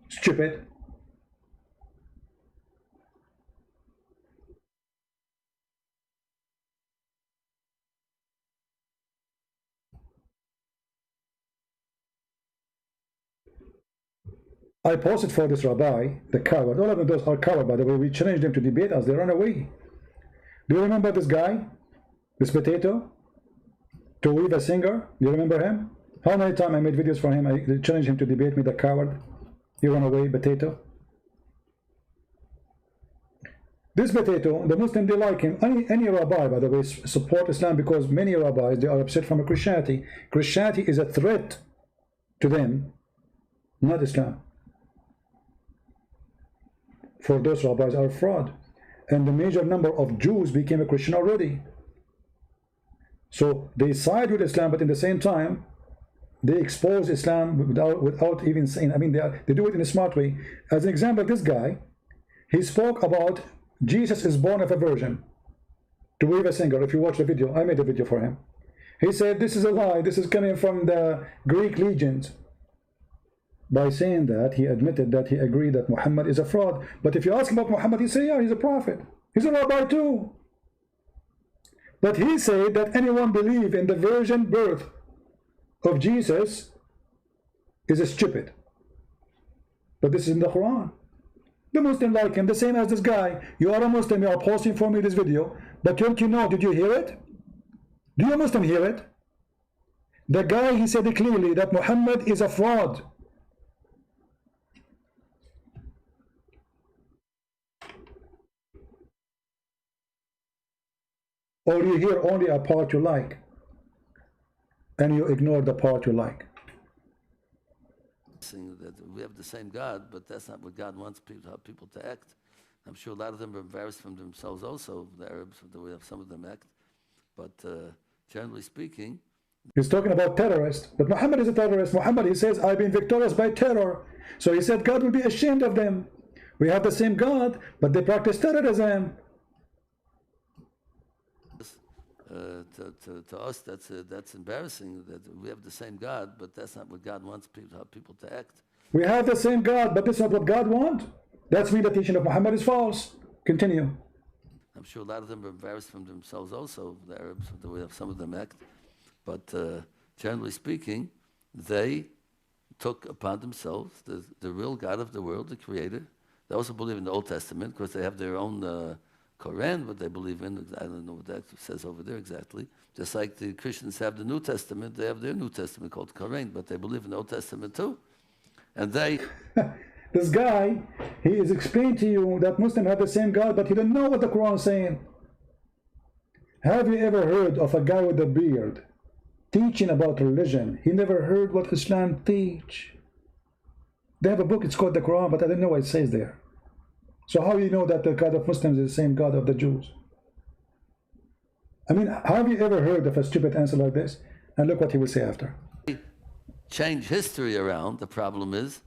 Stupid. I posted for this rabbi, the coward. All of them, those are coward, by the way. We challenged them to debate us. They run away. Do you remember this guy? This potato? To weave a singer? Do you remember him? How many times I made videos for him? I challenged him to debate me, the coward. He ran away, potato. This potato, the Muslim, they like him. Any rabbi, by the way, support Islam because many rabbis, they are upset from Christianity. Christianity is a threat to them, not Islam. For those rabbis are fraud. And the major number of Jews became a Christian already. So they side with Islam, but in the same time, they expose Islam without even saying, I mean, they do it in a smart way. As an example, this guy, he spoke about Jesus is born of a virgin. To weave a singer, if you watch the video, I made a video for him. He said, this is a lie, this is coming from the Greek legends. By saying that, he admitted that he agreed that Muhammad is a fraud. But if you ask him about Muhammad, he say, yeah, he's a prophet. He's a rabbi too. But he said that anyone believe in the virgin birth of Jesus is stupid. But this is in the Quran. The Muslim like him, the same as this guy. You are a Muslim, you are posting for me this video. But don't you know, did you hear it? Do you Muslim hear it? The guy, he said clearly that Muhammad is a fraud. Or you hear only a part you like, and you ignore the part you like. That we have the same God, but that's not what God wants people to act. I'm sure a lot of them are embarrassed from themselves also, the Arabs, the way some of them act. But generally speaking... He's talking about terrorists, but Muhammad is a terrorist. Muhammad, he says, I've been victorious by terror. So he said God will be ashamed of them. We have the same God, but they practice terrorism. To us, that's embarrassing that we have the same God, but that's not what God wants people to act. We have the same God, but that's not what God wants. That's mean the teaching of Muhammad is false. Continue. I'm sure a lot of them are embarrassed from themselves also, the Arabs, the way some of them act. But generally speaking, they took upon themselves the real God of the world, the Creator. They also believe in the Old Testament because they have their own Quran, what they believe in. I don't know what that says over there exactly. Just like the Christians have the New Testament, they have their New Testament called Quran, but they believe in the Old Testament too. And they... This guy, he is explaining to you that Muslims have the same God, but he don't know what the Quran is saying. Have you ever heard of a guy with a beard teaching about religion? He never heard what Islam teach. They have a book, it's called the Quran, but I don't know what it says there. So how do you know that the God of Muslims is the same God of the Jews? I mean, have you ever heard of a stupid answer like this? And look what he will say after. Change history around. The problem is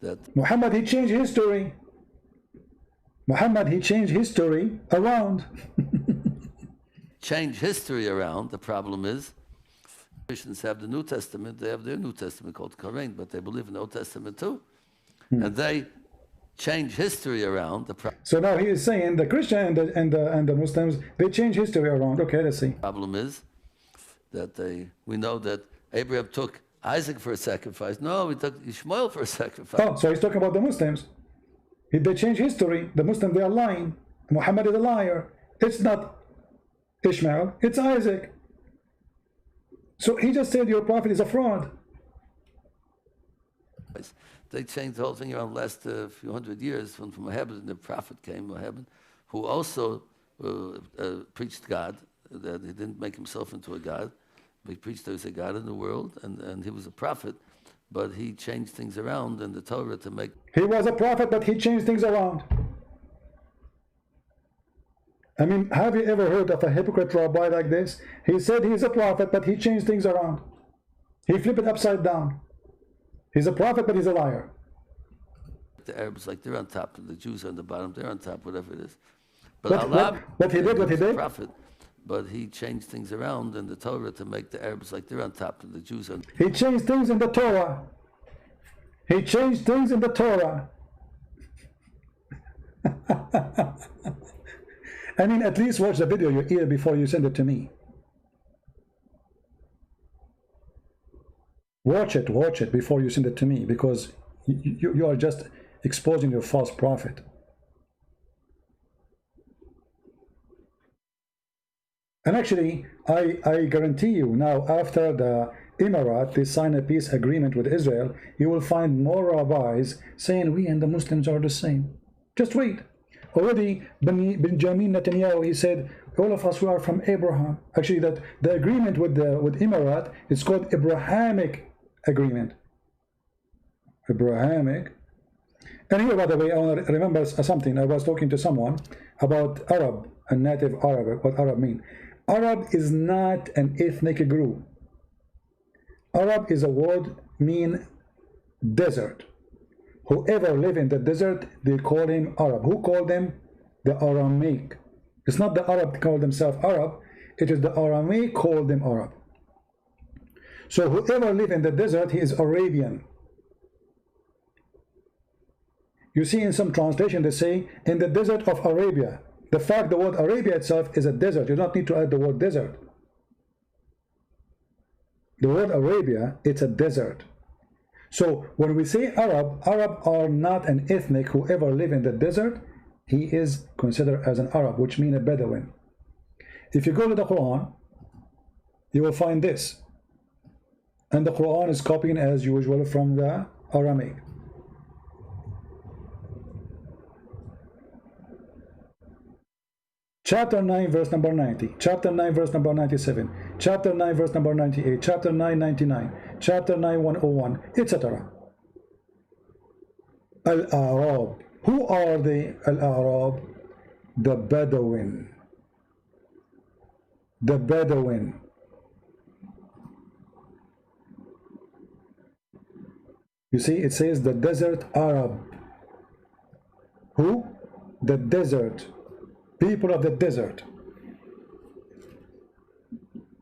that Muhammad, he changed history. Muhammad, he changed history around. Change history around. The problem is Christians have the New Testament. They have their New Testament called Quran, but they believe in the Old Testament too. And they change history around. So now he is saying the Christian and the Muslims, they change history around. Okay, let's see. Problem is that we know that Abraham took Isaac for a sacrifice. No, he took Ishmael for a sacrifice. Oh, so he's talking about the Muslims. They change history. The Muslims, they are lying. Muhammad is a liar. It's not Ishmael, it's Isaac. So he just said your prophet is a fraud. They changed the whole thing around the last few hundred years when from Mohammedan, the prophet came, Mohammedan, who also preached God, that he didn't make himself into a God. He preached there was a God in the world, and he was a prophet, but he changed things around in the Torah to make... He was a prophet, but he changed things around. I mean, have you ever heard of a hypocrite rabbi like this? He said he's a prophet, but he changed things around. He flipped it upside down. He's a prophet, but he's a liar. The Arabs, like, they're on top, and the Jews are on the bottom, they're on top, whatever it is. But Allah, what he did, prophet, but he changed things around in the Torah to make the Arabs like they're on top and the Jews on. He changed things in the Torah. He changed things in the Torah. I mean, at least watch the video you hear before you send it to me. Watch it before you send it to me, because you are just exposing your false prophet. And actually, I guarantee you now, after the Emirate, they sign a peace agreement with Israel, you will find more rabbis saying we and the Muslims are the same. Just wait. Already, Benjamin Netanyahu, he said, all of us, we are from Abraham. Actually, that the agreement with Emirate, it's called Abrahamic agreement. Abrahamic. And here, by the way, I want to remember something. I was talking to someone about Arab and native Arab, what Arab mean. Arab is not an ethnic group. Arab is a word mean desert. Whoever live in the desert, they call him Arab. Who called them? The Aramaic. It's not the Arab call themselves Arab. It is the Aramaic called them Arab. So whoever live in the desert, he is Arabian. You see in some translation they say in the desert of Arabia. The fact the word Arabia itself is a desert. You don't need to add the word desert. The word Arabia, it's a desert. So when we say Arab, Arab are not an ethnic. Whoever live in the desert, he is considered as an Arab, which means a Bedouin. If you go to the Quran, you will find this. And the Quran is copying as usual from the Aramaic. Chapter 9, verse number 90. Chapter 9, verse number 97. Chapter 9, verse number 98. Chapter 9, 99. Chapter 9, 101, etc. Al-Arab. Who are the Al-Arab? The Bedouin. The Bedouin. You see, it says the desert Arab. Who? The desert. People of the desert.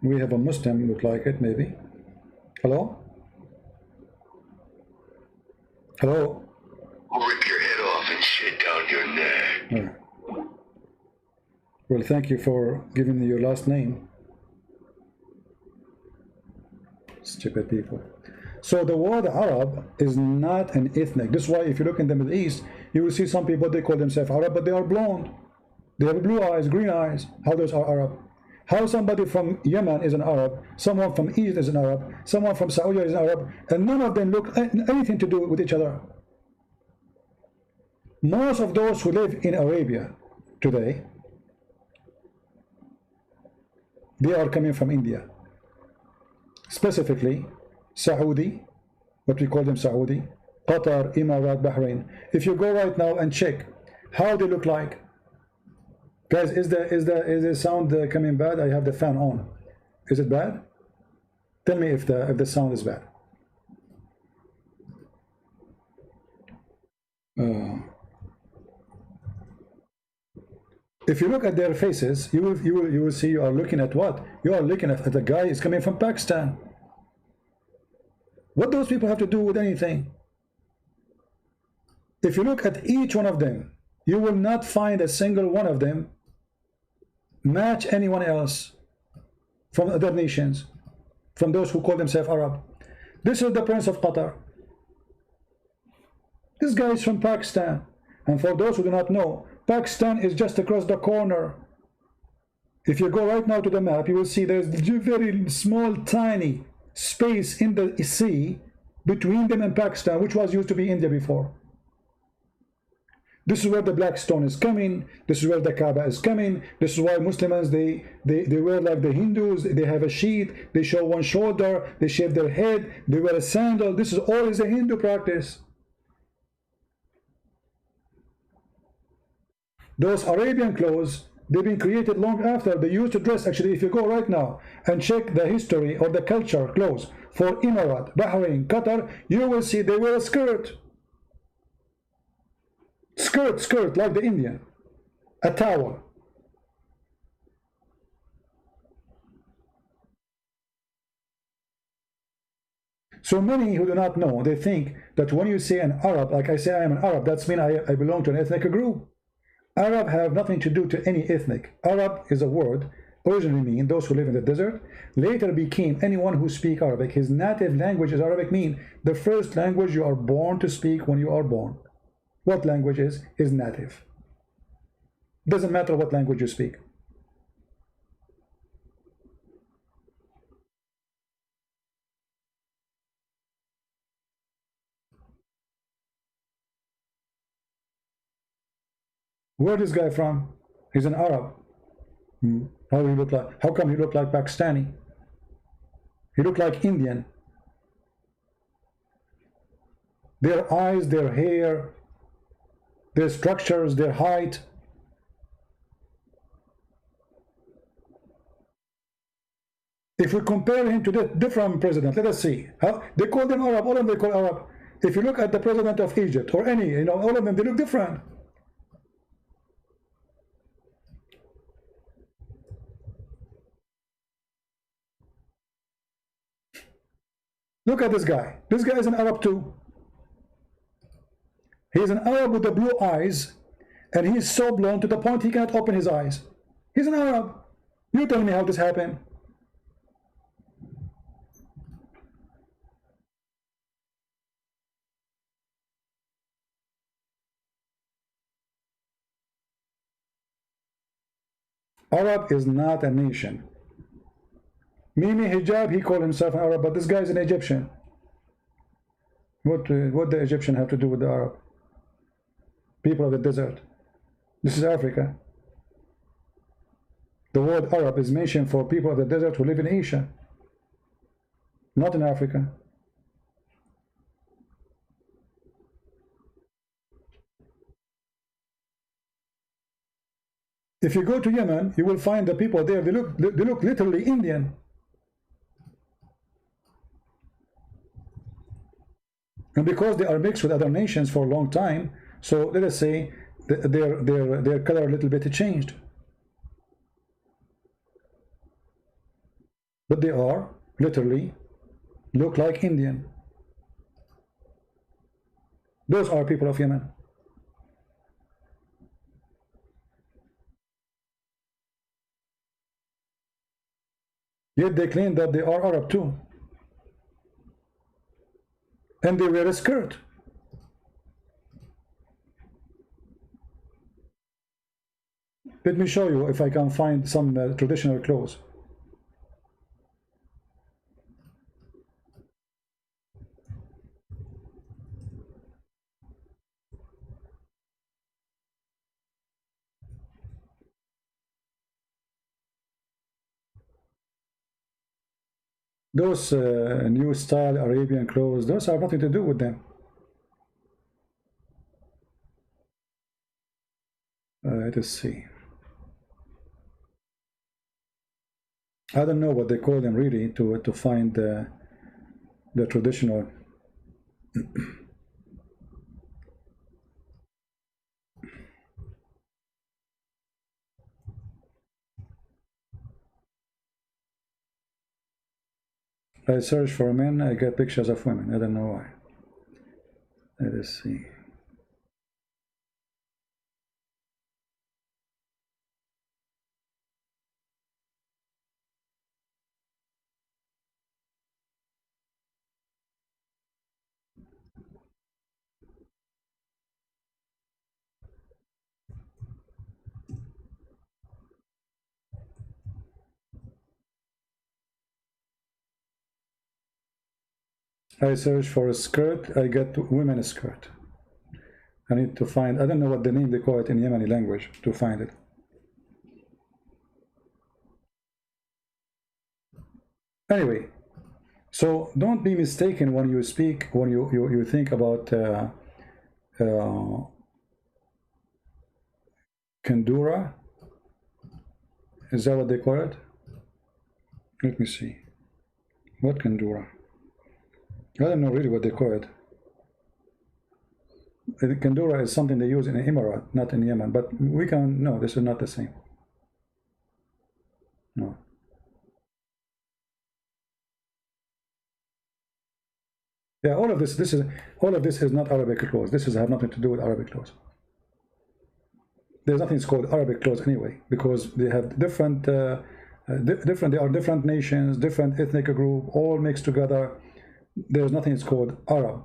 We have a Muslim, look like it, maybe. Hello? Hello? I'll rip your head off and shit down your neck. Well, thank you for giving me your last name. Stupid people. So the word Arab is not an ethnic. This is why if you look in the Middle East, you will see some people, they call themselves Arab, but they are blonde. They have blue eyes, green eyes. How those are Arab? How somebody from Yemen is an Arab, someone from Egypt is an Arab, someone from Saudi is an Arab, and none of them look anything to do with each other. Most of those who live in Arabia today, they are coming from India. Specifically, Saudi, what we call them Saudi, Qatar, Emirat, Bahrain. If you go right now and check how they look like, guys, is the sound coming bad? I have the fan on. Is it bad? Tell me if the sound is bad. If you look at their faces, you will see you are looking at what? You are looking at the guy is coming from Pakistan. What those people have to do with anything? If you look at each one of them, you will not find a single one of them match anyone else from other nations, from those who call themselves Arab. This is the Prince of Qatar. This guy is from Pakistan. And for those who do not know, Pakistan is just across the corner. If you go right now to the map, you will see there's a very small, tiny space in the sea between them and Pakistan, which was used to be India before. This is where the black stone is coming. This is where the Kaaba is coming. This is why Muslims, they wear like the Hindus. They have a sheet. They show one shoulder. They shave their head. They wear a sandal. This is all is a Hindu practice. Those Arabian clothes, they've been created long after. They used to dress, actually, if you go right now and check the history or the culture clothes for Emirat, Bahrain, Qatar, you will see they wear a skirt. Skirt, like the Indian. A towel. So many who do not know, they think that when you say an Arab, like I say I am an Arab, that's mean I belong to an ethnic group. Arab have nothing to do to any ethnic. Arab is a word originally mean those who live in the desert, later became anyone who speak Arabic. His native language is Arabic, mean the first language you are born to speak when you are born. What language is native. Doesn't matter what language you speak. Where is this guy from? He's an Arab. How he look like? How come he look like Pakistani? He look like Indian. Their eyes, their hair, their structures, their height. If we compare him to the different president, let us see. How they call them Arab, all of them they call Arab. If you look at the president of Egypt or any, all of them, they look different. Look at this guy. This guy is an Arab too. He's an Arab with the blue eyes, and he's so blonde to the point he cannot open his eyes. He's an Arab. You tell me how this happened. Arab is not a nation. Mimi Hijab, he called himself an Arab, but this guy is an Egyptian. What the Egyptian have to do with the Arab? People of the desert. This is Africa. The word Arab is mentioned for people of the desert who live in Asia, not in Africa. If you go to Yemen, you will find the people there, they look literally Indian. And because they are mixed with other nations for a long time, so let us say their color a little bit changed. But they are literally look like Indian. Those are people of Yemen. Yet they claim that they are Arab too. And they wear a skirt. Let me show you if I can find some traditional clothes. Those new style Arabian clothes, those have nothing to do with them. Let us see. I don't know what they call them really to find the traditional. I search for men, I get pictures of women. I don't know why. Let us see. I search for a skirt, I get women skirt. I need to find, I don't know what the name they call it in Yemeni language to find it. Anyway, so don't be mistaken when you speak, when you think about Kandura. Is that what they call it? Let me see. What Kandura? I don't know really what they call it. Kandura is something they use in the Emirat, not in Yemen. But we can, no, this is not the same. No. Yeah, all of this is not Arabic laws. This have nothing to do with Arabic laws. There's nothing called Arabic laws anyway, because they have different, they are different nations, different ethnic group, all mixed together. There's nothing called Arab.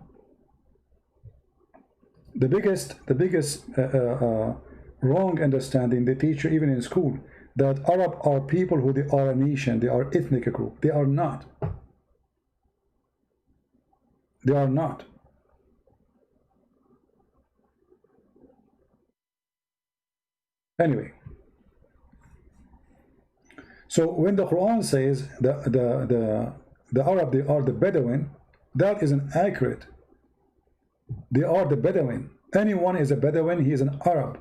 The biggest wrong understanding they teach you even in school, that Arab are people who they are a nation, they are ethnic group. They are not. They are not. Anyway, so when the Quran says the Arab, they are the Bedouin, that is inaccurate. They are the Bedouin. Anyone is a Bedouin, he is an Arab.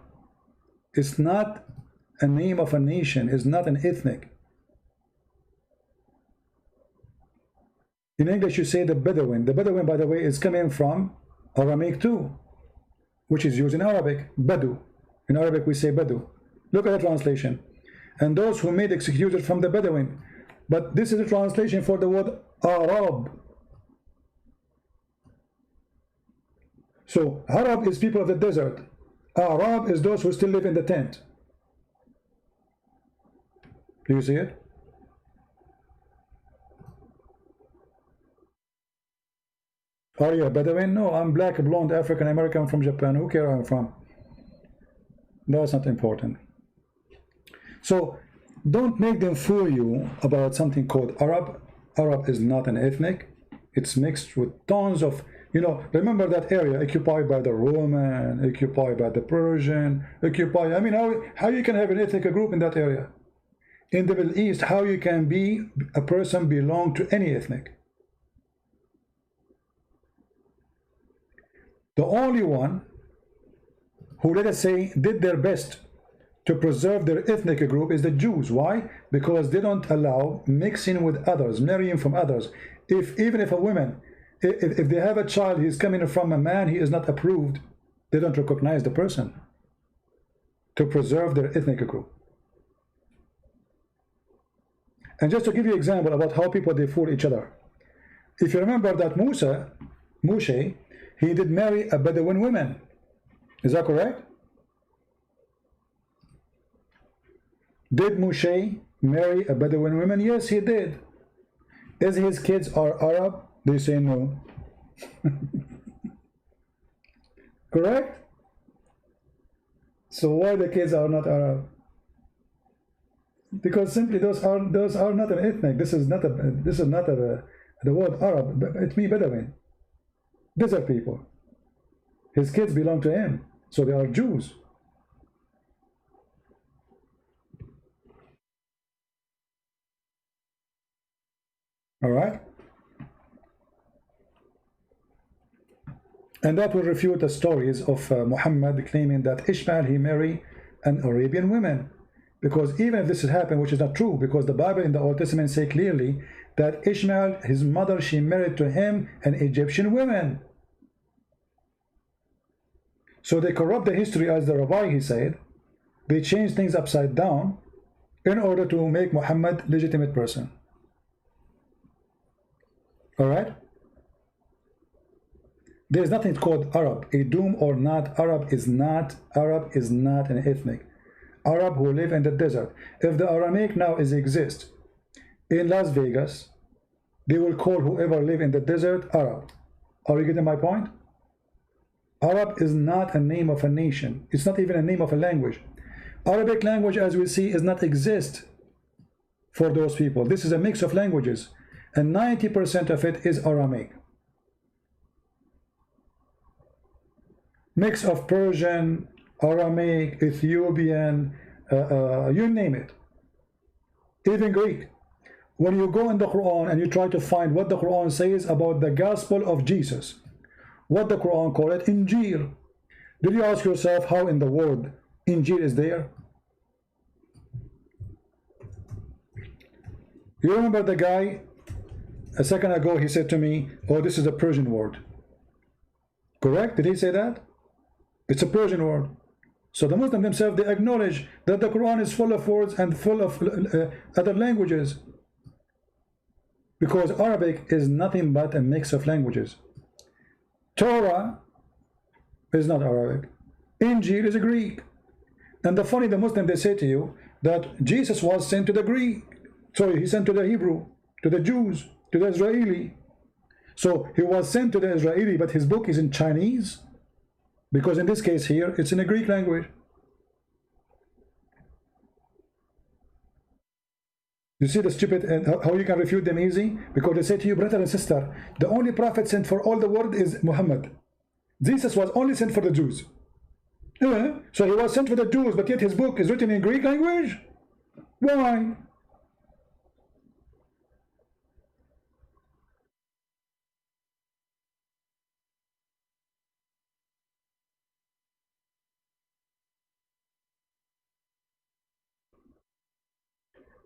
It's not a name of a nation, it's not an ethnic. In English you say the Bedouin. The Bedouin, by the way, is coming from Aramaic too, which is used in Arabic, Badu. In Arabic we say Badu. Look at the translation. And those who made executed from the Bedouin. But this is a translation for the word Arab. So Arab is people of the desert. Arab is those who still live in the tent. Do you see it? Are you a Bedouin? No, I'm black, blonde, African American from Japan. Who cares where I'm from? That's not important. So don't make them fool you about something called Arab. Arab is not an ethnic. It's mixed with tons of, you know, remember that area occupied by the Roman, occupied by the Persian, occupied, I mean, how you can have an ethnic group in that area? In the Middle East, how you can be a person belong to any ethnic? The only one who, let us say, did their best to preserve their ethnic group is the Jews. Why? Because they don't allow mixing with others, marrying from others. Even if a woman, if they have a child, he's coming from a man, he is not approved, they don't recognize the person to preserve their ethnic group. And just to give you an example about how people, they fool each other. If you remember that Moshe, he did marry a Bedouin woman. Is that correct? Did Moshe marry a Bedouin woman? Yes, he did. Is his kids are Arab? They say no. Correct? So why the kids are not Arab? Because simply those are not an ethnic. This is not the word Arab. It means Bedouin. Desert people. His kids belong to him, so they are Jews. All right? And that will refute the stories of Muhammad claiming that Ishmael, he married an Arabian woman. Because even if this has happened, which is not true, because the Bible in the Old Testament say clearly that Ishmael, his mother, she married to him an Egyptian woman. So they corrupt the history, as the rabbi, he said. They change things upside down in order to make Muhammad legitimate person. All right? There is nothing called Arab. Edom or not, Arab is not an ethnic. Arab who live in the desert. If the Aramaic now exists in Las Vegas, they will call whoever live in the desert Arab. Are you getting my point? Arab is not a name of a nation. It's not even a name of a language. Arabic language, as we see, does not exist for those people. This is a mix of languages, and 90% of it is Aramaic. Mix of Persian, Aramaic, Ethiopian, you name it. Even Greek. When you go in the Quran and you try to find what the Quran says about the gospel of Jesus, what the Quran call it, Injil. Did you ask yourself how in the word Injil is there? You remember the guy a second ago, he said to me, oh, this is a Persian word. Correct? Did he say that? It's a Persian word. So the Muslims themselves, they acknowledge that the Quran is full of words and full of other languages. Because Arabic is nothing but a mix of languages. Torah is not Arabic. Injil is Greek. And the funny, the Muslim, they say to you that Jesus was sent to the Greek. Sorry, he sent to the Hebrew, to the Jews, to the Israeli. So he was sent to the Israeli, but his book is in Chinese, because in this case here, it's in a Greek language. You see the stupid, and how you can refute them easy? Because they say to you, brother and sister, the only prophet sent for all the world is Muhammad. Jesus was only sent for the Jews. So he was sent for the Jews, but yet his book is written in Greek language? Why?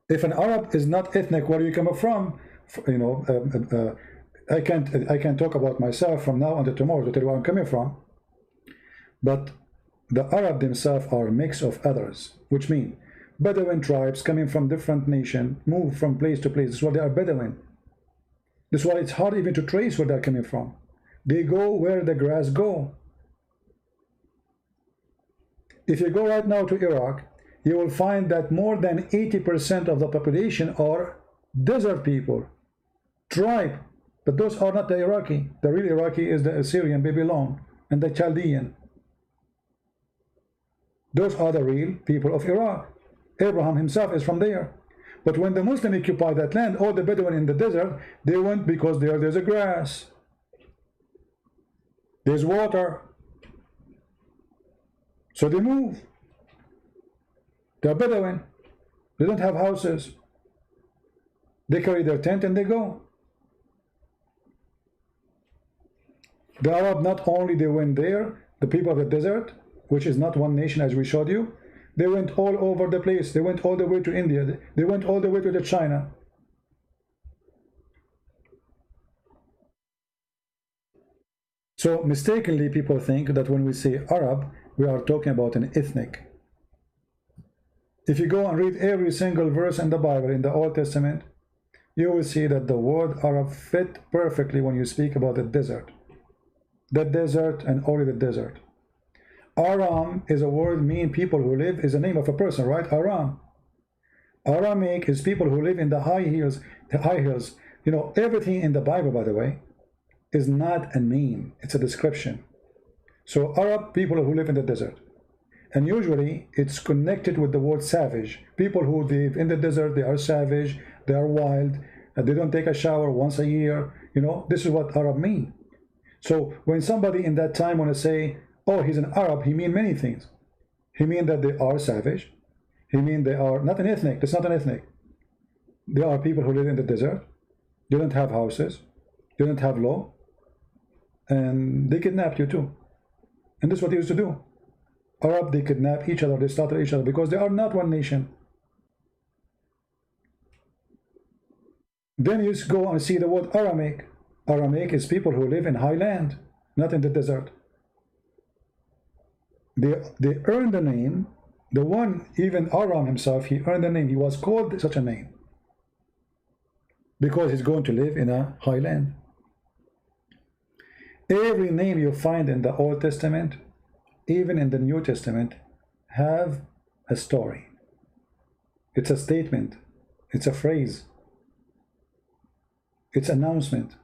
If an Arab is not ethnic, where you come from, you know, I can't talk about myself from now until tomorrow to tell you where I'm coming from. But the Arab themselves are a mix of others, which mean Bedouin tribes coming from different nations, move from place to place. This is why they are Bedouin. This is why it's hard even to trace where they're coming from. They go where the grass go. If you go right now to Iraq, you will find that more than 80% of the population are desert people, tribe. But those are not the Iraqi. The real Iraqi is the Assyrian, Babylon, and the Chaldean. Those are the real people of Iraq. Abraham himself is from there. But when the Muslims occupied that land, all the Bedouin in the desert, they went because there's a grass. There's water. So they move. They're Bedouin. They don't have houses. They carry their tent and they go. The Arab, not only they went there, the people of the desert, which is not one nation as we showed you, they went all over the place. They went all the way to India. They went all the way to China. So mistakenly people think that when we say Arab, we are talking about an ethnic. If you go and read every single verse in the Bible, in the Old Testament, you will see that the word Arab fit perfectly when you speak about the desert. The desert and only the desert. Aram is a word mean people who live, is a name of a person, right? Aram. Aramic is people who live in the high hills. The high hills. You know, everything in the Bible, by the way, is not a name. It's a description. So Arab, people who live in the desert. And usually it's connected with the word savage. People who live in the desert, they are savage, they are wild, they don't take a shower once a year. You know, this is what Arab mean. So when somebody in that time want to say, oh, he's an Arab, he mean many things. He mean that they are savage. He mean they are not an ethnic. That's not an ethnic. They are people who live in the desert. They don't have houses. They don't have law. And they kidnapped you too. And this is what they used to do. Arab, they kidnap each other, they slaughter each other because they are not one nation. Then you go and see the word Aramic. Aramic is people who live in highland, not in the desert. They earn the name. The one, even Aram himself, he earned the name. He was called such a name because he's going to live in a highland. Every name you find in the Old Testament, even in the New Testament, have a story. It's a statement. It's a phrase. It's an announcement.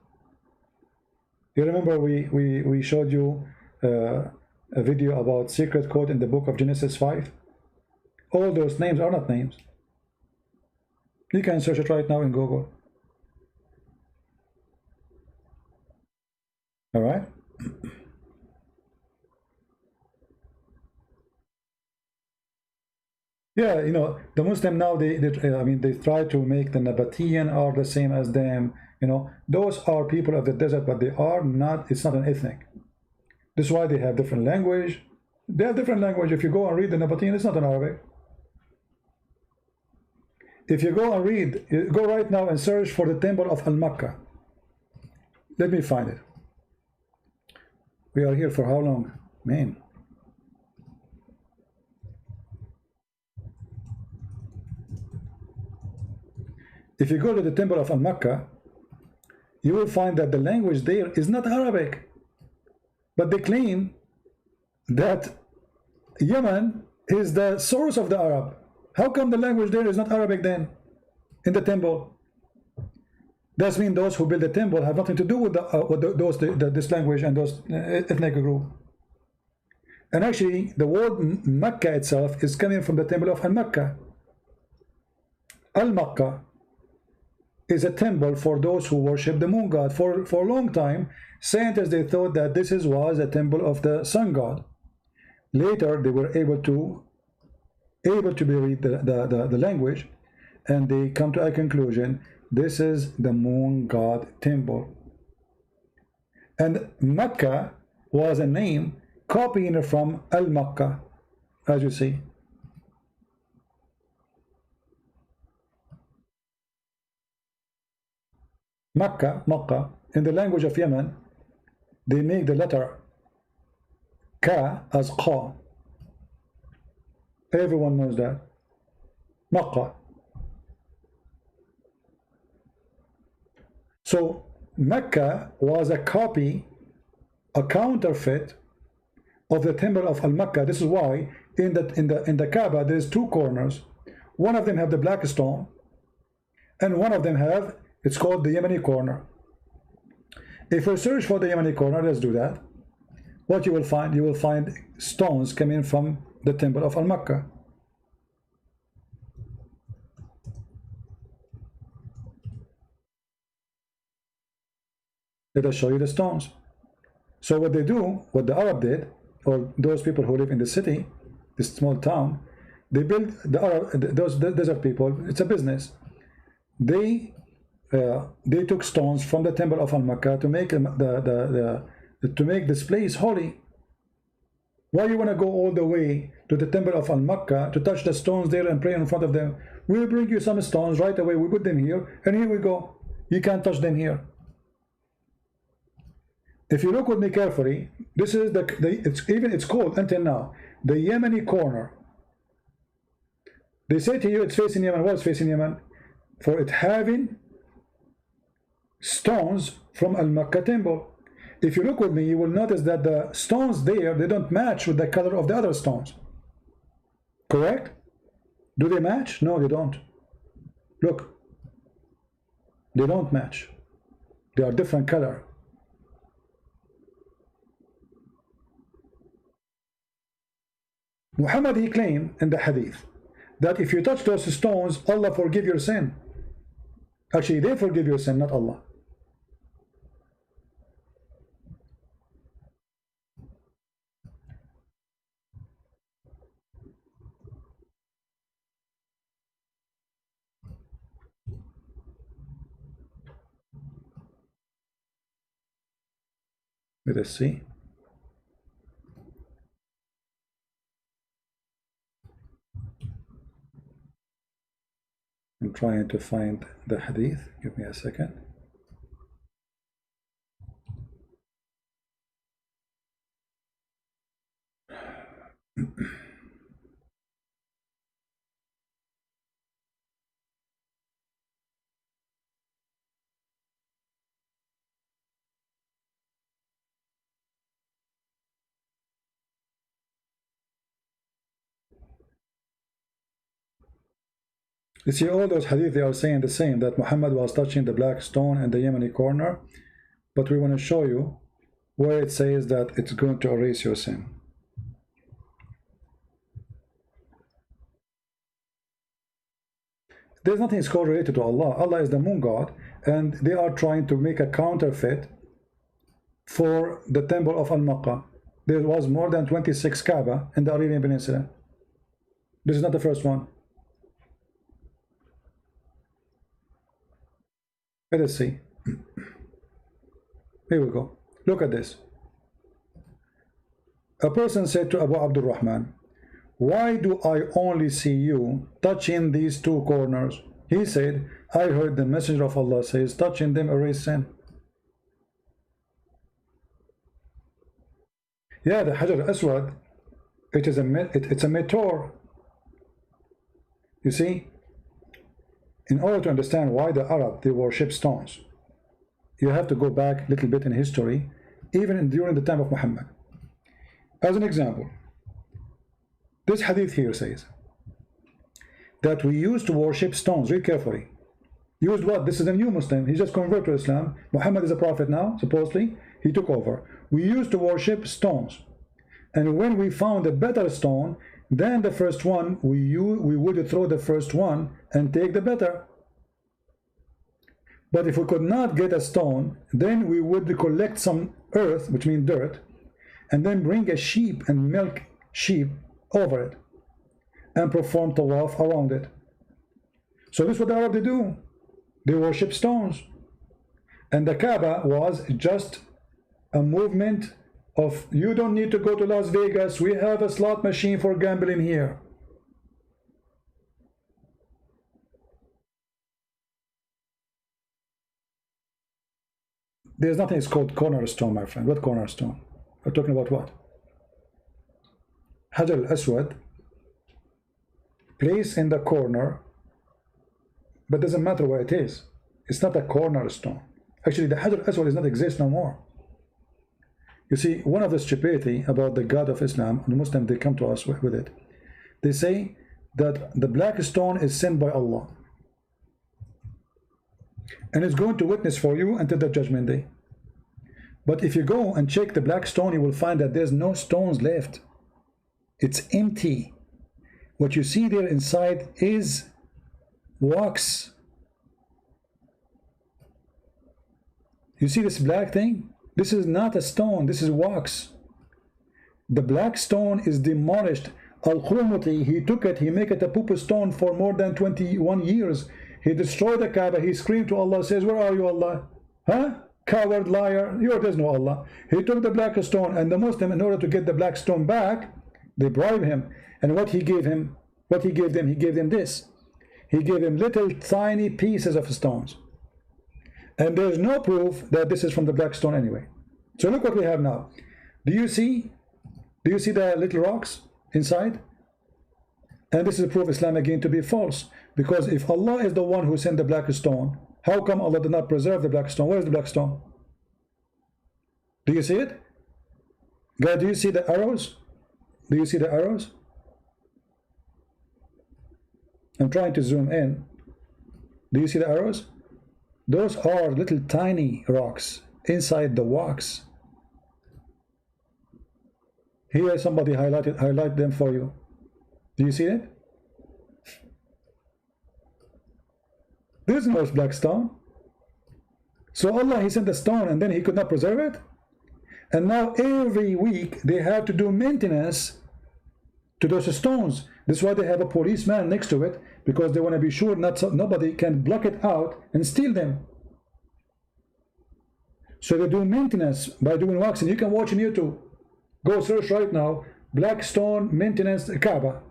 You remember we showed you a video about secret code in the book of Genesis 5? All those names are not names. You can search it right now in Google. All right? Yeah, you know, the Muslim now, I mean, they try to make the Nabatean are the same as them. You know, those are people of the desert, but they are not, it's not an ethnic. This is why they have different language. They have different language. If you go and read the Nabatean, it's not an Arabic. If you go and read, you go right now and search for the temple of Al-Makkah. Let me find it. We are here for how long? Man. If you go to the temple of Al-Makkah, you will find that the language there is not Arabic. But they claim that Yemen is the source of the Arab. How come the language there is not Arabic then in the temple? That means those who build the temple have nothing to do with this language and those ethnic group. And actually, the word Mecca itself is coming from the temple of Al-Makkah. Al-Makkah is a temple for those who worship the moon god. For a long time, scientists, they thought that this was a temple of the sun god. Later, they were able to read the language, and they come to a conclusion: this is the moon god temple. And Mecca was a name copying from Al-Makkah, as you see. Makkah, in the language of Yemen, they make the letter Ka as Qa. Everyone knows that. Makkah. So Mecca was a copy, a counterfeit of the temple of Al-Makkah. This is why in the Kaaba there is two corners. One of them have the black stone, and one of them have, it's called the Yemeni corner. If we search for the Yemeni corner, let's do that. What you will find? You will find stones coming from the temple of Al-Makkah. Let us show you the stones. So what they do, what the Arab did, or those people who live in the city, this small town, they build those desert people. It's a business. They took stones from the temple of Al-Makkah to make to make this place holy. Why you want to go all the way to the temple of Al-Makkah to touch the stones there and pray in front of them? We'll bring you some stones right away. We put them here, and here we go. You can't touch them here. If you look with me carefully, this is it's called until now the Yemeni corner. They say to you it's facing Yemen. What's facing Yemen? For it having stones from Al-Makkah temple. If you look with me, you will notice that the stones there, they don't match with the color of the other stones. Correct? Do they match? No, they don't. Look. They don't match. They are different color. Muhammad, he claimed in the hadith that if you touch those stones, Allah forgive your sin. Actually, they forgive your sin, not Allah. Let us see. I'm trying to find the hadith. Give me a second. You see, all those hadith, they are saying the same, that Muhammad was touching the black stone in the Yemeni corner, but we want to show you where it says that it's going to erase your sin. There's nothing called related to Allah. Allah is the moon god, and they are trying to make a counterfeit for the temple of Al-Makkah. There was more than 26 Kaaba in the Arabian Peninsula. This is not the first one. Let us see. Here we go. Look at this. A person said to Abu Abdul Rahman, "Why do I only see you touching these two corners?" He said, "I heard the Messenger of Allah says, touching them erase sin." Yeah, the Hajar al-Aswad, it's a meteor. You see? In order to understand why the Arab, they worship stones, you have to go back a little bit in history even during the time of Muhammad. As an example, this hadith here says that we used to worship stones. Read carefully. Used what? This is a new Muslim. He just converted to Islam. Muhammad is a prophet now, supposedly. He took over. We used to worship stones. And when we found a better stone than the first one, we would throw the first one and take the better. But if we could not get a stone, then we would collect some earth, which means dirt, and then bring a sheep and milk sheep over it and perform tawaf around it. So this is what the Arabs do. They worship stones. And the Kaaba was just a movement of, you don't need to go to Las Vegas, we have a slot machine for gambling here. There's nothing, it's called cornerstone, my friend. What cornerstone? We're talking about what? Hajar al-Aswad, place in the corner, but doesn't matter where it is. It's not a cornerstone. Actually, the Hajar al-Aswad does not exist no more. You see, one of the stupidity about the God of Islam, the Muslims, they come to us with it. They say that the black stone is sent by Allah, and it's going to witness for you until the judgment day. But if you go and check the black stone, you will find that there's no stones left. It's empty. What you see there inside is wax. You see this black thing? This is not a stone, this is wax. The black stone is demolished. Al-Qurmuti, he took it, he made it a poop stone for more than 21 years. He destroyed the Kaaba, he screamed to Allah, says, where are you, Allah? Huh? Coward, liar, there's no Allah. He took the black stone, and the Muslim, in order to get the black stone back, they bribed him. And what he gave him, he gave them this. He gave them little tiny pieces of stones. And there's no proof that this is from the black stone anyway. So look what we have now. Do you see the little rocks inside? And this is a proof of Islam again to be false. Because if Allah is the one who sent the black stone, how come Allah did not preserve the black stone? Where is the black stone? Do you see it? God, do you see the arrows? Do you see the arrows? I'm trying to zoom in. Do you see the arrows? Those are little tiny rocks inside the wax. Here somebody highlight them for you. Do you see it? There's no black stone. So Allah, he sent the stone and then he could not preserve it. And now every week they have to do maintenance to those stones. That's why they have a policeman next to it, because they want to be sure nobody can block it out and steal them. So they do maintenance by doing waxing. You can watch on YouTube. Go search right now, black stone maintenance Kaaba.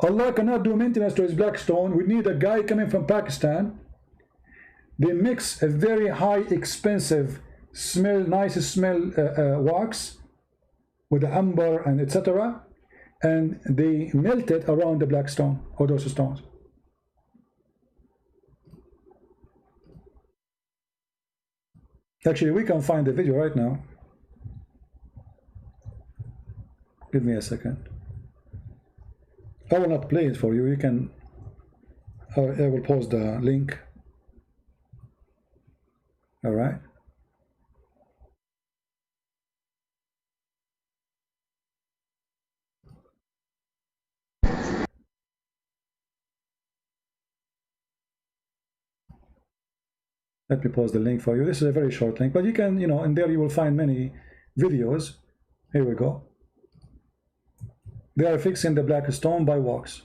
Allah cannot do maintenance to his black stone. We need a guy coming from Pakistan. They mix a very high expensive smell, nice smell wax with the amber and etc. And they melt it around the black stone or those stones. Actually, we can find the video right now. Give me a second. I will not play it for you. You can. I will post the link. All right. Let me post the link for you. This is a very short link, but you can, in there you will find many videos. Here we go. They are fixing the black stone by wax.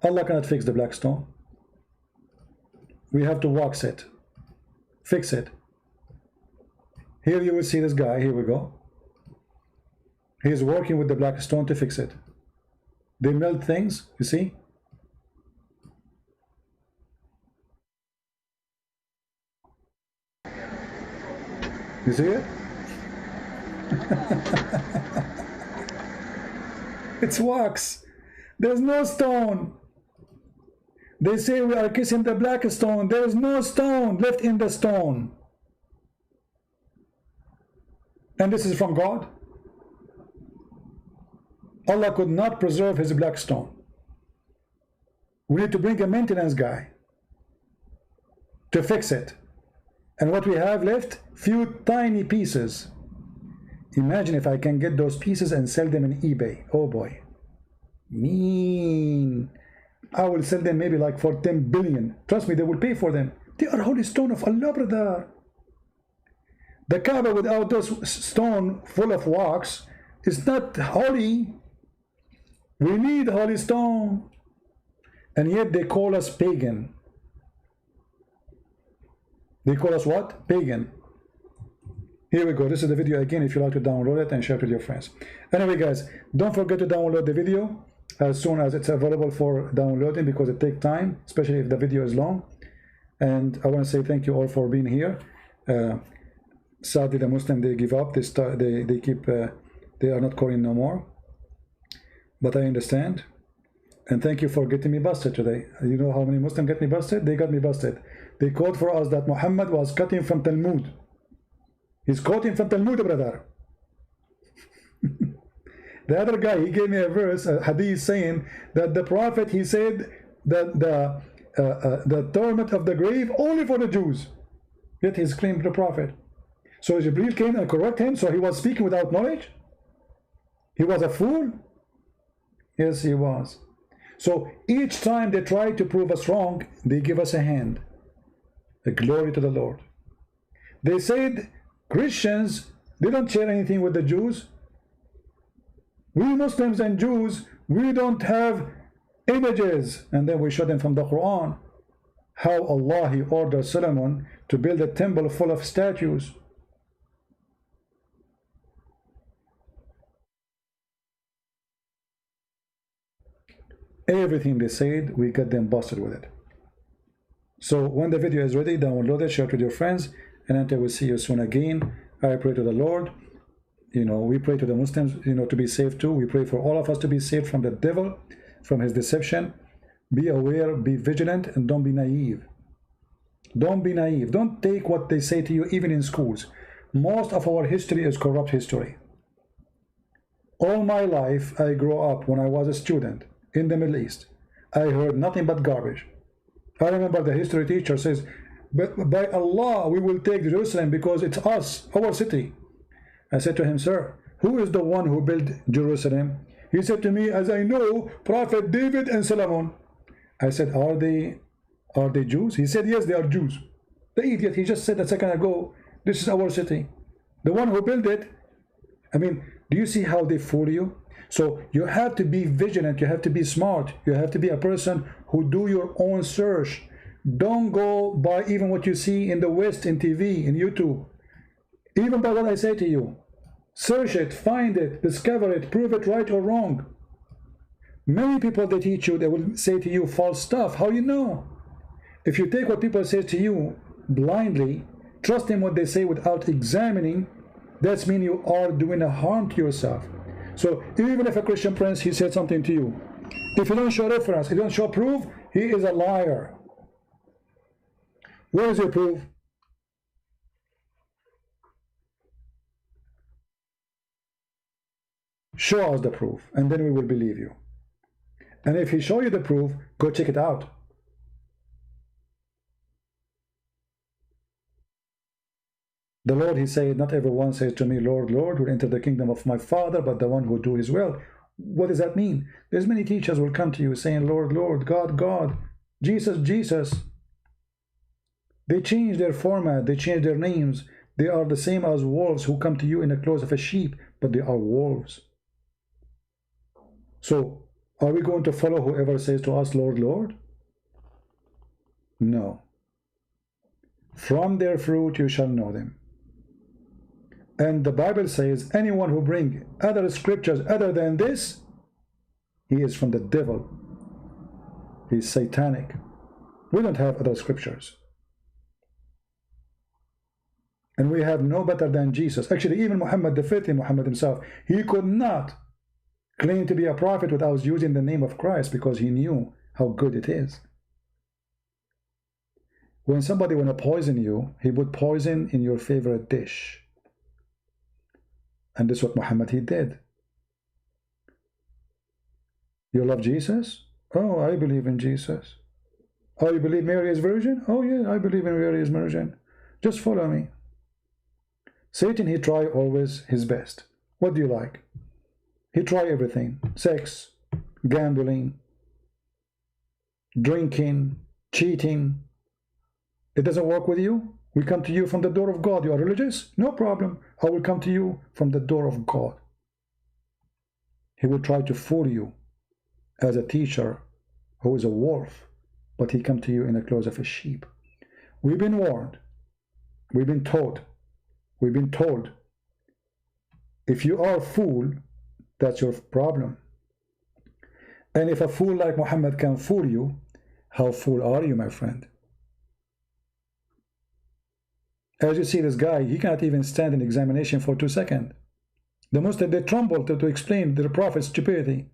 Allah cannot fix the black stone. We have to wax it, fix it. Here you will see this guy. Here we go. He is working with the black stone to fix it. They melt things, you see. You see it? It's wax. There's no stone. They say we are kissing the black stone. There is no stone left in the stone. And this is from God. Allah could not preserve his black stone. We need to bring a maintenance guy to fix it. And what we have left, few tiny pieces. Imagine if I can get those pieces and sell them in eBay. Oh boy. Mean. I will sell them maybe like for 10 billion. Trust me, they will pay for them. They are holy stone of Allah, brother. The Kaaba without those stone full of rocks is not holy. We need holy stone. And yet they call us pagan. They call us what? Pagan. Here we go. This is the video again. If you like to download it and share it with your friends. Anyway, guys, don't forget to download the video as soon as it's available for downloading, because it takes time, especially if the video is long. And I want to say thank you all for being here. Sadly, the Muslim, they give up. They keep. They are not calling no more. But I understand. And thank you for getting me busted today. You know how many Muslims get me busted? They got me busted. They quote for us that Muhammad was cutting from Talmud. He's quoting from Talmud, brother. The other guy, he gave me a verse, a hadith, saying that the Prophet, he said that the torment of the grave only for the Jews. Yet he's claimed the Prophet. So Jibreel came and corrected him, so he was speaking without knowledge? He was a fool? Yes, he was. So each time they try to prove us wrong, they give us a hand. A glory to the Lord. They said Christians, they don't share anything with the Jews. We Muslims and Jews, we don't have images. And then we show them from the Quran how Allah, he ordered Solomon to build a temple full of statues. Everything they said, we got them busted with it. So when the video is ready, download it, share it with your friends, and until we see you soon again, I pray to the Lord. You know, we pray to the Muslims, you know, to be saved too. We pray for all of us to be saved from the devil, from his deception. Be aware, be vigilant, and don't be naive. Don't be naive. Don't take what they say to you, even in schools. Most of our history is corrupt history. All my life, I grew up when I was a student in the Middle East. I heard nothing but garbage. I remember the history teacher says, but by Allah, we will take Jerusalem because it's us, our city. I said to him, sir, who is the one who built Jerusalem? He said to me, as I know, Prophet David and Solomon. I said, are they Jews? He said, yes, they are Jews. The idiot, he just said a second ago, this is our city. The one who built it. I mean, do you see how they fool you? So you have to be vigilant, you have to be smart, you have to be a person who do your own search. Don't go by even what you see in the West, in TV, in YouTube. Even by what I say to you. Search it, find it, discover it, prove it right or wrong. Many people, they teach you, they will say to you false stuff. How you know? If you take what people say to you blindly, trust in what they say without examining, that means you are doing a harm to yourself. So even if a Christian prince, he said something to you, if you don't show reference, if you don't show proof, he is a liar. Where is your proof? Show us the proof, and then we will believe you. And if he show you the proof, go check it out. The Lord, he said, not everyone says to me, Lord, Lord, will enter the kingdom of my Father, but the one who do his will. What does that mean? There's many teachers will come to you saying, Lord, Lord, God, God, Jesus, Jesus. They change their format, they change their names. They are the same as wolves who come to you in the clothes of a sheep, but they are wolves. So, are we going to follow whoever says to us, Lord, Lord? No. From their fruit you shall know them. And the Bible says, anyone who brings other scriptures other than this, he is from the devil. He's satanic. We don't have other scriptures. And we have no better than Jesus. Actually, even Muhammad, the faithful Muhammad himself, he could not claim to be a prophet without using the name of Christ, because he knew how good it is. When somebody want to poison you, he put poison in your favorite dish. And this is what Muhammad he did. You love Jesus? Oh, I believe in Jesus. Oh, you believe Mary is virgin? Oh yeah, I believe in Mary is virgin. Just follow me. Satan, he try always his best. What do you like? He try everything. Sex, gambling, drinking, cheating. It doesn't work with you? We come to you from the door of God. You are religious? No problem. I will come to you from the door of God. He will try to fool you as a teacher who is a wolf, but he come to you in the clothes of a sheep. We've been warned. We've been taught. We've been told. If you are a fool, that's your problem. And if a fool like Muhammad can fool you, how fool are you, my friend? As you see, this guy, he cannot even stand an examination for 2 seconds. The Muslims, they tremble to explain the Prophet's stupidity.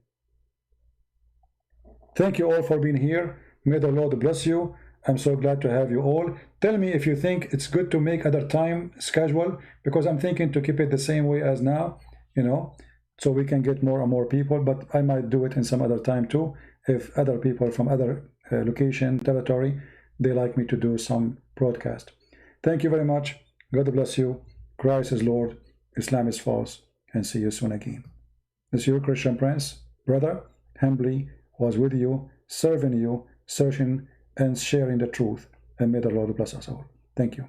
Thank you all for being here. May the Lord bless you. I'm so glad to have you all. Tell me if you think it's good to make other time schedule, because I'm thinking to keep it the same way as now, you know, so we can get more and more people, but I might do it in some other time too, if other people from other location, territory, they like me to do some broadcast. Thank you very much. God bless you. Christ is Lord. Islam is false. And see you soon again. This is your Christian Prince, brother, humbly was with you, serving you, searching and sharing the truth. And may the Lord bless us all. Thank you.